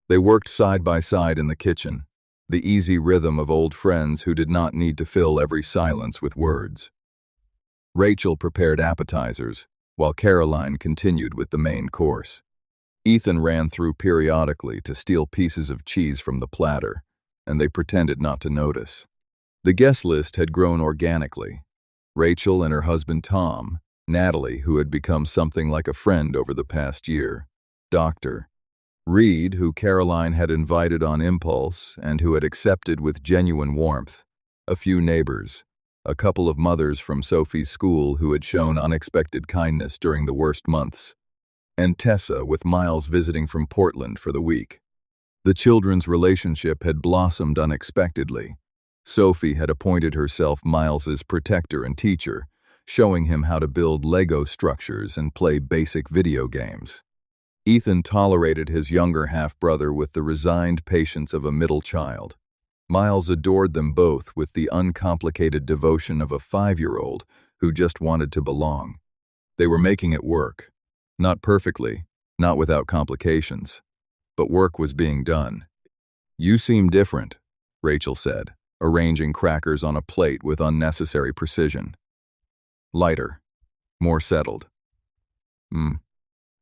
They worked side by side in the kitchen, the easy rhythm of old friends who did not need to fill every silence with words. Rachel prepared appetizers, while Caroline continued with the main course. Ethan ran through periodically to steal pieces of cheese from the platter, and they pretended not to notice. The guest list had grown organically. Rachel and her husband Tom, Natalie, who had become something like a friend over the past year, Dr. Reed, who Caroline had invited on impulse and who had accepted with genuine warmth, a few neighbors, a couple of mothers from Sophie's school who had shown unexpected kindness during the worst months, and Tessa with Miles visiting from Portland for the week. The children's relationship had blossomed unexpectedly. Sophie had appointed herself Miles's protector and teacher, showing him how to build Lego structures and play basic video games. Ethan tolerated his younger half-brother with the resigned patience of a middle child. Miles adored them both with the uncomplicated devotion of a 5-year-old who just wanted to belong. They were making it work. Not perfectly, not without complications, but work was being done. "You seem different," Rachel said, arranging crackers on a plate with unnecessary precision. "Lighter. More settled."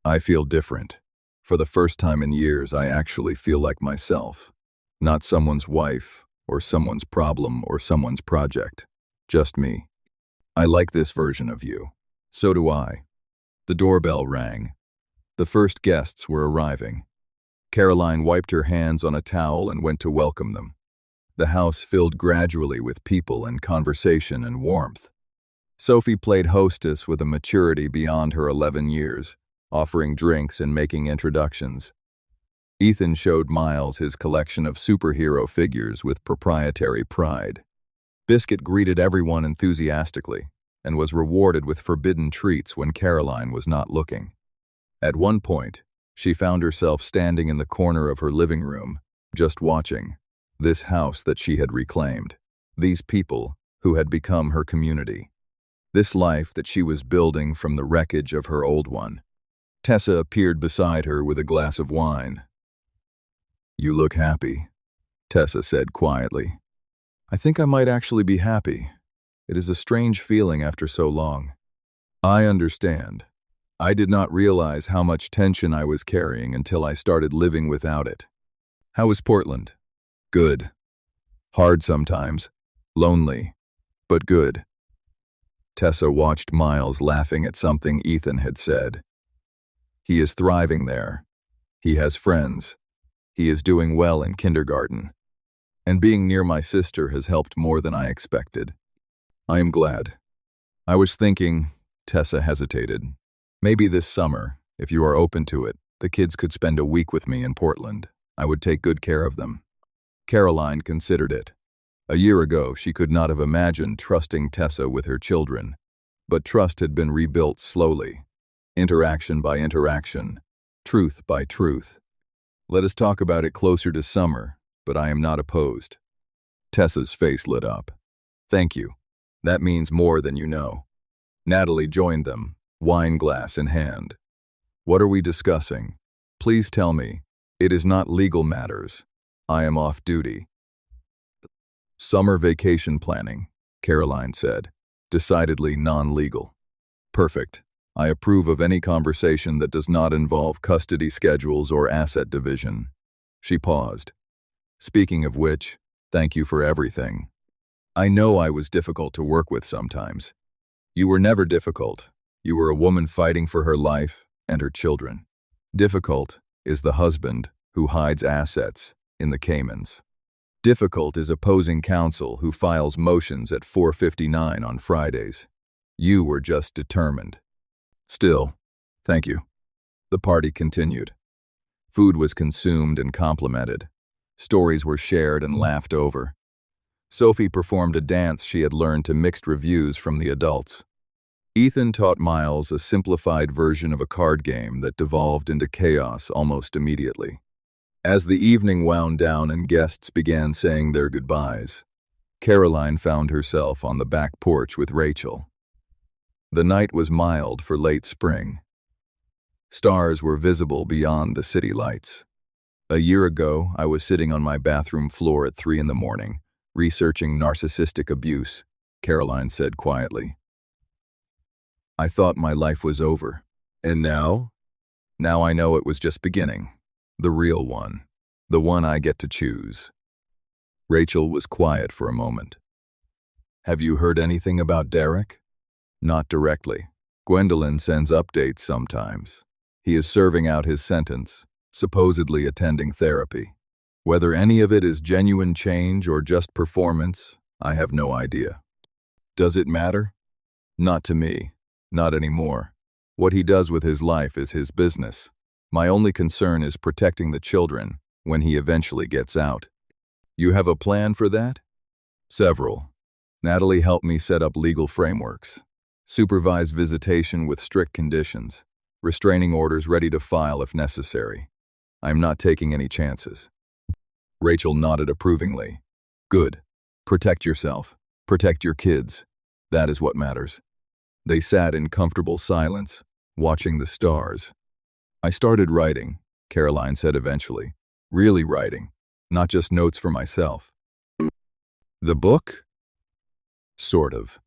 I feel different. For the first time in years, I actually feel like myself. Not someone's wife, or someone's problem, or someone's project. Just me. I like this version of you. So do I." The doorbell rang. The first guests were arriving. Caroline wiped her hands on a towel and went to welcome them. The house filled gradually with people and conversation and warmth. Sophie played hostess with a maturity beyond her 11 years, offering drinks and making introductions. Ethan showed Miles his collection of superhero figures with proprietary pride. Biscuit greeted everyone enthusiastically and was rewarded with forbidden treats when Caroline was not looking. At one point, she found herself standing in the corner of her living room, just watching this house that she had reclaimed, these people who had become her community, this life that she was building from the wreckage of her old one. Tessa appeared beside her with a glass of wine. "You look happy," Tessa said quietly. "I think I might actually be happy. It is a strange feeling after so long." "I understand. I did not realize how much tension I was carrying until I started living without it. How is Portland?" "Good. Hard sometimes. Lonely. But good." Tessa watched Miles laughing at something Ethan had said. He is thriving there. He has friends. He is doing well in kindergarten. And being near my sister has helped more than I expected. I am glad. I was thinking, Tessa hesitated, maybe this summer, if you are open to it, the kids could spend a week with me in Portland. I would take good care of them. Caroline considered it. A year ago, she could not have imagined trusting Tessa with her children, but trust had been rebuilt slowly, interaction by interaction, truth by truth. Let us talk about it closer to summer, but I am not opposed. Tessa's face lit up. Thank you. That means more than you know. Natalie joined them, wine glass in hand. What are we discussing? Please tell me. It is not legal matters. I am off duty. Summer vacation planning, Caroline said, decidedly non-legal. Perfect. I approve of any conversation that does not involve custody schedules or asset division. She paused. Speaking of which, thank you for everything. I know I was difficult to work with sometimes. You were never difficult. You were a woman fighting for her life and her children. Difficult is the husband who hides assets in the Caymans. Difficult is opposing counsel who files motions at 4:59 on Fridays. You were just determined. Still, thank you. The party continued. Food was consumed and complimented. Stories were shared and laughed over. Sophie performed a dance she had learned to mixed reviews from the adults. Ethan taught Miles a simplified version of a card game that devolved into chaos almost immediately. As the evening wound down and guests began saying their goodbyes, Caroline found herself on the back porch with Rachel. The night was mild for late spring. Stars were visible beyond the city lights. A year ago, I was sitting on my bathroom floor at 3 a.m, researching narcissistic abuse, Caroline said quietly. I thought my life was over. And now? Now I know it was just beginning. The real one. The one I get to choose. Rachel was quiet for a moment. Have you heard anything about Derek? Not directly. Gwendolyn sends updates sometimes. He is serving out his sentence, supposedly attending therapy. Whether any of it is genuine change or just performance, I have no idea. Does it matter? Not to me. Not anymore. What he does with his life is his business. My only concern is protecting the children when he eventually gets out. You have a plan for that? Several. Natalie helped me set up legal frameworks. Supervise visitation with strict conditions. Restraining orders ready to file if necessary. I am not taking any chances. Rachel nodded approvingly. Good. Protect yourself. Protect your kids. That is what matters. They sat in comfortable silence, watching the stars. I started writing, Caroline said eventually. Really writing, not just notes for myself. The book? Sort of.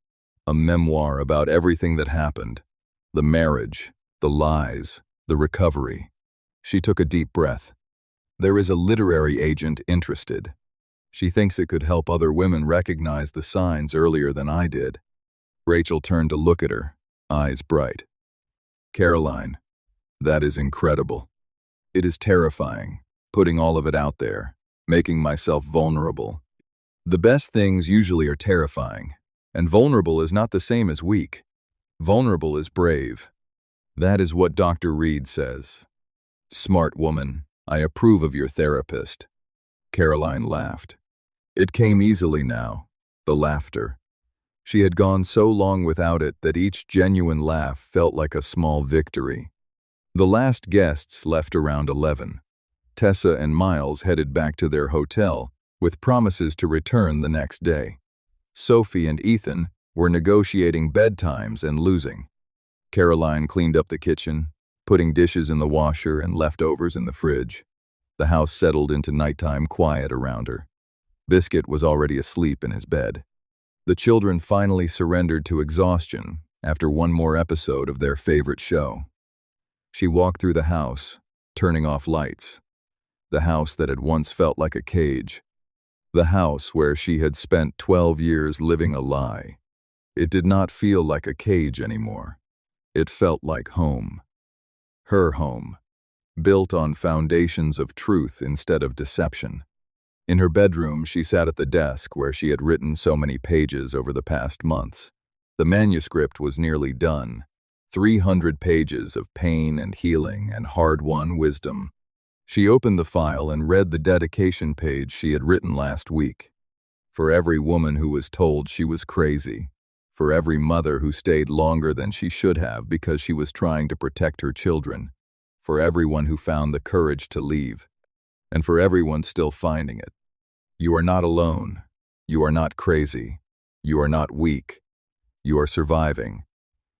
A memoir about everything that happened. The marriage, the lies, the recovery. She took a deep breath. There is a literary agent interested. She thinks it could help other women recognize the signs earlier than I did. Rachel turned to look at her, eyes bright. Caroline, that is incredible. It is terrifying, putting all of it out there, making myself vulnerable. The best things usually are terrifying, and vulnerable is not the same as weak. Vulnerable is brave. That is what Dr. Reed says. Smart woman, I approve of your therapist. Caroline laughed. It came easily now, the laughter. She had gone so long without it that each genuine laugh felt like a small victory. The last guests left around 11. Tessa and Miles headed back to their hotel, with promises to return the next day. Sophie and Ethan were negotiating bedtimes and losing. Caroline cleaned up the kitchen, putting dishes in the washer and leftovers in the fridge. The house settled into nighttime quiet around her. Biscuit was already asleep in his bed. The children finally surrendered to exhaustion after one more episode of their favorite show. She walked through the house, turning off lights. The house that had once felt like a cage. The house where she had spent 12 years living a lie. It did not feel like a cage anymore. It felt like home. Her home, built on foundations of truth instead of deception. In her bedroom, she sat at the desk where she had written so many pages over the past months. The manuscript was nearly done. 300 pages of pain and healing and hard-won wisdom. She opened the file and read the dedication page she had written last week. For every woman who was told she was crazy. For every mother who stayed longer than she should have because she was trying to protect her children. For everyone who found the courage to leave. And for everyone still finding it. You are not alone. You are not crazy. You are not weak. You are surviving.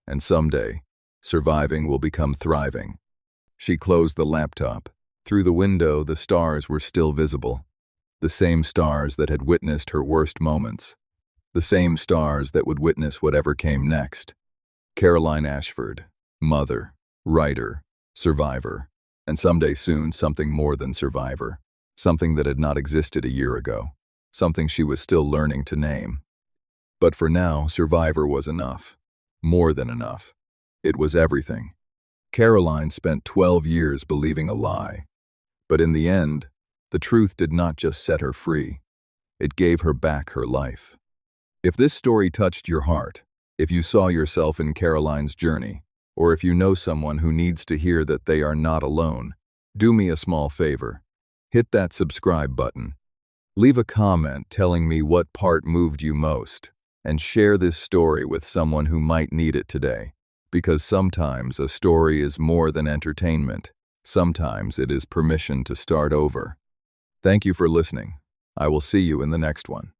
And someday, surviving will become thriving. She closed the laptop. Through the window, the stars were still visible. The same stars that had witnessed her worst moments. The same stars that would witness whatever came next. Caroline Ashford, mother, writer, survivor, and someday soon something more than survivor. Something that had not existed a year ago. Something she was still learning to name. But for now, survivor was enough. More than enough. It was everything. Caroline spent 12 years believing a lie. But in the end, the truth did not just set her free. It gave her back her life. If this story touched your heart, if you saw yourself in Caroline's journey, or if you know someone who needs to hear that they are not alone, do me a small favor. Hit that subscribe button. Leave a comment telling me what part moved you most, and share this story with someone who might need it today. Because sometimes a story is more than entertainment. Sometimes it is permission to start over. Thank you for listening. I will see you in the next one.